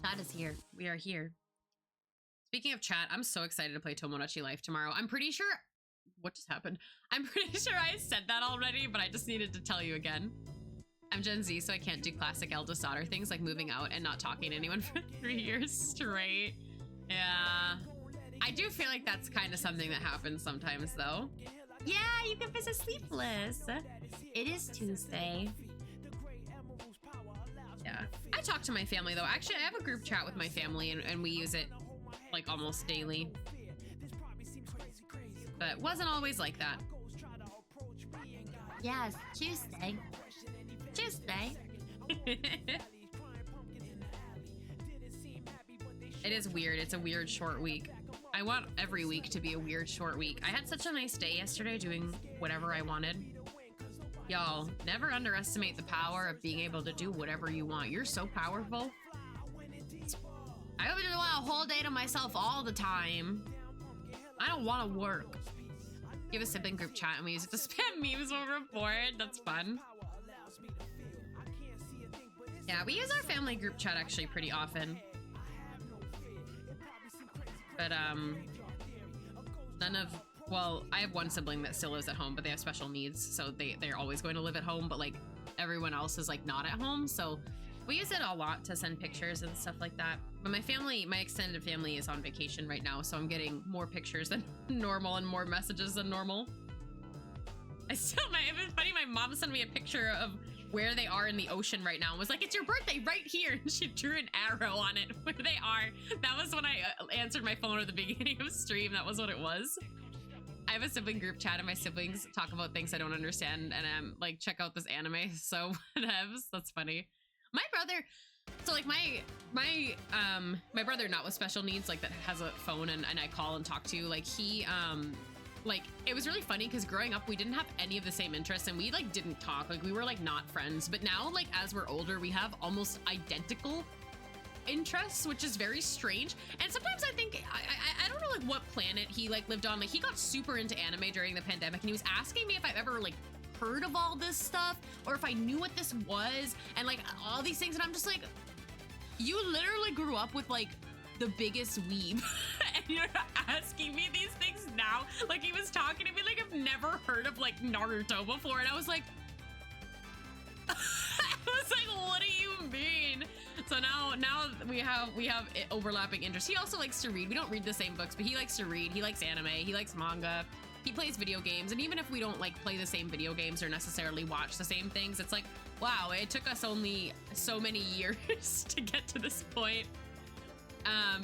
Chat is here. We are here. Speaking of chat, I'm so excited to play Tomodachi Life tomorrow. I'm pretty sure... What just happened? I'm pretty sure I said that already, but I just needed to tell you again. I'm Gen Z, so I can't do classic eldest daughter things like moving out and not talking to anyone for 3 years straight. Yeah. I do feel like that's kind of something that happens sometimes, though. Yeah, you can visit Sleepless. It is Tuesday. Yeah. I talk to my family, though. Actually, I have a group chat with my family, and we use it, like, almost daily. But it wasn't always like that. Yes, Tuesday. Tuesday. It is weird. It's a weird short week. I want every week to be a weird short week. I had such a nice day yesterday doing whatever I wanted. Y'all, never underestimate the power of being able to do whatever you want. You're so powerful. I don't want a whole day to myself all the time. I don't want to work. Give a sibling group chat and we use it to spam memes when we're bored. That's fun. Yeah, we use our family group chat actually pretty often. But, none of... Well, I have one sibling that still lives at home, but they have special needs, so they're always going to live at home, but, like, everyone else is, like, not at home, so we use it a lot to send pictures and stuff like that. But my family, my extended family is on vacation right now, so I'm getting more pictures than normal and more messages than normal. It was funny, my mom sent me a picture of where they are in the ocean right now and was like, it's your birthday right here. And she drew an arrow on it where they are. That was when I answered my phone at the beginning of stream. That was what it was. I have a sibling group chat and my siblings talk about things I don't understand. And I'm like, check out this anime. So whatevs. That's funny. My brother, so like my brother not with special needs, like that has a phone and I call and talk to, like he, like it was really funny because growing up we didn't have any of the same interests and we like didn't talk, like we were like not friends, but now like as we're older we have almost identical interests, which is very strange. And sometimes I think I don't know like what planet he like lived on. Like he got super into anime during the pandemic and he was asking me if I've ever like heard of all this stuff or if I knew what this was and like all these things, and I'm just like, you literally grew up with like the biggest weeb and you're asking me these things now. Like he was talking to me like I've never heard of like Naruto before, and I was like I was like, what do you mean? So now we have overlapping interests. He also likes to read. We don't read the same books, but he likes to read. He likes anime, he likes manga, he plays video games, and even if we don't like play the same video games or necessarily watch the same things, it's like, wow, it took us only so many years to get to this point.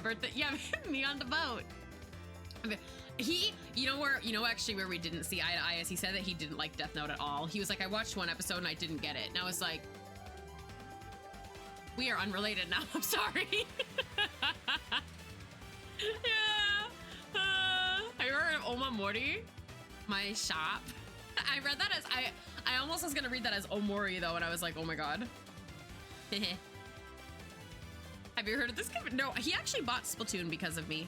Birthday, yeah, me on the boat. He, actually where we didn't see eye to eye is he said that he didn't like Death Note at all. He was like, I watched one episode and I didn't get it. And I was like, we are unrelated now, I'm sorry. Yeah. Have you heard of Omamori? My shop. I read that as, I almost was gonna read that as Omori though, and I was like, oh my god. Have you heard of this guy? No, he actually bought Splatoon because of me.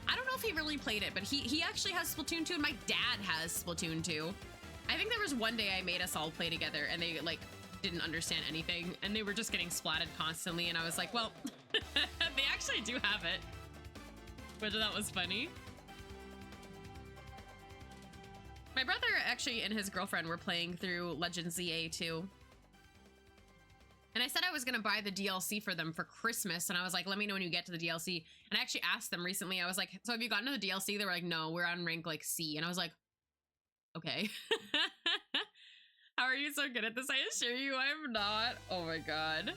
I don't know if he really played it, but he actually has Splatoon 2, and my dad has Splatoon 2. I think there was one day I made us all play together, and they, like, didn't understand anything, and they were just getting splatted constantly, and I was like, well, they actually do have it. Whether that was funny. My brother actually and his girlfriend were playing through Legend ZA 2. And I said I was going to buy the DLC for them for Christmas. And I was like, let me know when you get to the DLC. And I actually asked them recently. I was like, so have you gotten to the DLC? They were like, no, we're on rank like C. And I was like, okay. How are you so good at this? I assure you I'm not. Oh my god.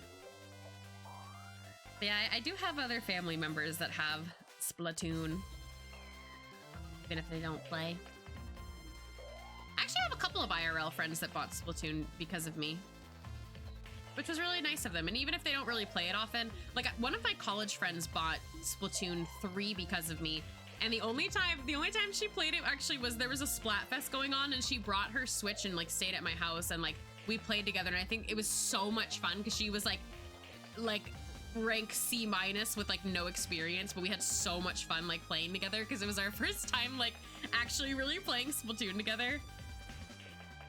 But yeah, I do have other family members that have Splatoon, even if they don't play. I actually have a couple of IRL friends that bought Splatoon because of me, which was really nice of them. And even if they don't really play it often, like one of my college friends bought Splatoon 3 because of me. And the only time she played it actually was there was a Splatfest going on, and she brought her Switch and like stayed at my house, and like we played together. And I think it was so much fun because she was like rank C- with like no experience, but we had so much fun like playing together because it was our first time like actually really playing Splatoon together.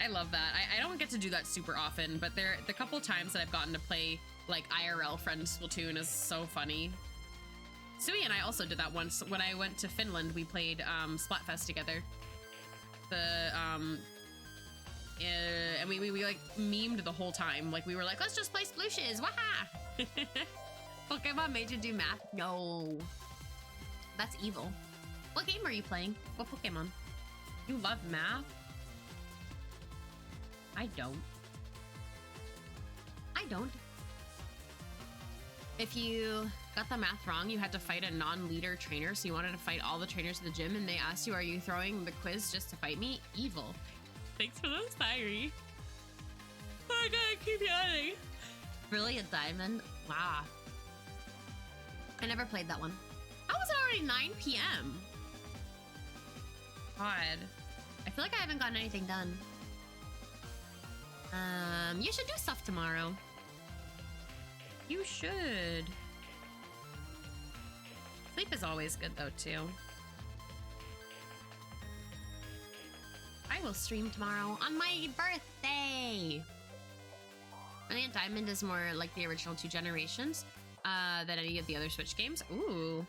I love that. I don't get to do that super often, but the couple times that I've gotten to play like IRL friend Splatoon is so funny. Sui and I also did that once when I went to Finland. We played Splatfest together. And we like memed the whole time. Like we were like, let's just play splooshes, waha! Pokemon made you do math? No, that's evil. What game are you playing? What Pokemon? You love math? I don't. If you got the math wrong, you had to fight a non-leader trainer, so you wanted to fight all the trainers in the gym, and they asked you, are you throwing the quiz just to fight me? Evil. Thanks for those, fiery. Oh, I gotta keep yelling. Really, a diamond? Wow. I never played that one. How was it already 9 p.m.? God. I feel like I haven't gotten anything done. You should do stuff tomorrow. You should. Sleep is always good though, too. I will stream tomorrow on my birthday. Brilliant Diamond is more like the original 2 generations than any of the other Switch games. Ooh.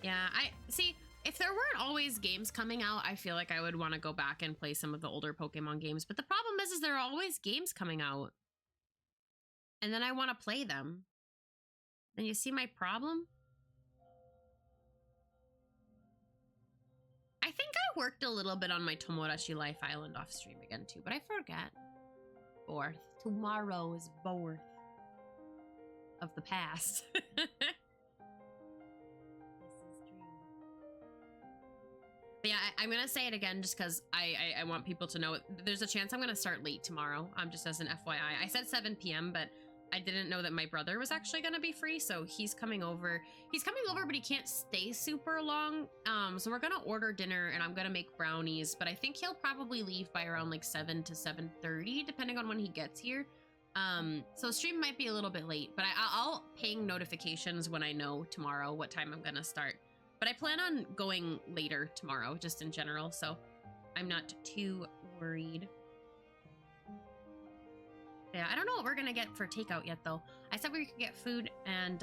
Yeah, I see. If there weren't always games coming out, I feel like I would want to go back and play some of the older Pokemon games. But the problem is there are always games coming out. And then I want to play them. And you see my problem? I think I worked a little bit on my Tomodachi Life Island off stream again too, but I forget. 4th. Tomorrow is 4th of the past. But yeah, I'm gonna say it again just because I want people to know. There's a chance I'm gonna start late tomorrow. Just as an FYI. I said 7 p.m., but I didn't know that my brother was actually gonna be free, so he's coming over. He's coming over, but he can't stay super long. So we're gonna order dinner, and I'm gonna make brownies. But I think he'll probably leave by around like 7 to 7:30, depending on when he gets here. So stream might be a little bit late, but I'll ping notifications when I know tomorrow what time I'm gonna start. But I plan on going later tomorrow, just in general, so I'm not too worried. Yeah, I don't know what we're gonna get for takeout yet, though. I said we could get food, and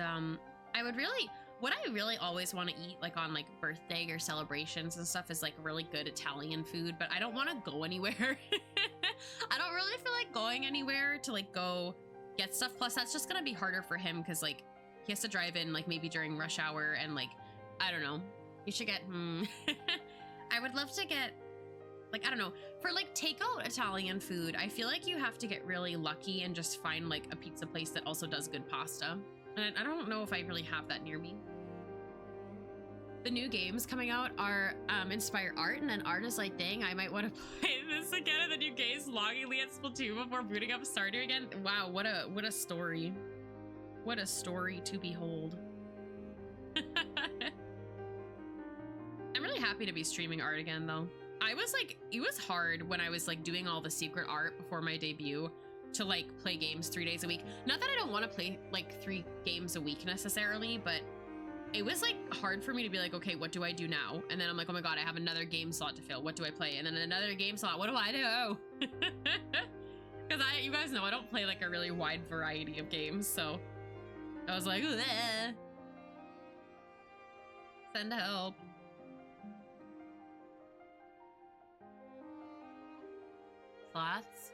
what I really always want to eat, like on like birthday or celebrations and stuff, is like really good Italian food, but I don't want to go anywhere. I don't really feel like going anywhere to like go get stuff. Plus, that's just gonna be harder for him because like he has to drive in like maybe during rush hour, and like I don't know. You should get, I would love to get, like, I don't know, for like takeout Italian food, I feel like you have to get really lucky and just find like a pizza place that also does good pasta. And I don't know if I really have that near me. The new games coming out are inspire art, and then art is like, dang, I might want to play this again. And the new games longingly at Splatoon before booting up Starter again. Wow, what a story. What a story to behold. I'm really happy to be streaming art again, though. I was like, it was hard when I was like doing all the secret art before my debut to like play games 3 days a week. Not that I don't want to play like 3 games a week necessarily, but it was like hard for me to be like, okay, what do I do now? And then I'm like, oh my god, I have another game slot to fill. What do I play? And then another game slot. What do I do? Because you guys know I don't play like a really wide variety of games, so I was like, bleh. Send help. Sloths.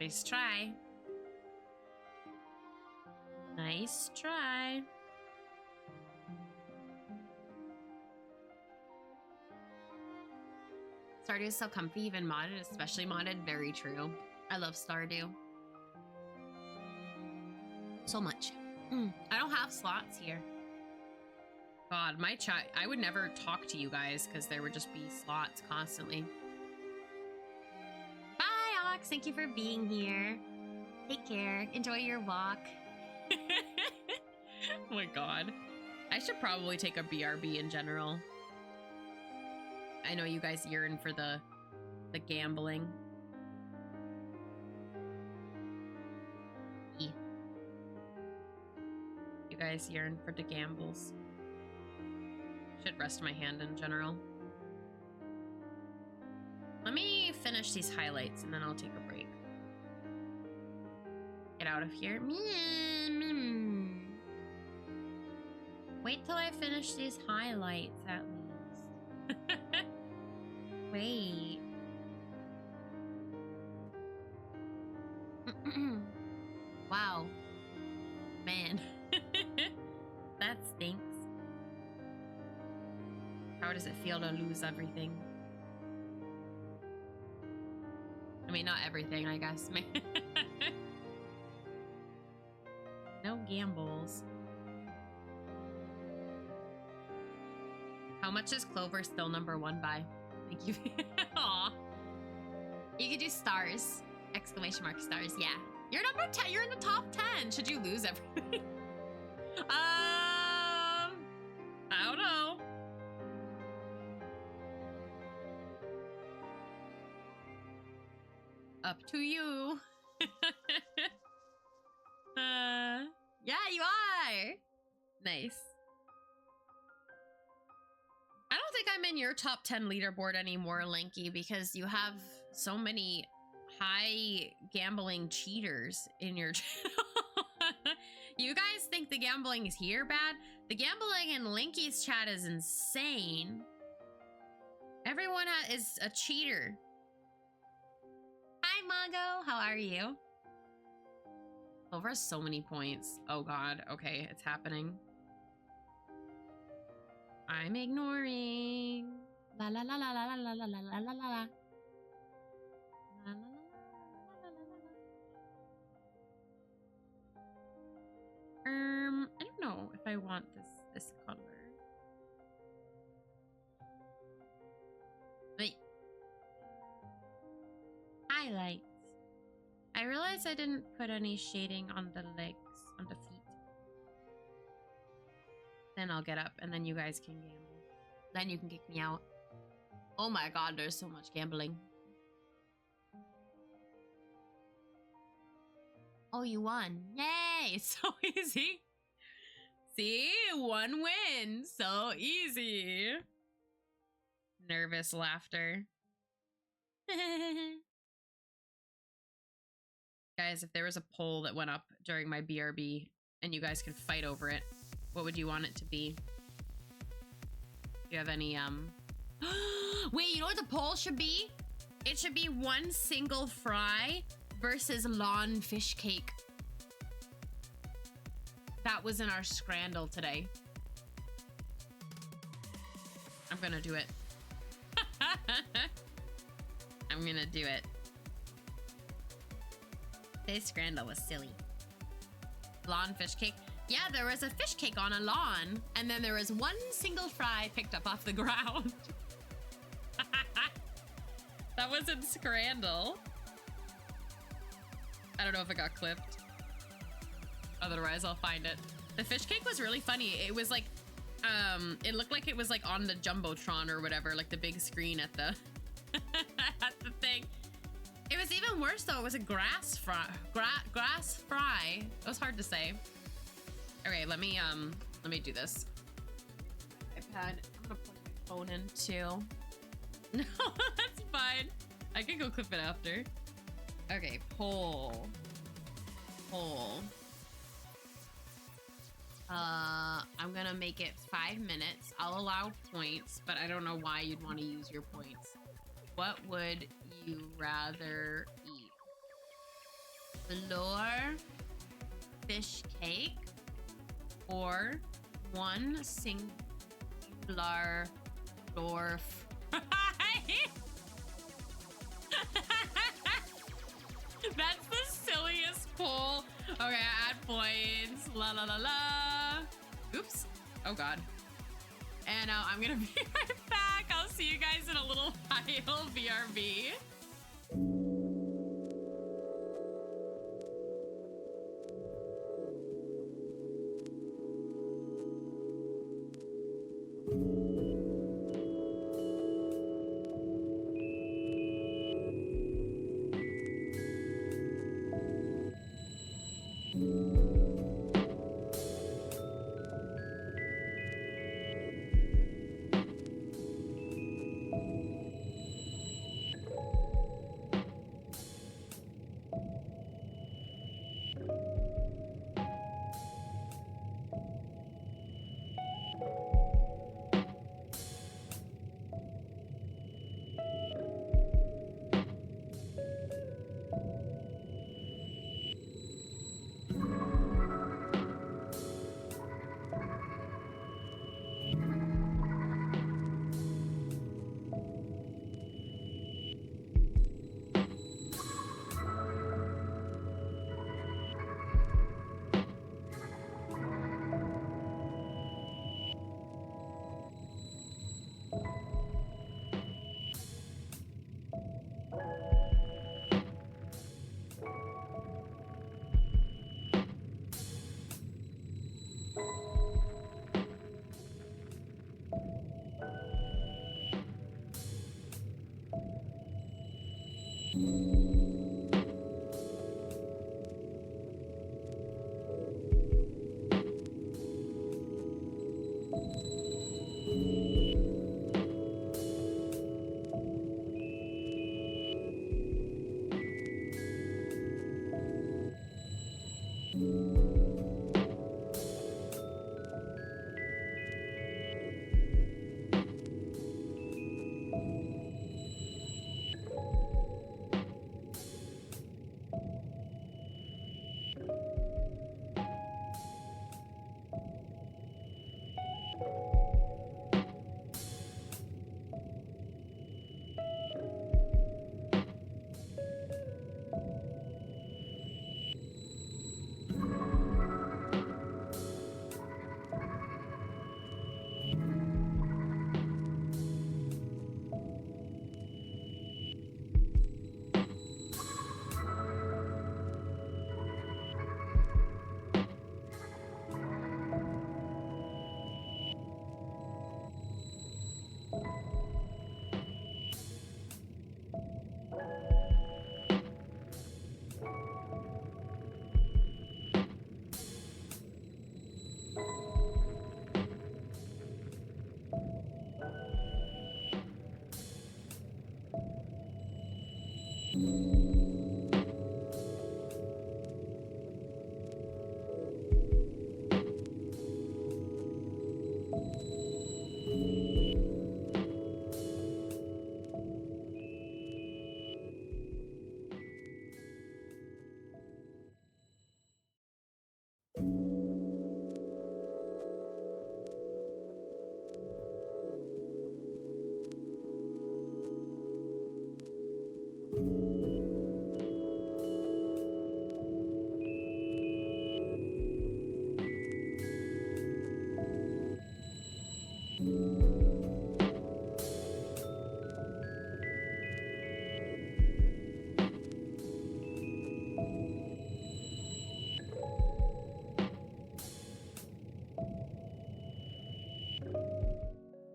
Nice try. Nice try. Stardew is so comfy, even modded, especially modded. Very true. I love Stardew. So much. I don't have slots here. God, my chat, I would never talk to you guys because there would just be slots constantly. Bye, Ox. Thank you for being here. Take care. Enjoy your walk. Oh my God. I should probably take a BRB in general. I know you guys yearn for the gambling. You guys yearn for the gambles. Should rest my hand in general. Let me finish these highlights and then I'll take a break. Get out of here. Wait till I finish these highlights at least. Wait. Wow. Man. That stinks. How does it feel to lose everything? I mean, not everything, I guess. No gambles. How much is Clover still #1 by? Thank you. Aw. You could do stars. Exclamation mark stars. Yeah. You're number 10. You're in the top 10. Should you lose everything? I don't know. Up to you. Yeah, you are. Nice. I don't think I'm in your top 10 leaderboard anymore, Lanky, because you have so many high gambling cheaters in your channel. You guys think the gambling is here bad? The gambling in Linky's chat is insane. Everyone is a cheater. Hi, Mongo. How are you? Over so many points. Oh, God. Okay, it's happening. I'm ignoring. La la la la la la la la la la la. I don't know if I want this color. Wait. Highlights. I realized I didn't put any shading on the legs, on the feet. Then I'll get up and then you guys can gamble. Then you can kick me out. Oh my God, there's so much gambling. Oh, you won. Yay! So easy. See? One win. So easy. Nervous laughter. Guys, if there was a poll that went up during my BRB and you guys could fight over it, what would you want it to be? Do you have any, Wait, you know what the poll should be? It should be one single fry versus lawn fish cake. That was in our scrandle today. I'm gonna do it. I'm gonna do it. Today's scrandle was silly. Lawn fish cake. Yeah, there was a fish cake on a lawn, and then there was one single fry picked up off the ground. That was in Scrandle. I don't know if it got clipped. Otherwise, I'll find it. The fish cake was really funny. It was like, it looked like it was like on the Jumbotron or whatever, like the big screen at the, at the thing. It was even worse though. It was a grass fry. Grass fry. It was hard to say. Okay, let me do this. iPad. I'm gonna plug my phone in too. No, that's fine. I can go clip it after. Okay, poll. I'm gonna make it 5 minutes. I'll allow points, but I don't know why you'd want to use your points. What would you rather eat? Floor fish cake or one singular floor fry? That's the silliest poll. Okay, I add points. La la la la. Oops. Oh god. And I'm gonna be right back. I'll see you guys in a little while. BRB.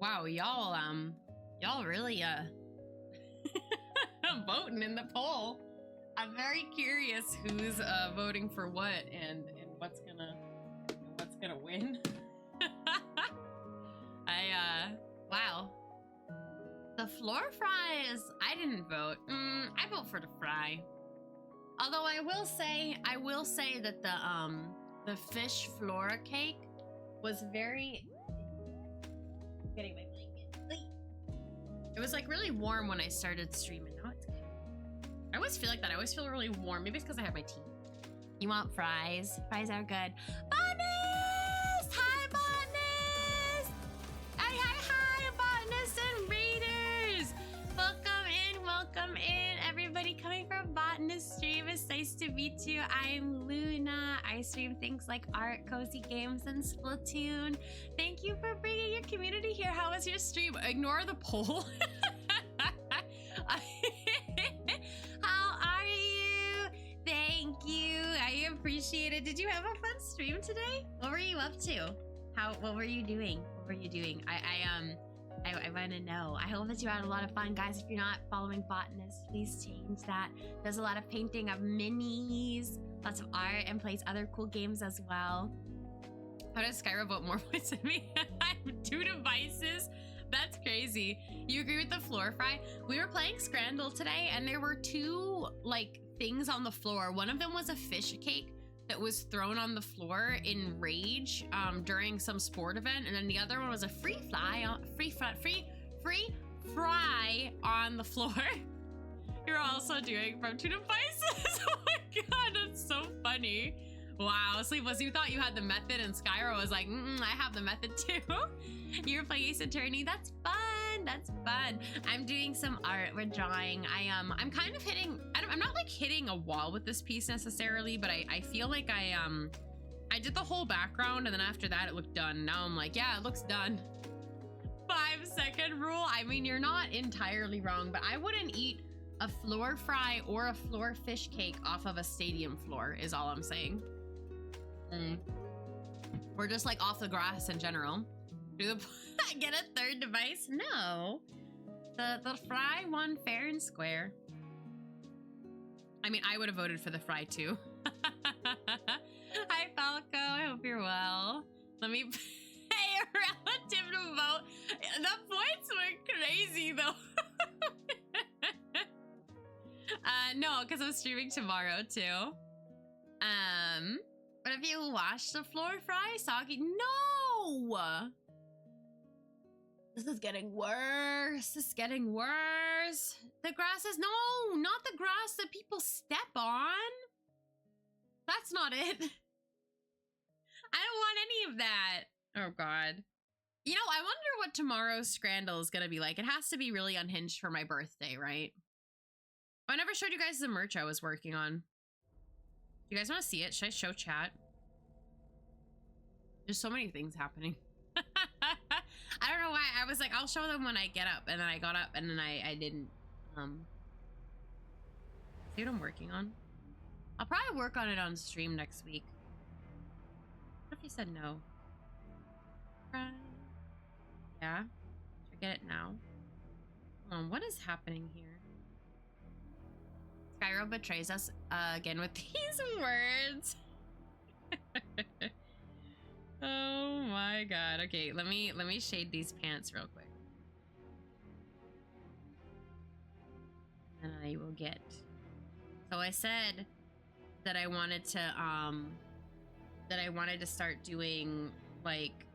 Wow, y'all really voting in the poll. I'm very curious who's voting for what and what's gonna win. Wow. The floor fries, I didn't vote. I vote for the fry. Although I will say that the fish flora cake was very getting my blanket. It was like really warm when I started streaming. Now it's good. I always feel like that. I always feel really warm. Maybe it's because I have my tea. You want fries? Fries are good. Botanist! Hi, Botanist! Hi, Botanists and Readers! Welcome in, everybody coming from Botanist stream is Nice to meet you. I'm Luna. I stream things like art, cozy games, and Splatoon. Thank you for bringing your community here. How was your stream? Ignore the poll. How are you? Thank you. I appreciate it. Did you have a fun stream today? What were you up to? What were you doing? What were you doing? I want to know. I hope that you had a lot of fun, guys. If you're not following Botanist, please change that. There's a lot of painting of minis, lots of art, and plays other cool games as well. How does Skyro vote more points than me? I have 2 devices. That's crazy. You agree with the floor fry? We were playing Scrandle today, and there were 2 like things on the floor. One of them was a fish cake that was thrown on the floor in rage during some sport event, and then the other one was a free fry on the floor. You're also doing from 2 devices. Oh my god, that's so funny. Wow, Sleepless, you thought you had the method, and Skyro was like, I have the method too. You're playing Ace Attorney. That's fun. That's fun. I'm doing some art. We're drawing. I'm kind of hitting. I'm not like hitting a wall with this piece necessarily, but I feel like I did the whole background, and then after that it looked done. Now I'm like, yeah, it looks done. 5-second rule. I mean, you're not entirely wrong, but I wouldn't eat a floor fry or a floor fish cake off of a stadium floor is all I'm saying. We're just like off the grass in general. Do the get a 3rd device? No. The fry won fair and square. I mean, I would have voted for the fry too. Hi Falco, I hope you're well. Let me pay a relative to vote. The points were crazy though. No, because I'm streaming tomorrow too. But if you watch the floor fry, Soggy, no! This is getting worse. This is getting worse. The grass is, no, not the grass that people step on. That's not it. I don't want any of that. Oh God. You know, I wonder what tomorrow's Scrandle is gonna be like. It has to be really unhinged for my birthday, right? I never showed you guys the merch I was working on. You guys want to see it? Should I show chat? There's so many things happening. I don't know why. I was like, I'll show them when I get up, and then I got up, and then I didn't. See what I'm working on? I'll probably work on it on stream next week. What if you said no? Right. Yeah. Should I get it now? Hold on, what is happening here? Skyro betrays us again with these words. Oh my god. Okay, let me shade these pants real quick. And I will get. So I said that I wanted to start doing like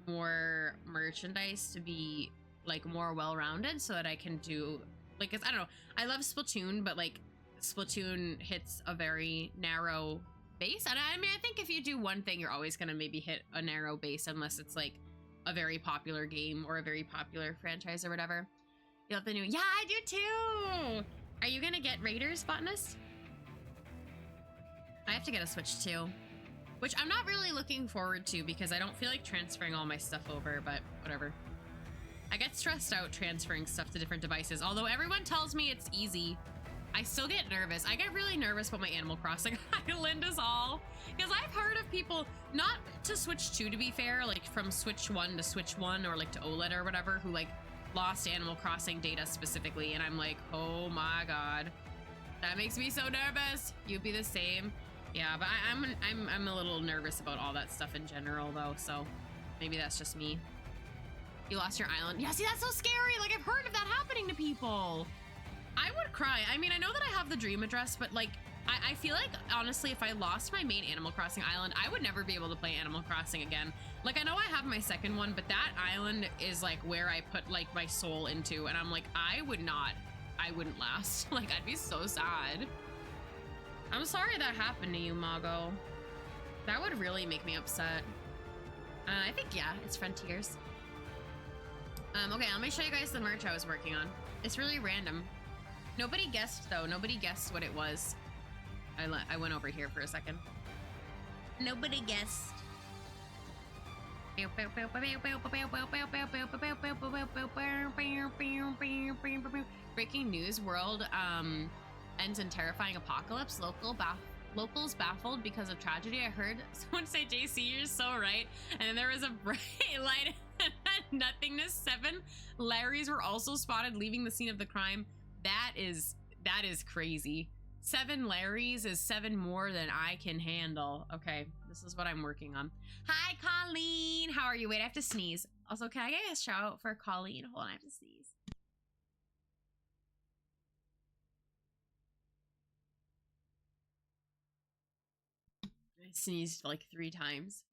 more merchandise to be like more well-rounded so that I can do like, I don't know. I love Splatoon, but like Splatoon hits a very narrow base. And I mean, I think if you do one thing, you're always going to maybe hit a narrow base unless it's like a very popular game or a very popular franchise or whatever. You have the new, yeah, I do too. Are you going to get Raiders, Botanist? I have to get a Switch too, which I'm not really looking forward to because I don't feel like transferring all my stuff over, but whatever. I get stressed out transferring stuff to different devices. Although everyone tells me it's easy, I still get nervous. I get really nervous about my Animal Crossing Island is all. Because I've heard of people, not to Switch 2 to be fair, like from Switch 1 to Switch 1 or like to OLED or whatever, who like lost Animal Crossing data specifically. And I'm like, oh my God, that makes me so nervous. You'd be the same. Yeah, but I'm a little nervous about all that stuff in general though. So maybe that's just me. You lost your island. Yeah, see, that's so scary. Like, I've heard of that happening to people. I would cry. I mean, I know that I have the dream address, but like, I feel like, honestly, if I lost my main Animal Crossing island, I would never be able to play Animal Crossing again. Like, I know I have my second one, but that island is like where I put like my soul into, and I'm like, I wouldn't last. Like, I'd be so sad. I'm sorry that happened to you, Mago. That would really make me upset. I think, yeah, it's Frontiers. Okay, let me show you guys the merch I was working on. It's really random. Nobody guessed though. Nobody guessed what it was. I went over here for a second. Nobody guessed. Breaking news: world ends in terrifying apocalypse. Locals baffled because of tragedy. I heard someone say, JC, you're so right. And then there was a bright light and nothingness. 7 Larrys were also spotted leaving the scene of the crime. That is crazy. 7 Larrys is 7 more than I can handle. Okay, this is what I'm working on. Hi, Colleen. How are you? Wait, I have to sneeze. Also, can I get a shout out for Colleen? Hold on, I have to sneeze. I sneezed like 3 times.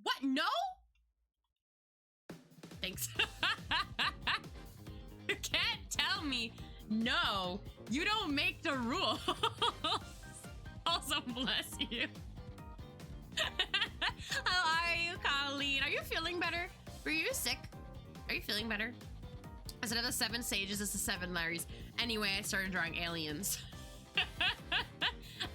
What? No? Thanks. You can't tell me no. You don't make the rules. Also, bless you. How are you, Colleen? Are you feeling better? Were you sick? Are you feeling better? Instead of the 7 sages, it's the 7 Larrys. Anyway, I started drawing aliens.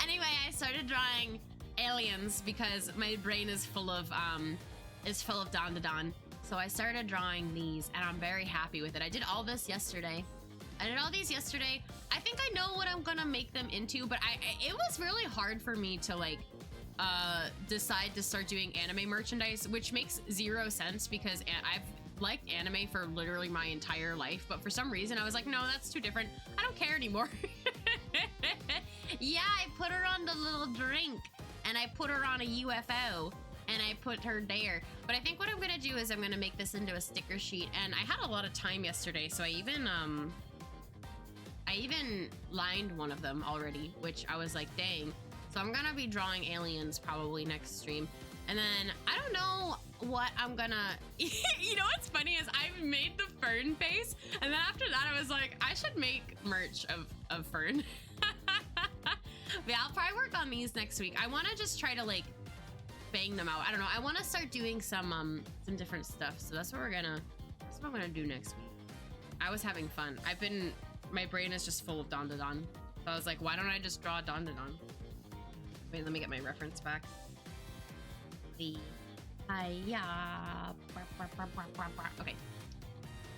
Anyway, I started drawing aliens because my brain is full of Don to Don. So I started drawing these, and I'm very happy with it. I did all this yesterday. I think I know what I'm gonna make them into, but it was really hard for me to like decide to start doing anime merchandise, which makes 0 sense because I've liked anime for literally my entire life, but for some reason I was like, no, that's too different. I don't care anymore. Yeah, I put her on the little drink, and I put her on a UFO, and I put her there. But I think what I'm gonna do is I'm gonna make this into a sticker sheet, and I had a lot of time yesterday, so I even lined one of them already, which I was like, dang. So I'm gonna be drawing aliens probably next stream. And then I don't know what I'm gonna, you know what's funny is I've made the Fern face, and then after that I was like, I should make merch of Fern. But yeah, I'll probably work on these next week. I wanna just try to like bang them out. I don't know. I wanna start doing some different stuff. So that's what I'm gonna do next week. I was having fun. My brain is just full of Don to Don. So I was like, why don't I just draw Don to Don? Wait, let me get my reference back. Okay.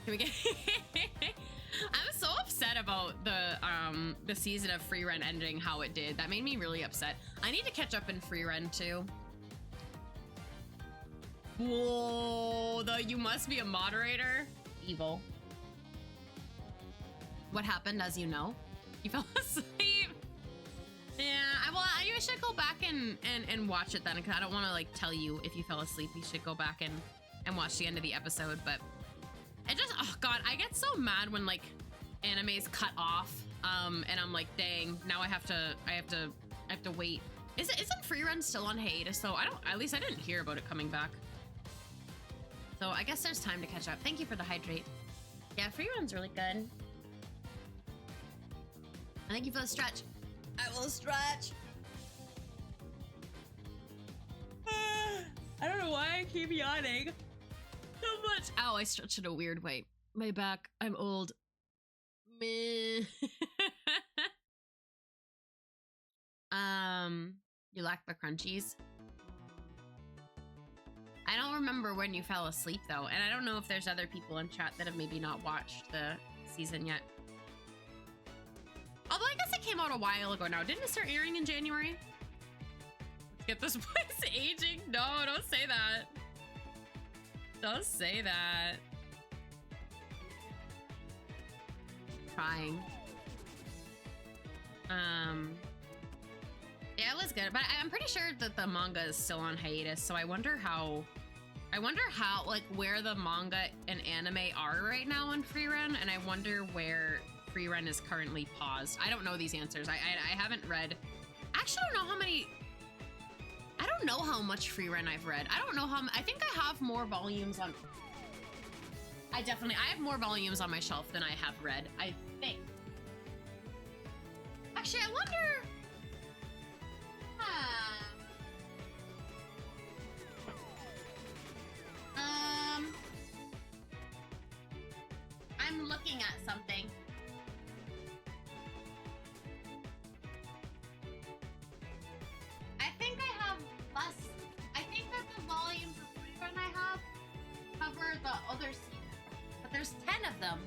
Can we get I'm so upset about the season of Free Rent ending how it did. That made me really upset. I need to catch up in Free Rent too. Whoa, you must be a moderator. Evil. What happened, as you know? You fell asleep. Yeah, well, you should go back and watch it then, because I don't want to like tell you if you fell asleep. You should go back and watch the end of the episode. But it just, oh god, I get so mad when like animes cut off, and I'm like, dang, now I have to wait. Isn't Free Run still on hiatus? So at least I didn't hear about it coming back. So I guess there's time to catch up. Thank you for the hydrate. Yeah, Free Run's really good. Thank you for the stretch. I will stretch. I don't know why I keep yawning so much. Ow, I stretched in a weird way. My back, I'm old. Meh. You lack the crunchies. I don't remember when you fell asleep though, and I don't know if there's other people in chat that have maybe not watched the season yet. Although I guess it came out a while ago now. Didn't it start airing in January? Let's get this voice aging. No, don't say that. Don't say that. Trying. Yeah, it was good, but I'm pretty sure that the manga is still on hiatus, so I wonder how, like, where the manga and anime are right now on Free Run, and I wonder where Free Run is currently paused. I don't know these answers. I haven't read. Actually, I don't know how many. I don't know how much Free Run I've read. I don't know how. I think I have more volumes on. I have more volumes on my shelf than I have read. I think. Actually, I wonder. I'm looking at something. there's 10 of them.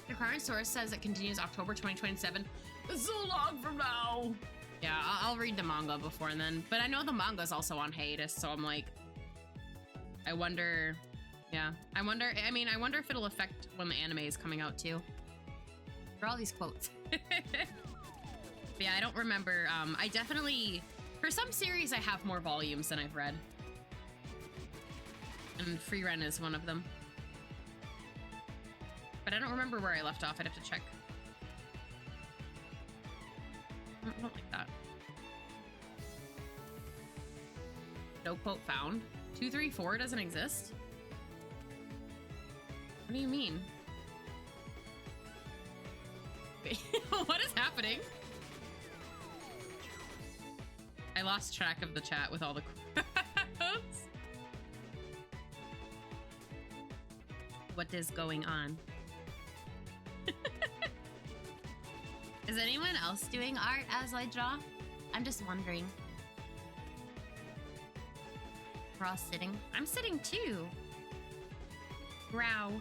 The current source says it continues October 2027. It's so long from now. Yeah, I'll read the manga before then. But I know the manga's also on hiatus, so I'm like, I wonder. Yeah, I wonder if it'll affect when the anime is coming out too. For all these quotes. Yeah, I don't remember. I definitely, for some series, I have more volumes than I've read. And Free Ren is one of them. But I don't remember where I left off. I'd have to check. I don't like that. No quote found. 234 doesn't exist? What do you mean? What is happening? I lost track of the chat with all the quotes. What is going on? Is anyone else doing art as I draw? I'm just wondering. We're all sitting. I'm sitting too. Growl.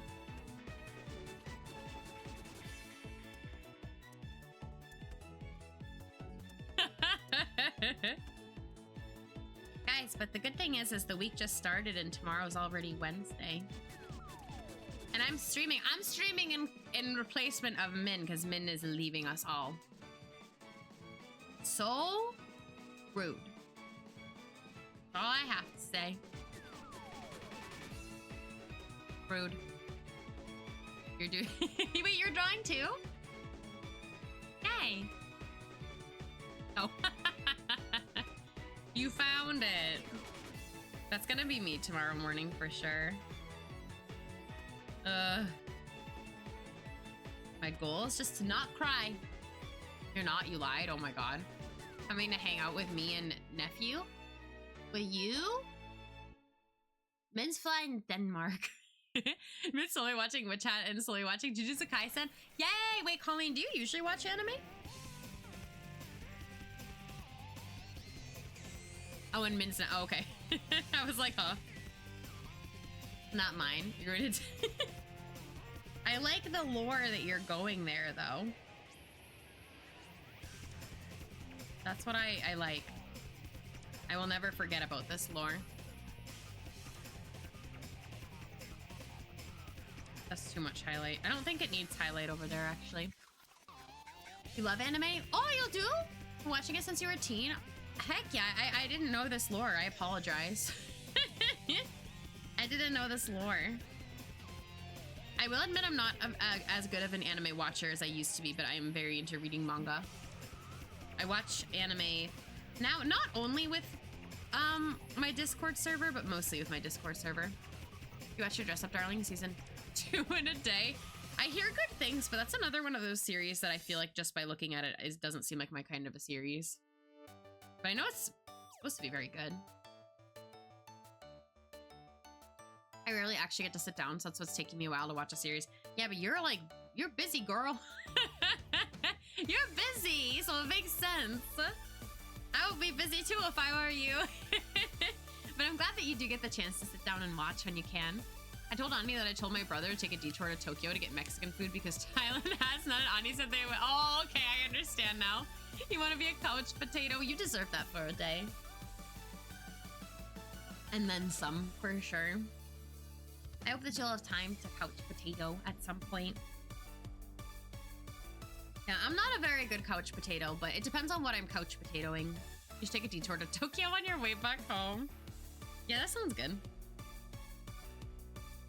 Guys, but the good thing is the week just started and tomorrow's already Wednesday. And I'm streaming in replacement of Min, because Min is leaving us all. So rude. All I have to say. Rude. You're doing wait, you're drawing too? Hey. Oh. You found it. That's gonna be me tomorrow morning for sure. My goal is just to not cry. You're not, you lied. Oh my god. Coming to hang out with me and nephew? With you? Min's flying Denmark. Min's slowly watching Witch Hat and slowly watching Jujutsu Kaisen. Yay! Wait, Colleen, do you usually watch anime? Oh, and Min's not. Oh, okay. I was like, huh? Not mine. You're going to. I like the lore that you're going there, though. That's what I like. I will never forget about this lore. That's too much highlight. I don't think it needs highlight over there, actually. You love anime? Oh, you do? Watching it since you were a teen? Heck yeah, I didn't know this lore. I apologize. I didn't know this lore. I will admit I'm not as good of an anime watcher as I used to be, but I am very into reading manga. I watch anime now, not only with my Discord server, but mostly with my Discord server. You watch your Dress Up Darling season 2 in a day. I hear good things, but that's another one of those series that I feel like just by looking at it, it doesn't seem like my kind of a series. But I know it's supposed to be very good. I rarely actually get to sit down, so that's what's taking me a while to watch a series. Yeah, but you're busy, girl. You're busy, so it makes sense. I would be busy too if I were you. But I'm glad that you do get the chance to sit down and watch when you can. I told Ani that I told my brother to take a detour to Tokyo to get Mexican food because Thailand has none. Ani said they went, oh, okay, I understand now. You want to be a couch potato? You deserve that for a day. And then some, for sure. I hope that you'll have time to couch potato at some point. Yeah, I'm not a very good couch potato, but it depends on what I'm couch potatoing. You should take a detour to Tokyo on your way back home. Yeah, that sounds good.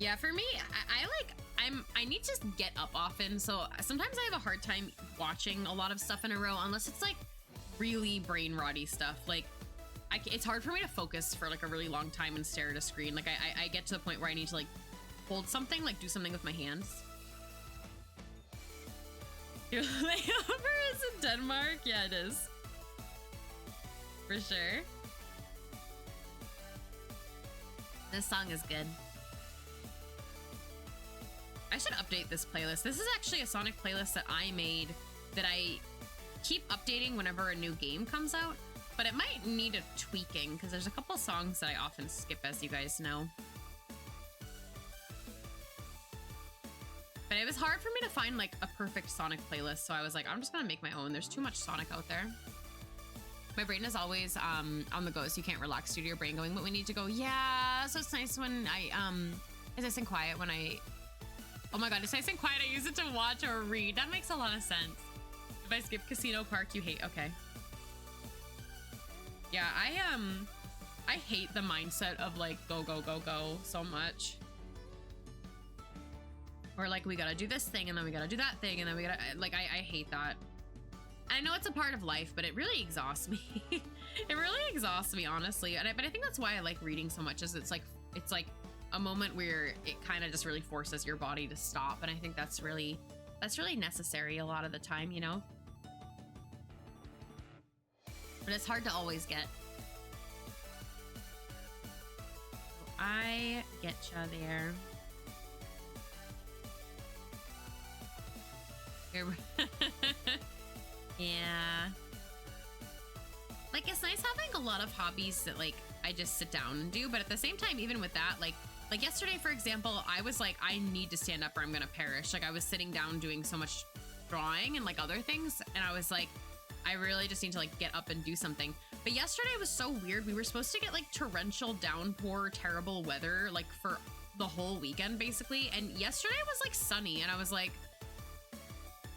Yeah, for me, I need to get up often, so sometimes I have a hard time watching a lot of stuff in a row unless it's like really brain rotty stuff. Like, it's hard for me to focus for like a really long time and stare at a screen. Like I get to the point where I need to like hold something, like do something with my hands. Your layover is in Denmark? Yeah, it is. For sure. This song is good. I should update this playlist. This is actually a Sonic playlist that I made that I keep updating whenever a new game comes out, but it might need a tweaking because there's a couple songs that I often skip, as you guys know. But it was hard for me to find like a perfect Sonic playlist, so I was like, I'm just gonna make my own. There's too much Sonic out there. My brain is always on the go, so you can't relax due to your brain going, but we need to go. Yeah, so it's nice when it's nice and quiet when oh my god, it's nice and quiet. I use it to watch or read. That makes a lot of sense. If I skip Casino Park, you hate. Okay. Yeah, I hate the mindset of like go so much. Or like we gotta do this thing and then we gotta do that thing and then we gotta like I hate that. I know it's a part of life, but it really exhausts me. It really exhausts me, honestly. But I think that's why I like reading so much, is it's like a moment where it kind of just really forces your body to stop, and I think that's really necessary a lot of the time, you know. But it's hard to always get. I getcha there. Yeah. Like, it's nice having a lot of hobbies that like I just sit down and do, but at the same time, even with that, like yesterday, for example, I was like, I need to stand up or I'm gonna perish. Like, I was sitting down doing so much drawing and like other things, and I was like, I really just need to like get up and do something. But yesterday was so weird. We were supposed to get like torrential downpour, terrible weather like for the whole weekend basically, and yesterday was like sunny, and I was like,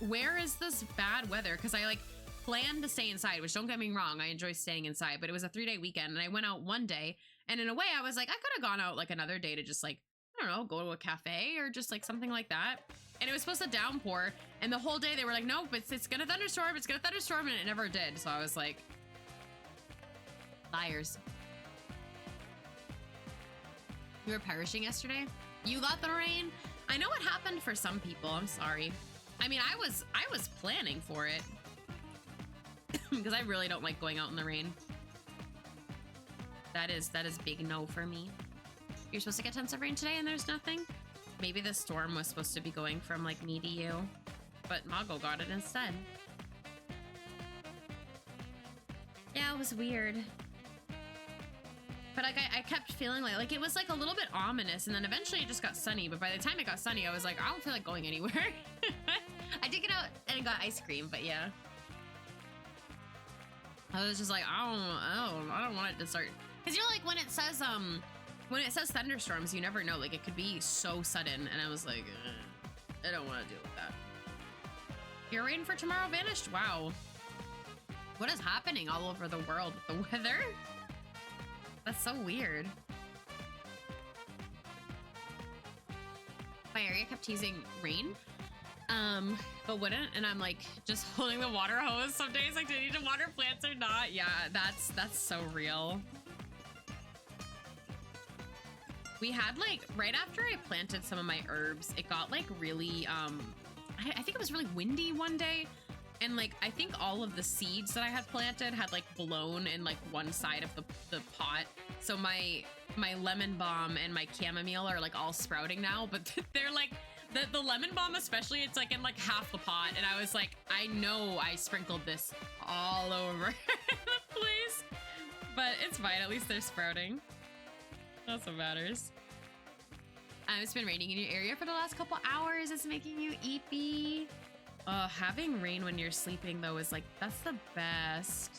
where is this bad weather? Because I like planned to stay inside, which, don't get me wrong, I enjoy staying inside, but it was a 3-day weekend and I went out one day, and in a way I was like, I could have gone out like another day to just like, I don't know, go to a cafe or just like something like that. And it was supposed to downpour, and the whole day they were like, nope, it's gonna thunderstorm, it's gonna thunderstorm, and it never did. So I was like, liars. You were perishing yesterday? You got the rain? I know what happened for some people. I'm sorry. I mean, I was planning for it because I really don't like going out in the rain. That is big no for me. You're supposed to get tons of rain today and there's nothing? Maybe the storm was supposed to be going from like me to you, but Mago got it instead. Yeah, it was weird. But like I kept feeling like it was like a little bit ominous, and then eventually it just got sunny. But by the time it got sunny, I was like, I don't feel like going anywhere. I did get out and got ice cream, but yeah. I was just like, I don't want it to start. Cause you know, like when it says thunderstorms, you never know. Like it could be so sudden, and I was like, I don't want to deal with that. Your rain for tomorrow vanished. Wow. What is happening all over the world with the weather? That's so weird. My area kept teasing rain, but wouldn't, and I'm like just holding the water hose some days, like, do I need to water plants or not? Yeah, that's so real. We had like, right after I planted some of my herbs, it got like really, I think it was really windy one day. And like, I think all of the seeds that I had planted had like blown in like one side of the pot. So my lemon balm and my chamomile are like all sprouting now, but they're like, the lemon balm especially, it's like in like half the pot. And I was like, I know I sprinkled this all over the place, but it's fine. At least they're sprouting. That's what matters. It's been raining in your area for the last couple hours. It's making you eepy. Having rain when you're sleeping though is like, that's the best.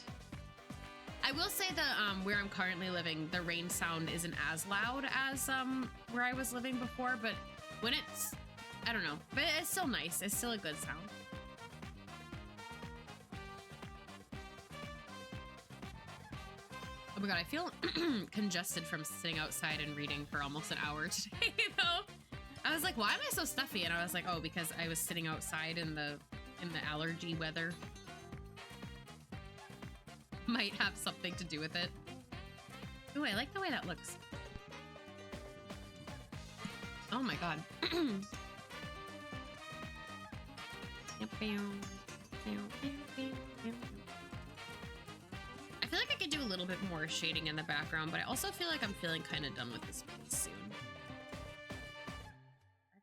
I will say that where I'm currently living, the rain sound isn't as loud as where I was living before, but when it's, I don't know, but it's still nice. It's still a good sound. Oh my god, I feel congested from sitting outside and reading for almost an hour today though. I was like, why am I so stuffy? And I was like, oh, because I was sitting outside in the allergy weather. Might have something to do with it. Ooh, I like the way that looks. Oh my god. I feel like I could do a little bit more shading in the background, but I also feel like I'm feeling kind of done with this piece soon.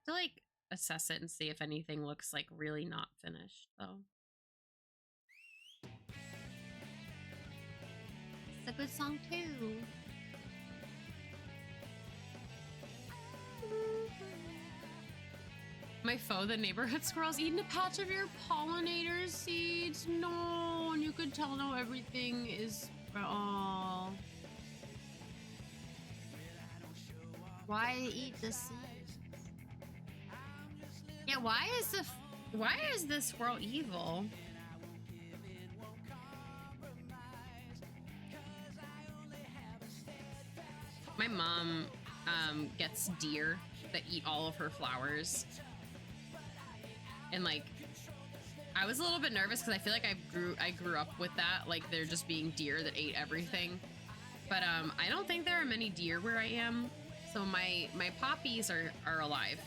To like assess it and see if anything looks like really not finished though. It's a good song too. My foe, the neighborhood squirrel's eating a patch of your pollinator seeds. No, and you could tell now everything is... Oh. Why eat the seeds? Yeah, why is the squirrel evil? My mom gets deer that eat all of her flowers. And like, I was a little bit nervous because I feel like I grew up with that, like there just being deer that ate everything. But I don't think there are many deer where I am. So my poppies are alive.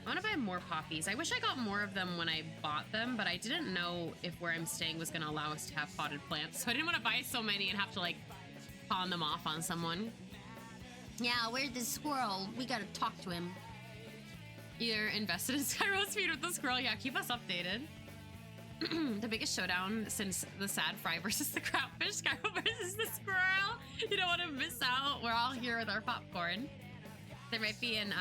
I want to buy more poppies. I wish I got more of them when I bought them, but I didn't know if where I'm staying was going to allow us to have potted plants. So I didn't want to buy so many and have to like pawn them off on someone. Yeah, where's the squirrel? We got to talk to him. Either invested in Skyro's feed with the squirrel. Yeah, keep us updated. The biggest showdown since the sad fry versus the crabfish, Skyro versus the squirrel. You don't want to miss out. We're all here with our popcorn. There might be an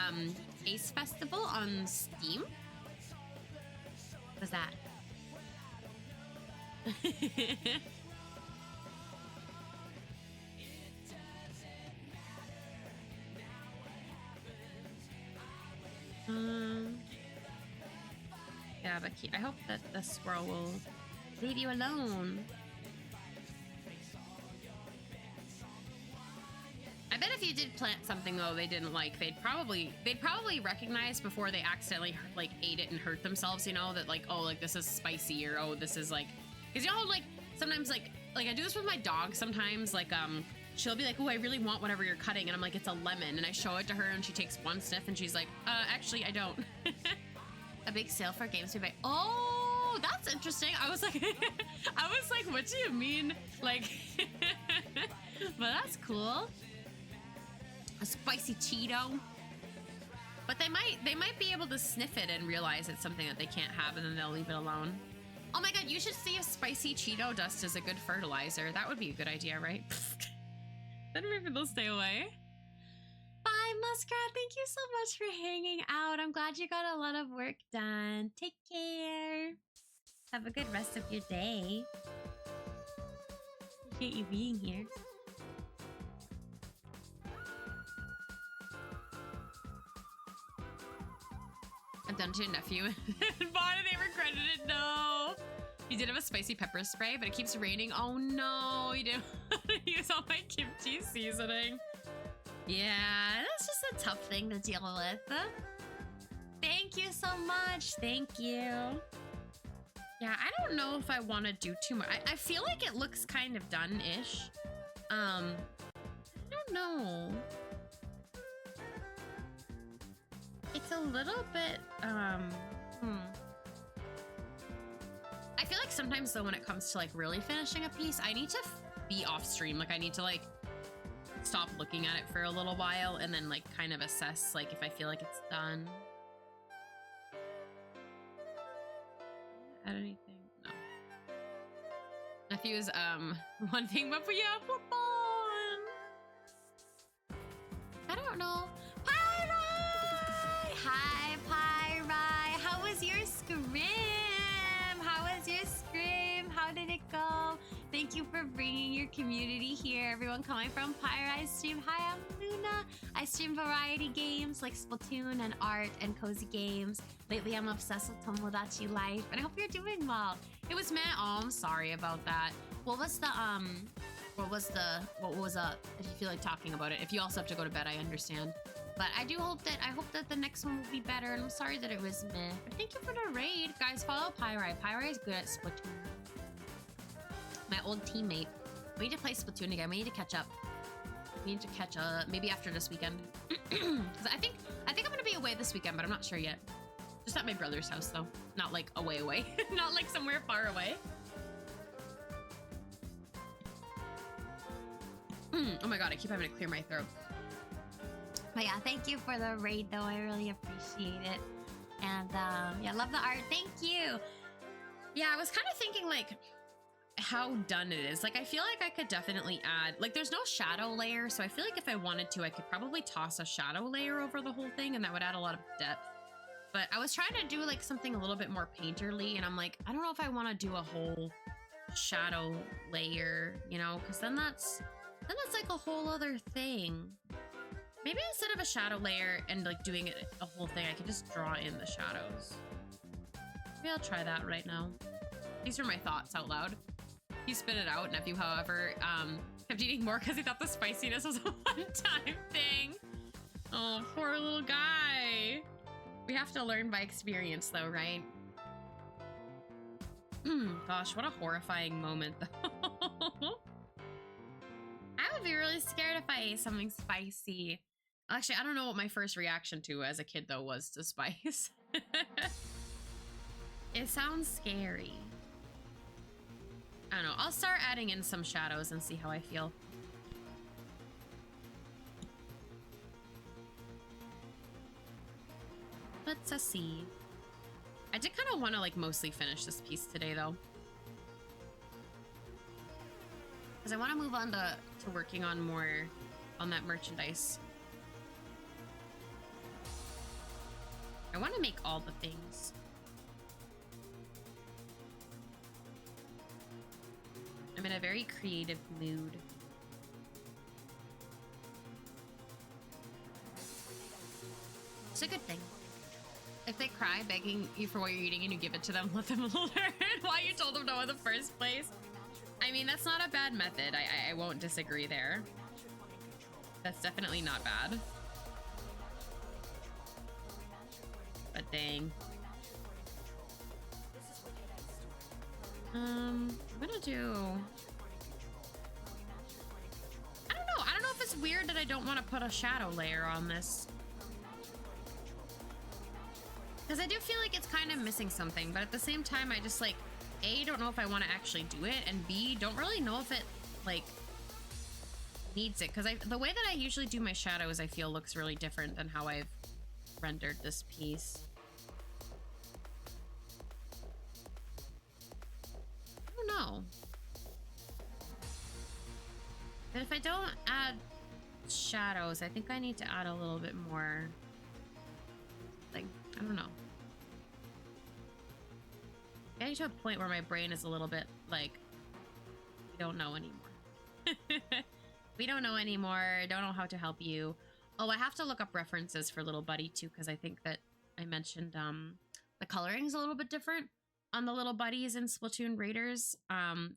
Ace Festival on Steam. What's that? Yeah, but I hope that the squirrel will leave you alone. I bet if you did plant something though they didn't like, they'd probably recognize before they accidentally like ate it and hurt themselves, you know, that like, oh, like this is spicy, or oh, this is like, because you know, like sometimes like I do this with my dog sometimes, like she'll be like, oh, I really want whatever you're cutting, and I'm like, it's a lemon, and I show it to her and she takes one sniff and she's like, actually I don't. A big sale for games to buy. Oh, that's interesting. I was like what do you mean, like? But that's cool. A spicy Cheeto. But they might be able to sniff it and realize it's something that they can't have, and then they'll leave it alone. Oh my god, you should see if spicy Cheeto dust is a good fertilizer. That would be a good idea, right? Then maybe they'll stay away. Bye, Muskrat. Thank you so much for hanging out. I'm glad you got a lot of work done. Take care. Have a good rest of your day. Appreciate you being here. I've done to your nephew and bought it. They regretted it. No. You did have a spicy pepper spray, but it keeps raining. Oh no, you didn't use all my kimchi seasoning. Yeah, that's just a tough thing to deal with. Thank you so much. Thank you. Yeah, I don't know if I want to do too much. I feel like it looks kind of done-ish. I don't know. It's a little bit, I feel like sometimes though when it comes to like really finishing a piece, I need to be off stream. Like I need to like stop looking at it for a little while and then like kind of assess like if I feel like it's done. Add anything? No. Nephew's one thing, but yeah, football. I don't know. Pyri! Hi, Pyri. How was your scrim? How was your scrim? How did it go? Thank you for bringing your community here. Everyone coming from Pyri stream. Hi, I'm Luna. I stream variety games like Splatoon and art and cozy games. Lately, I'm obsessed with Tomodachi Life, and I hope you're doing well. It was meh. Oh, I'm sorry about that. What was the if you feel like talking about it? If you also have to go to bed, I understand. But I hope that the next one will be better, and I'm sorry that it was meh. But thank you for the raid. Guys, follow Pyri. Pyri is good at Splatoon. My old teammate. We need to play Splatoon again. We need to catch up. We need to catch up maybe after this weekend. Because I think I'm gonna be away this weekend, but I'm not sure yet. Just at my brother's house though. Not like away. Not like somewhere far away. Oh my god, I keep having to clear my throat. But yeah, thank you for the raid though. I really appreciate it. And yeah, love the art. Thank you. Yeah, I was kind of thinking like how done it is. Like, I feel like I could definitely add, like, there's no shadow layer, so I feel like if I wanted to, I could probably toss a shadow layer over the whole thing, and that would add a lot of depth. But I was trying to do like something a little bit more painterly, and I'm like, I don't know if I want to do a whole shadow layer, you know, because then that's like a whole other thing. Maybe instead of a shadow layer and like doing it a whole thing, I could just draw in the shadows. Maybe I'll try that right now. These are my thoughts out loud. He spit it out. Nephew, however, kept eating more because he thought the spiciness was a one-time thing. Oh, poor little guy. We have to learn by experience, though, right? Gosh, what a horrifying moment, though. I would be really scared if I ate something spicy. Actually, I don't know what my first reaction to as a kid, though, was to spice. It sounds scary. I don't know. I'll start adding in some shadows and see how I feel. Let's see. I did kind of want to like mostly finish this piece today, though, because I want to move on to working on more on that merchandise. I want to make all the things. I'm in a very creative mood. It's a good thing. If they cry begging you for what you're eating and you give it to them, let them learn why you told them no in the first place. I mean, that's not a bad method. I won't disagree there. That's definitely not bad. But dang. I'm gonna do... I don't know. I don't know if it's weird that I don't want to put a shadow layer on this. Because I do feel like it's kind of missing something, but at the same time, I just like, A, don't know if I want to actually do it, and B, don't really know if it like needs it. Because the way that I usually do my shadows, I feel looks really different than how I've rendered this piece. I don't know. But if I don't add shadows, I think I need to add a little bit more. Like, I don't know. Getting to a point where my brain is a little bit like, we don't know anymore. We don't know anymore. Don't know how to help you. Oh, I have to look up references for Little Buddy too, because I think that I mentioned the coloring's a little bit different on the Little Buddies in Splatoon Raiders.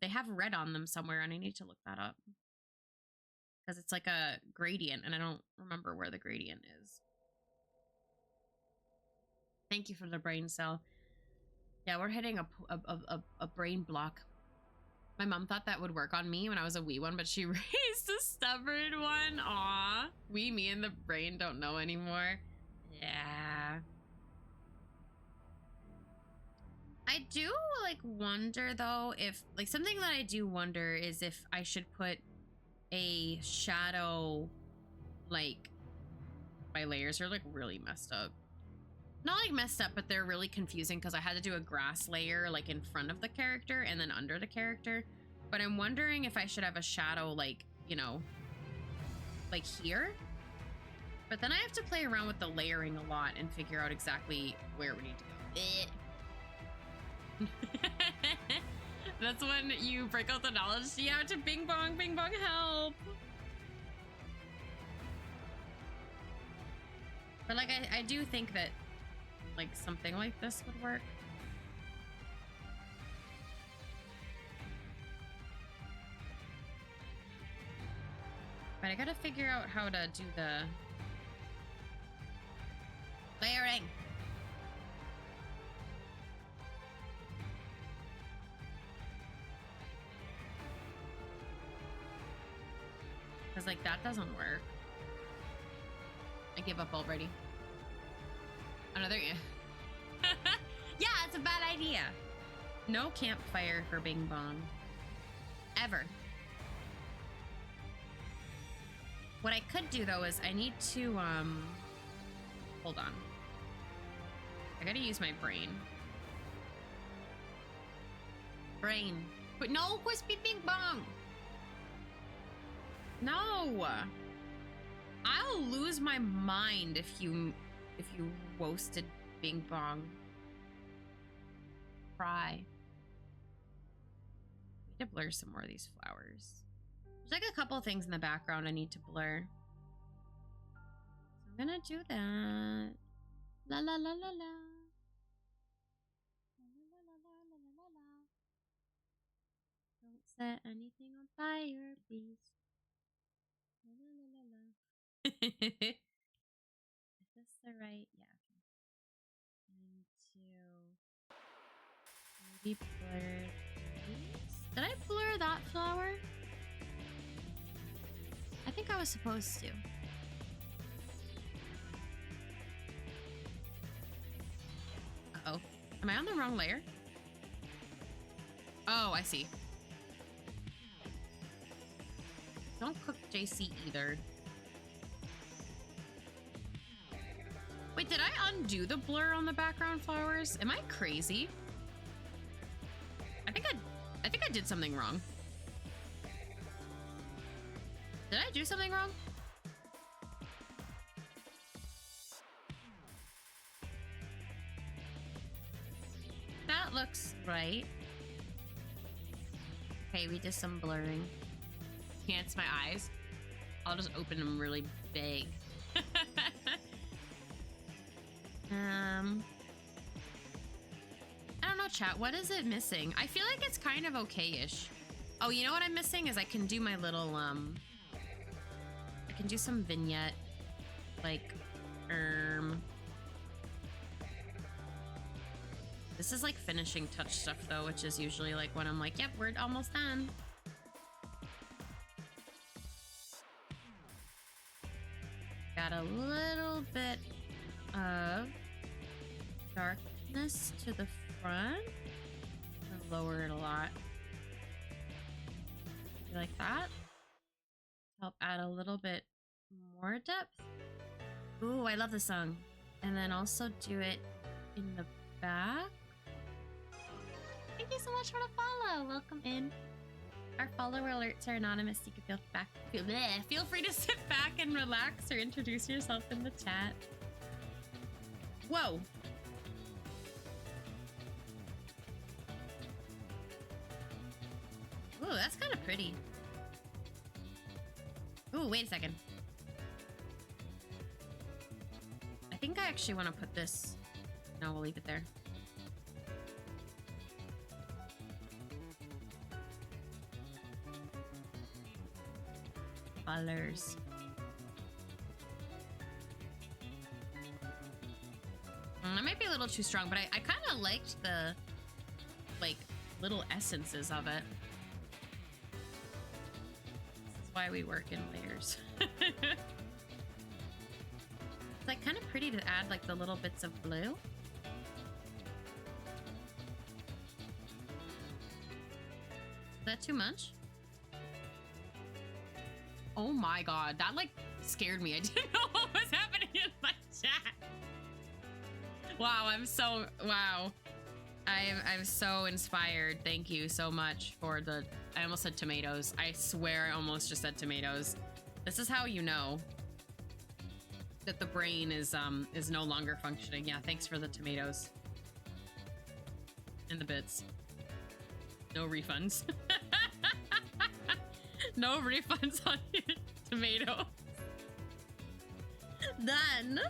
They have red on them somewhere, and I need to look that up. Because it's like a gradient, and I don't remember where the gradient is. Thank you for the brain cell. Yeah, we're hitting a brain block. My mom thought that would work on me when I was a wee one, but she raised a stubborn one. Aw. We, me, and the brain don't know anymore. Yeah. I do, like, wonder, though, if... Like, something that I do wonder is if I should put a shadow, like... My layers are, like, really messed up. Not like messed up, but they're really confusing because I had to do a grass layer like in front of the character and then under the character. But I'm wondering if I should have a shadow like, you know, like here. But then I have to play around with the layering a lot and figure out exactly where we need to go. That's when you break out the knowledge. Yeah, to bing bong, help. But like, I do think that like something like this would work. But I gotta figure out how to do the layering. Because like that doesn't work. I give up already. Another yeah, it's a bad idea. No campfire for Bing Bong. Ever. What I could do though is I need to hold on. I gotta use my brain. Brain. But no, crispy ping pong. No. I'll lose my mind if you roasted bing bong. Cry. I need to blur some more of these flowers. There's like a couple things in the background I need to blur. So I'm gonna do that. La la la la la. Don't set anything on fire, please. La la la la la. Is this the right? Yeah. Maybe blur these. Did I blur that flower? I think I was supposed to. Uh-oh. Am I on the wrong layer? Oh, I see. Don't cook JC either. Wait, did I undo the blur on the background flowers? Am I crazy? I think I did something wrong. Did I do something wrong? That looks right. Okay, we did some blurring. Enhance my eyes. I'll just open them really big. I don't know, chat. What is it missing? I feel like it's kind of okay-ish. Oh, you know what I'm missing is I can do my little, I can do some vignette, like, This is like finishing touch stuff though, which is usually like when I'm like, yep, we're almost done. Got a little bit of darkness to the front. I'll lower it a lot. You like that? Help add a little bit more depth. Ooh, I love the song. And then also do it in the back. Thank you so much for the follow. Welcome in. Our follower alerts are anonymous. You can feel free to sit back and relax or introduce yourself in the chat. Whoa. Ooh, that's kind of pretty. Ooh, wait a second. I think I actually want to put this... No, we'll leave it there. Colors. That might be a little too strong, but I kind of liked the, like, little essences of it. This is why we work in layers. It's, like, kind of pretty to add, like, the little bits of blue. Is that too much? Oh my god, that like scared me. I didn't know what was happening in my chat. Wow, I'm so inspired. Thank you so much for the, I almost said tomatoes. I swear I almost just said tomatoes. This is how you know that the brain is no longer functioning. Yeah, thanks for the tomatoes. And the bits. No refunds. No refunds on your tomato. Done.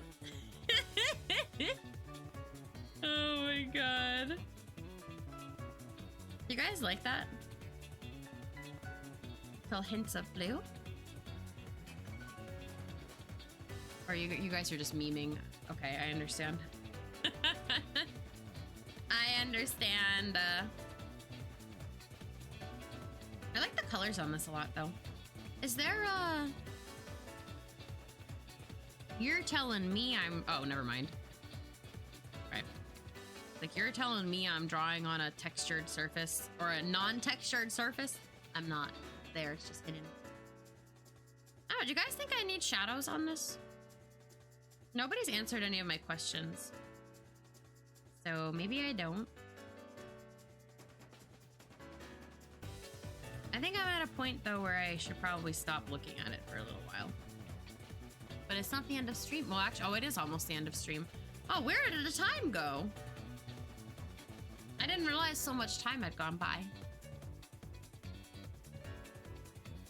Oh my god. You guys like that? Little hints of blue? Or you guys are just memeing? Okay, I understand. I understand. I like the colors on this a lot, though. Is there a... You're telling me I'm... Oh, never mind. Right. Like, you're telling me I'm drawing on a textured surface or a non-textured surface? I'm not. There, it's just hidden. Oh, do you guys think I need shadows on this? Nobody's answered any of my questions. So maybe I don't. I think I'm at a point though where I should probably stop looking at it for a little while. But it's not the end of stream. Well, actually, oh, it is almost the end of stream. Oh, where did the time go? I didn't realize so much time had gone by.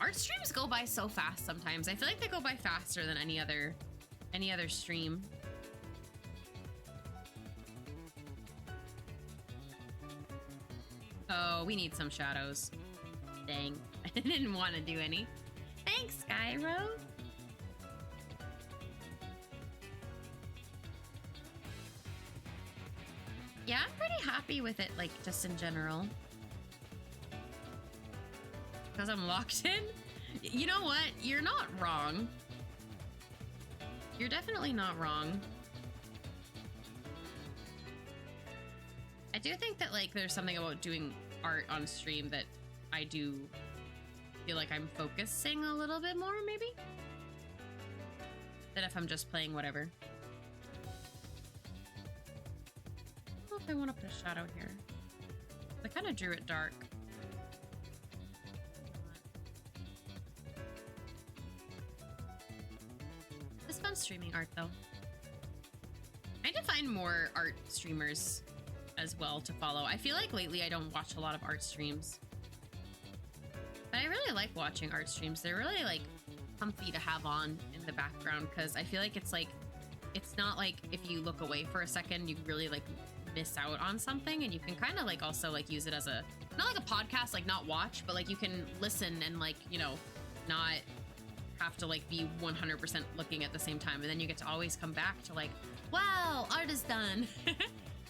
Art streams go by so fast sometimes. I feel like they go by faster than any other stream. Oh, we need some shadows. Dang, I didn't want to do any. Thanks, Skyro. Yeah, I'm pretty happy with it, like, just in general. Because I'm locked in? You know what? You're not wrong. You're definitely not wrong. I do think that, like, there's something about doing art on stream that I do feel like I'm focusing a little bit more, maybe? Than if I'm just playing whatever. I don't know if I want to put a shadow here. I kind of drew it dark. It's fun streaming art, though. I need to find more art streamers as well to follow. I feel like lately I don't watch a lot of art streams. But I really like watching art streams. They're really, like, comfy to have on in the background because I feel like it's not like if you look away for a second, you really, like, miss out on something, and you can kind of, like, also, like, use it as a, not like a podcast, like, not watch, but, like, you can listen and, like, you know, not have to, like, be 100% looking at the same time, and then you get to always come back to, like, wow, art is done.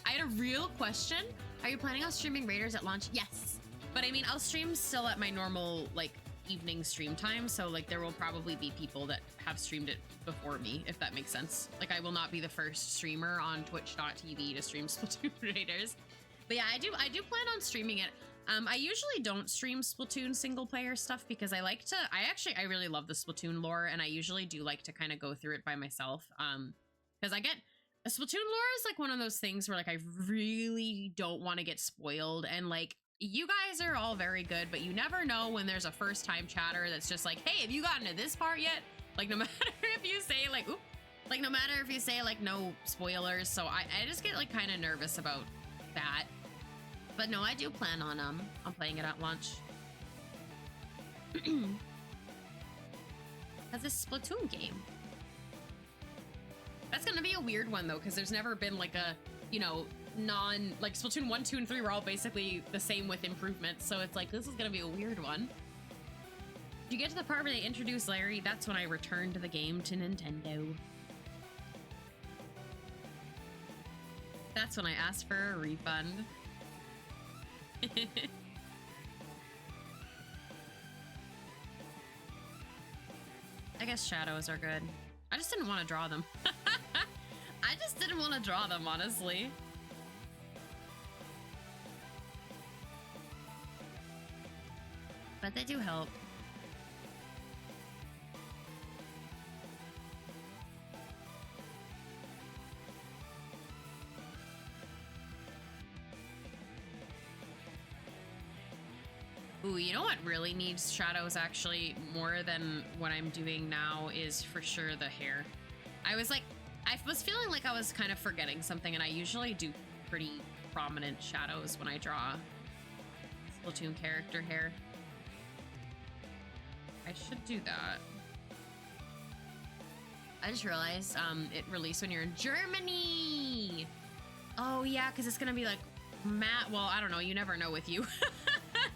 I had a real question. Are you planning on streaming Raiders at launch? Yes. But I mean, I'll stream still at my normal, like, evening stream time. So, like, there will probably be people that have streamed it before me, if that makes sense. Like, I will not be the first streamer on twitch.tv to stream Splatoon Raiders. But yeah, I do plan on streaming it. I usually don't stream Splatoon single player stuff because I like to, I really love the Splatoon lore, and I usually do like to kind of go through it by myself. Because Splatoon lore is like one of those things where, like, I really don't want to get spoiled, and, like, you guys are all very good, but you never know when there's a first time chatter that's just like, hey, have you gotten to this part yet? Like, no matter if you say, like, oop, like, no matter if you say, like, no spoilers. So I just get, like, kind of nervous about that. But no, I do plan on playing it at launch. As a Splatoon game. That's gonna be a weird one though, because there's never been, like, a, you know, like, Splatoon 1, 2, and 3 were all basically the same with improvements, so it's like, this is gonna be a weird one. Did you get to the part where they introduced Larry? That's when I returned the game to Nintendo. That's when I asked for a refund. I guess shadows are good. I just didn't want to draw them. I just didn't want to draw them, honestly. But they do help. Ooh, you know what really needs shadows actually more than what I'm doing now is for sure the hair. I was feeling like I was kind of forgetting something, and I usually do pretty prominent shadows when I draw Splatoon character hair. I should do that. I just realized it released when you're in Germany. Oh yeah, because it's gonna be like matte. Well, I don't know. You never know with you.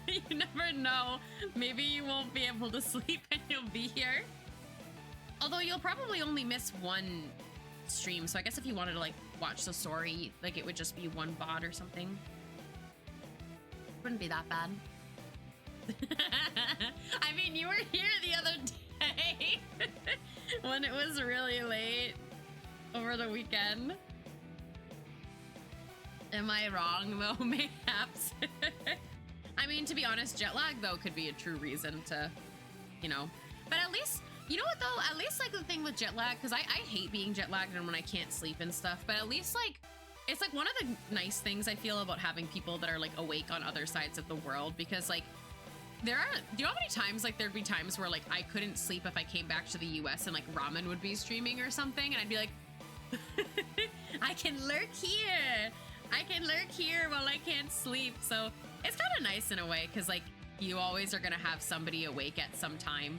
You never know. Maybe you won't be able to sleep and you'll be here. Although you'll probably only miss one stream. So I guess if you wanted to, like, watch the story, like, it would just be one VOD or something. Wouldn't be that bad. I mean, you were here the other day when it was really late over the weekend. Am I wrong, though? Mayhaps. I mean, to be honest, jet lag, though, could be a true reason to, you know. But at least, you know what, though? At least, like, the thing with jet lag, because I hate being jet lagged and when I can't sleep and stuff, but at least, like, it's, like, one of the nice things I feel about having people that are, like, awake on other sides of the world, because, like, do you know how many times like there'd be times where like I couldn't sleep if I came back to the US and like ramen would be streaming or something, and I'd be like, I can lurk here. I can lurk here while I can't sleep. So it's kind of nice in a way, because like you always are gonna have somebody awake at some time.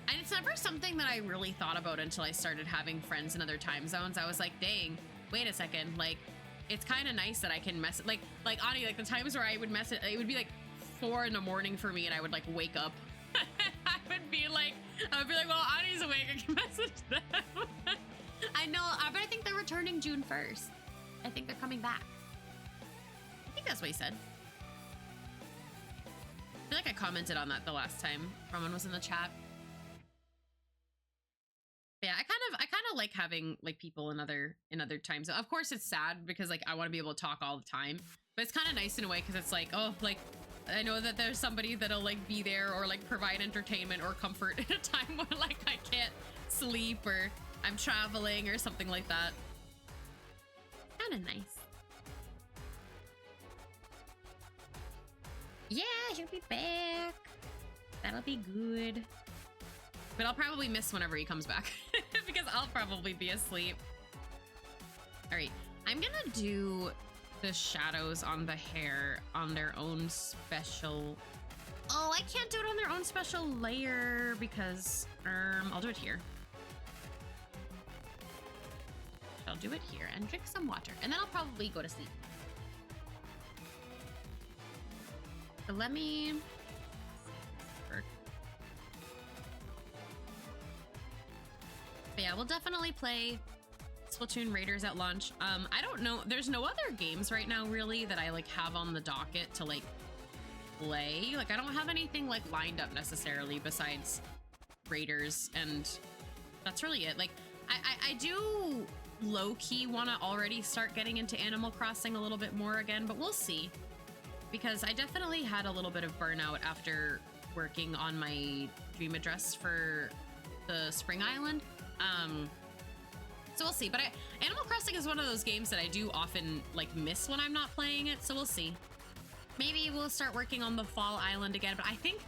And it's never something that I really thought about until I started having friends in other time zones. I was like, dang, wait a second. Like, it's kind of nice that I can mess it. Like Ani, like the times where I would mess it, it would be like 4 in the morning for me, and I would like wake up. I would be like, well, Ani's awake. I can message them. I know, but I think they're returning June 1st. I think they're coming back. I think that's what he said. I feel like I commented on that the last time Roman was in the chat. Yeah, I kind of like having like people in other time zones. Of course, it's sad because like I want to be able to talk all the time, but it's kind of nice in a way because it's like, oh, like I know that there's somebody that'll like be there or like provide entertainment or comfort at a time where like I can't sleep or I'm traveling or something like that. Kind of nice. Yeah, he'll be back. That'll be good. But I'll probably miss whenever he comes back because I'll probably be asleep. All right, I'm gonna do the shadows on the hair on their own special. Oh, I can't do it on their own special layer because I'll do it here. I'll do it here and drink some water, and then I'll probably go to sleep. So let me. But yeah, we'll definitely play Splatoon Raiders at launch. I don't know. There's no other games right now really that I like have on the docket to like play. Like I don't have anything like lined up necessarily besides Raiders, and that's really it. Like I do low-key want to already start getting into Animal Crossing a little bit more again, but we'll see. Because I definitely had a little bit of burnout after working on my dream address for the Spring Island. So we'll see. But Animal Crossing is one of those games that I do often like miss when I'm not playing it. So we'll see. Maybe we'll start working on the Fall Island again. But I think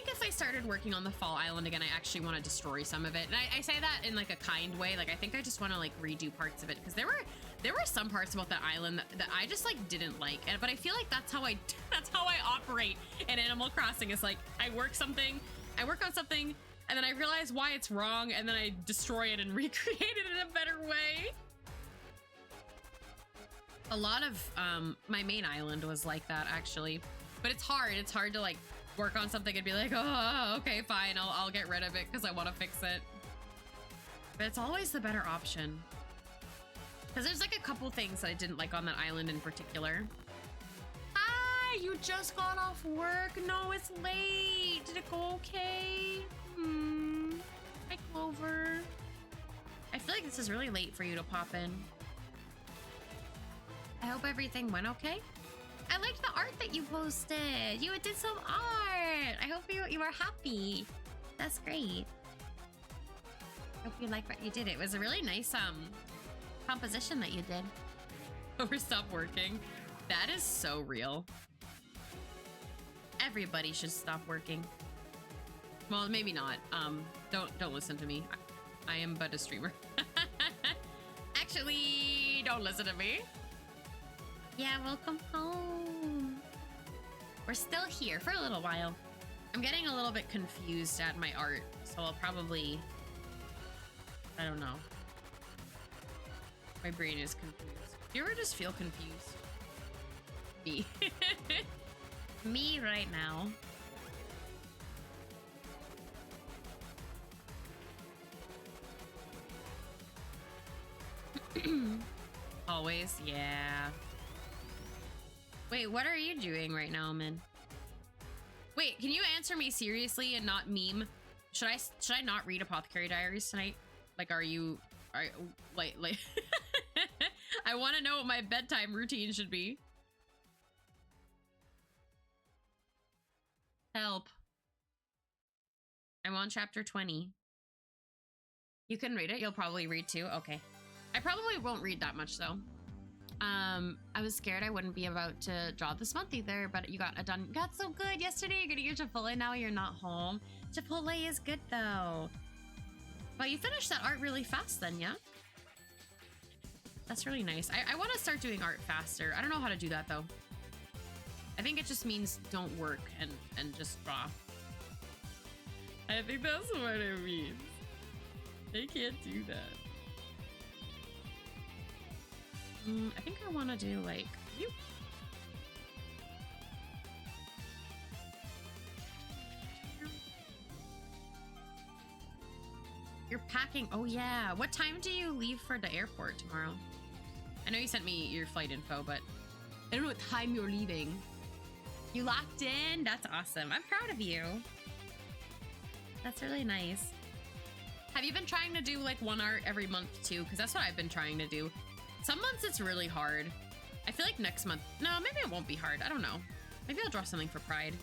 if I started working on the Fall Island again, I actually want to destroy some of it. And I say that in like a kind way. Like I think I just want to like redo parts of it because there were some parts about that island that I just like didn't like. But I feel like that's how I operate in Animal Crossing. Is like I work on something, and then I realize why it's wrong, and then I destroy it and recreate it in a better way. A lot of my main island was like that actually, but it's hard. It's hard to like work on something and be like, oh, okay, fine, I'll get rid of it because I want to fix it. But it's always the better option. Because there's like a couple things that I didn't like on that island in particular. Hi, you just got off work. No, it's late. Did it go okay? Hi, Clover. I feel like this is really late for you to pop in. I hope everything went okay. I liked the art that you posted. You did some art. I hope you were happy. That's great. Hope you like what you did. It was a really nice composition that you did. Over stop working. That is so real. Everybody should stop working. Well, maybe not. Don't listen to me. I am but a streamer. Actually, don't listen to me. Yeah, welcome home. We're still here for a little while. I'm getting a little bit confused at my art, so I'll probably, I don't know. My brain is confused. Do you ever just feel confused? Me. Me right now. Always, yeah. Wait, what are you doing right now, man? Wait, can you answer me seriously and not meme? Should I not read Apothecary Diaries tonight? Like, are like I want to know what my bedtime routine should be. Help. I'm on chapter 20. You can read it. You'll probably read too. Okay. I probably won't read that much though. I was scared I wouldn't be about to draw this month either, but you got it done. Got so good yesterday. You're gonna get Chipotle now. You're not home. Chipotle is good though. Well, you finished that art really fast then, yeah? That's really nice. I want to start doing art faster. I don't know how to do that though. I think it just means don't work and just draw. I think that's what it means. They can't do that. I think I want to do like you. You're packing. Oh yeah. What time do you leave for the airport tomorrow? I know you sent me your flight info, but I don't know what time you're leaving. You locked in? That's awesome. I'm proud of you. That's really nice. Have you been trying to do like one art every month too? Because that's what I've been trying to do. Some months it's really hard. I feel like next month, no, maybe it won't be hard. I don't know. Maybe I'll draw something for Pride.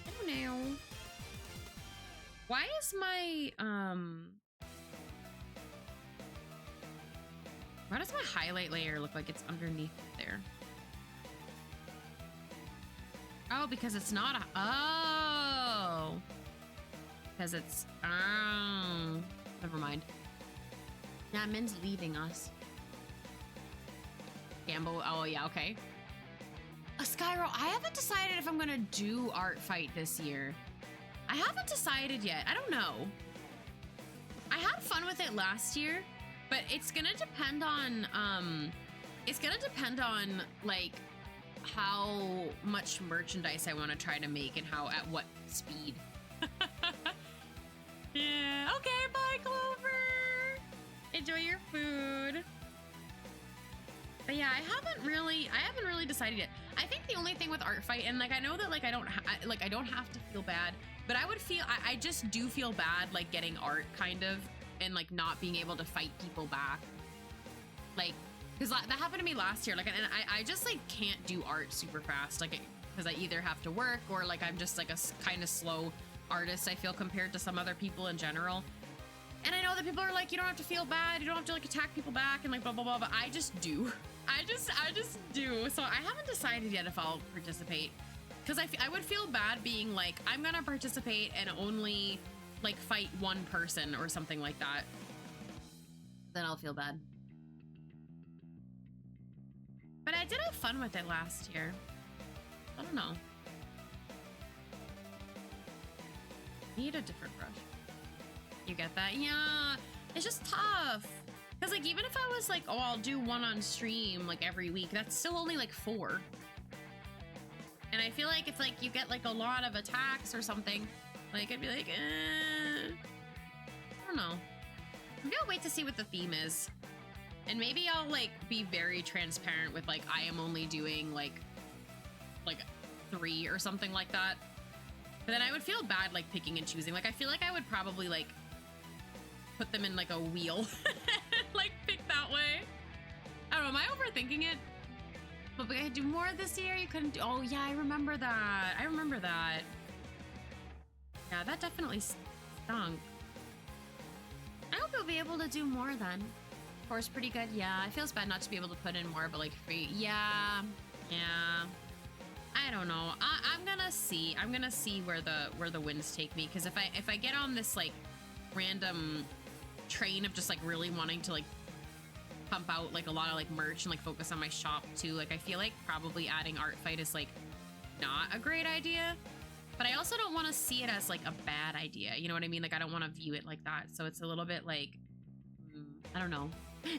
I don't know. Why is my, why does my highlight layer look like it's underneath there? Oh, because it's not a, oh. Because it's, oh, never mind. Yeah, Min's leaving us. Gambo, oh yeah, okay. Skyro, I haven't decided if I'm gonna do art fight this year. I haven't decided yet, I don't know. I had fun with it last year, but it's gonna depend on, like how much merchandise I wanna try to make and how, at what speed. Yeah, okay, bye Clover. Enjoy your food. But yeah, I haven't really decided yet. I think the only thing with art fight, and like I know that like I don't have to feel bad, but I just do feel bad like getting art kind of and like not being able to fight people back. Like, because that happened to me last year. Like, and I just like can't do art super fast, like because I either have to work or like I'm just like a kind of slow artist. I feel compared to some other people in general. And I know that people are like, you don't have to feel bad, you don't have to like attack people back and like blah blah blah, but I just do. I just do. So I haven't decided yet if I'll participate, because I would feel bad being like, I'm gonna participate and only like fight one person or something like that. Then I'll feel bad. But I did have fun with it last year. I don't know. Need a different brush. You get that? Yeah, it's just tough. Because like, even if I was like, oh, I'll do one on stream like every week, that's still only like 4. And I feel like if like you get like a lot of attacks or something, like I'd be like, I don't know. Maybe I'll wait to see what the theme is. And maybe I'll like be very transparent with like, I am only doing like 3 or something like that. But then I would feel bad like picking and choosing. Like I feel like I would probably like put them in like a wheel, like pick that way. I don't know, am I overthinking it? But we could do more this year, you couldn't do, oh yeah, I remember that. Yeah, that definitely stunk. I hope you'll be able to do more then. Of course, pretty good, yeah. It feels bad not to be able to put in more, but like free, yeah. I don't know. I'm gonna see where the winds take me, because if I get on this like random train of just like really wanting to like pump out like a lot of like merch and like focus on my shop too, like I feel like probably adding art fight is like not a great idea, but I also don't want to see it as like a bad idea, you know what I mean? Like I don't want to view it like that, so it's a little bit like I don't know.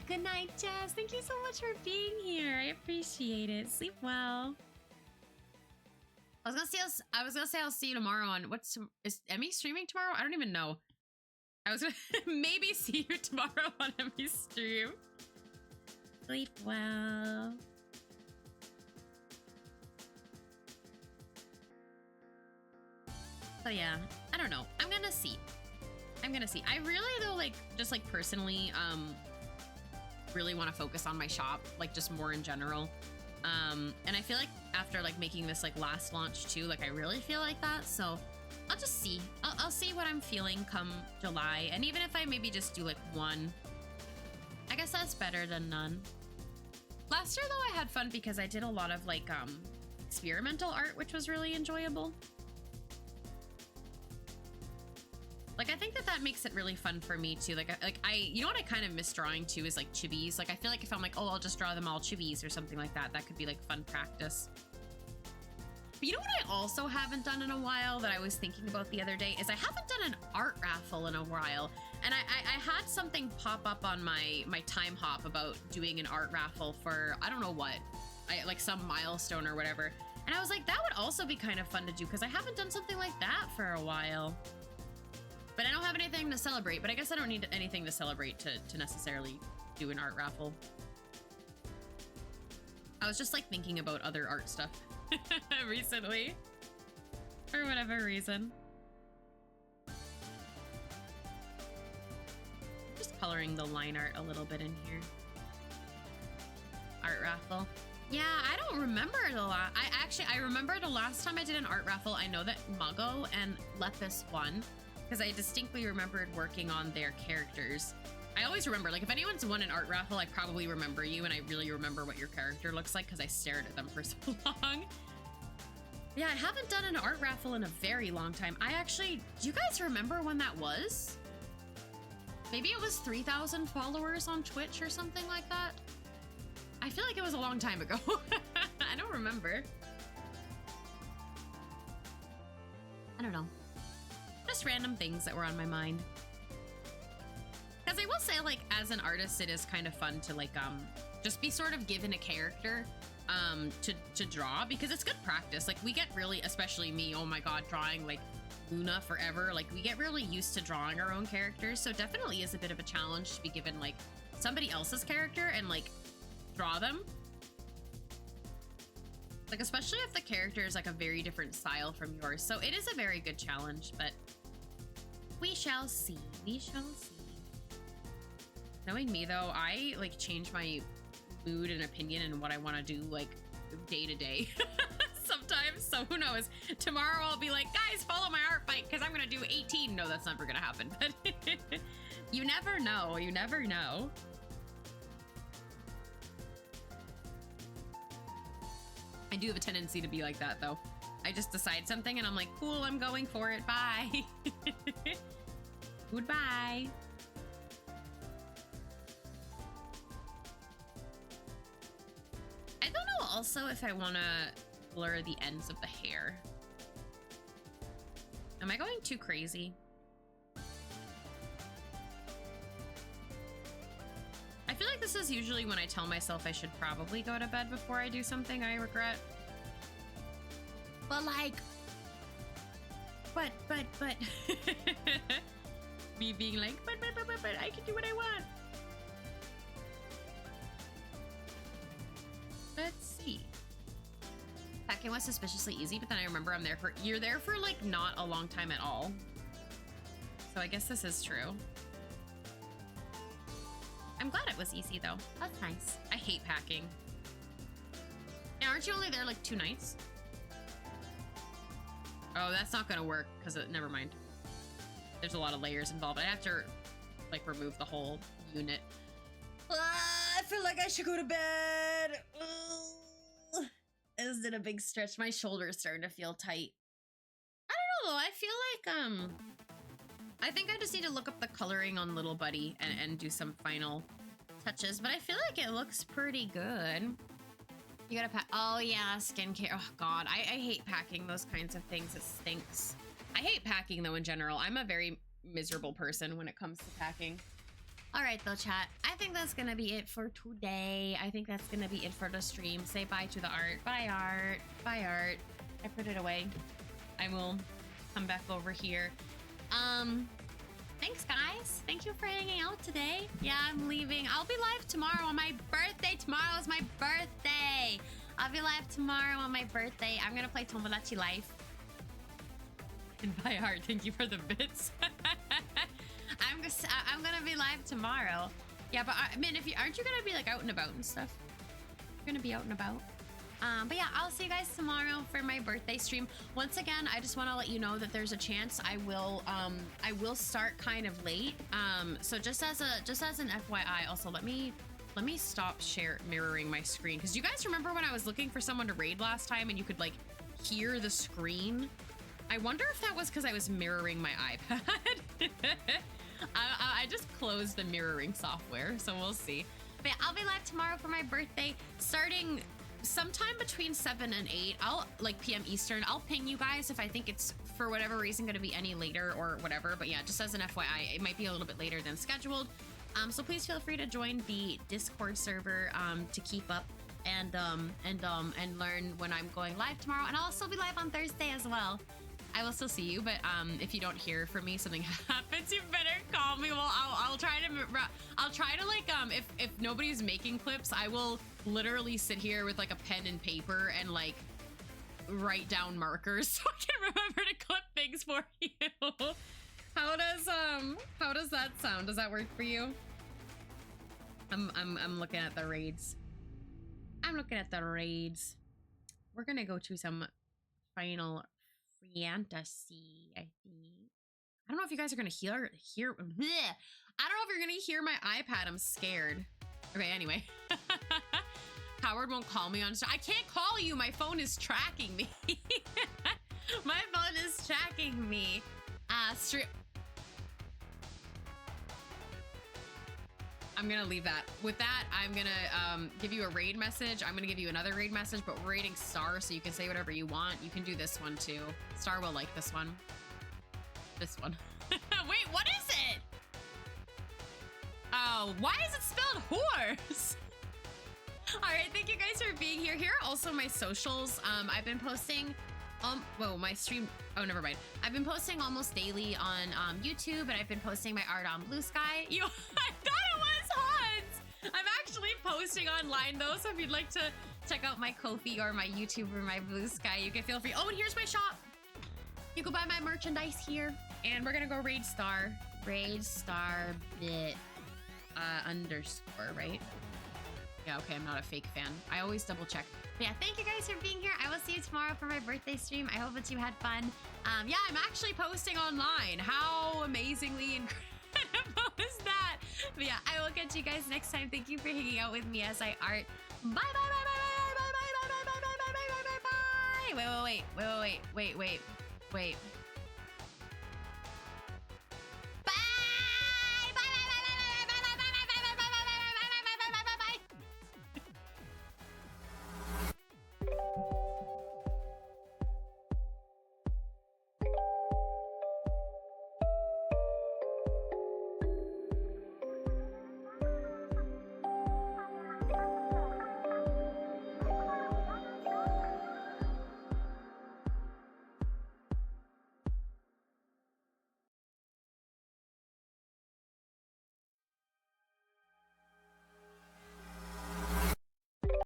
Good night, Jess. Thank you so much for being here. I appreciate it. Sleep well. I was gonna say I'll see you tomorrow on is Emmy streaming tomorrow? I don't even know. I was gonna maybe see you tomorrow on Emmy's stream. Sleep well. So yeah, I don't know. I'm gonna see. I really though, like just like personally, really want to focus on my shop, like just more in general. And I feel like after like making this like last launch too, like I really feel like that. So I'll just see. I'll see what I'm feeling come July. And even if I maybe just do like one, like guess that's better than none. Last year though, I had fun because I did a lot of like experimental art, which was really enjoyable. Like, I think that makes it really fun for me too. Like you know what I kind of miss drawing too is like chibis. Like, I feel like if I'm like, oh, I'll just draw them all chibis or something like that, that could be like fun practice. But you know what I also haven't done in a while that I was thinking about the other day is I haven't done an art raffle in a while. And I had something pop up on my time hop about doing an art raffle for, I don't know what, like some milestone or whatever. And I was like, that would also be kind of fun to do because I haven't done something like that for a while. But I don't have anything to celebrate, but I guess I don't need anything to celebrate to necessarily do an art raffle. I was just like thinking about other art stuff recently for whatever reason. Just coloring the line art a little bit in here. Art raffle. Yeah, I don't remember the last. I remember the last time I did an art raffle. I know that Muggo and Lepus won because I distinctly remembered working on their characters. I always remember, like, if anyone's won an art raffle, I probably remember you, and I really remember what your character looks like because I stared at them for so long. Yeah, I haven't done an art raffle in a very long time. Do you guys remember when that was? Maybe it was 3,000 followers on Twitch or something like that. I feel like it was a long time ago. I don't remember. I don't know. Just random things that were on my mind. Because I will say, like, as an artist, it is kind of fun to, like, just be sort of given a character to draw, because it's good practice. Like, we get really, especially me, oh my god, drawing, like, Luna forever. Like, we get really used to drawing our own characters, so definitely is a bit of a challenge to be given, like, somebody else's character and, like, draw them. Like, especially if the character is, like, a very different style from yours. So it is a very good challenge, but we shall see. We shall see. Knowing me, though, I, like, change my mood and opinion and what I want to do, like, day to day sometimes. So who knows? Tomorrow I'll be like, guys, follow my art fight because I'm going to do 18. No, that's never going to happen. But you never know. You never know. I do have a tendency to be like that, though. I just decide something and I'm like, cool, I'm going for it. Bye. Goodbye. I don't know also if I want to blur the ends of the hair. Am I going too crazy? I feel like this is usually when I tell myself I should probably go to bed before I do something I regret. But like, but me being like, but I can do what I want. Let's see. Packing was suspiciously easy, but then I remember you're there for like not a long time at all. So I guess this is true. I'm glad it was easy though. That's nice. I hate packing. Now, aren't you only there like 2 nights? Oh, that's not gonna work because never mind. There's a lot of layers involved. I have to like remove the whole unit. I feel like I should go to bed. This did a big stretch. My shoulder is starting to feel tight. I don't know. I feel like I think I just need to look up the coloring on Little Buddy and do some final touches. But I feel like it looks pretty good. You gotta pack. Oh yeah, skincare. Oh god, I hate packing those kinds of things. It stinks. I hate packing though in general. I'm a very miserable person when it comes to packing. All right though, chat. I think that's gonna be it for today. I think that's gonna be it for the stream. Say bye to the art. Bye art. Bye art. I put it away. I will come back over here. Thanks guys. Thank you for hanging out today. Yeah, I'm leaving. I'll be live tomorrow on my birthday. Tomorrow is my birthday. I'll be live tomorrow on my birthday. I'm gonna play Tomodachi Life. And by heart, thank you for the bits. I'm gonna be live tomorrow. Yeah, but I mean, aren't you gonna be like out and about and stuff? You're gonna be out and about. But yeah, I'll see you guys tomorrow for my birthday stream. Once again, I just want to let you know that there's a chance I will start kind of late. So just as an FYI, also let me stop mirroring my screen, because you guys remember when I was looking for someone to raid last time and you could like hear the screen? I wonder if that was because I was mirroring my iPad. I just closed the mirroring software, so we'll see. But yeah, I'll be live tomorrow for my birthday, starting sometime between 7 and 8. I'll like PM Eastern. I'll ping you guys if I think it's for whatever reason going to be any later or whatever. But yeah, just as an FYI, it might be a little bit later than scheduled. So please feel free to join the Discord server to keep up and learn when I'm going live tomorrow. And I'll also be live on Thursday as well. I will still see you, but if you don't hear from me, something happens, you better call me. Well, I'll try to like if nobody's making clips, I will literally sit here with like a pen and paper and like write down markers so I can remember to clip things for you. How does that sound? Does that work for you? I'm looking at the raids. I'm looking at the raids. We're gonna go to some Final Fantasy, I think. I don't know if you guys are gonna hear bleh. I don't know if you're gonna hear my iPad. I'm scared. Okay, anyway. Howard won't call me on. I can't call you. My phone is tracking me. My phone is tracking me. I'm gonna leave that. With that, I'm gonna give you a raid message. I'm gonna give you another raid message, but we're raiding Star, so you can say whatever you want. You can do this one too. Star will like this one. This one. Wait, what is it? Oh, why is it spelled horse? All right, thank you guys for being here. Here are also my socials. I've been posting, whoa, my stream, oh, never mind. I've been posting almost daily on YouTube, and I've been posting my art on Blue Sky. I thought it was Hans. I'm actually posting online though, so if you'd like to check out my Ko-fi or my YouTube or my Blue Sky, you can feel free. Oh, and here's my shop. You can buy my merchandise here, and we're gonna go raid Star bit underscore, right? Yeah, okay, I'm not a fake fan. I always double check. But yeah, thank you guys for being here. I will see you tomorrow for my birthday stream. I hope that you had fun. Yeah, I'm actually posting online. How amazingly incredible is that? But yeah, I will catch you guys next time. Thank you for hanging out with me as I art. Bye, bye, bye, bye, bye, bye, bye, bye, bye, bye, bye, bye, bye, bye, bye. Wait.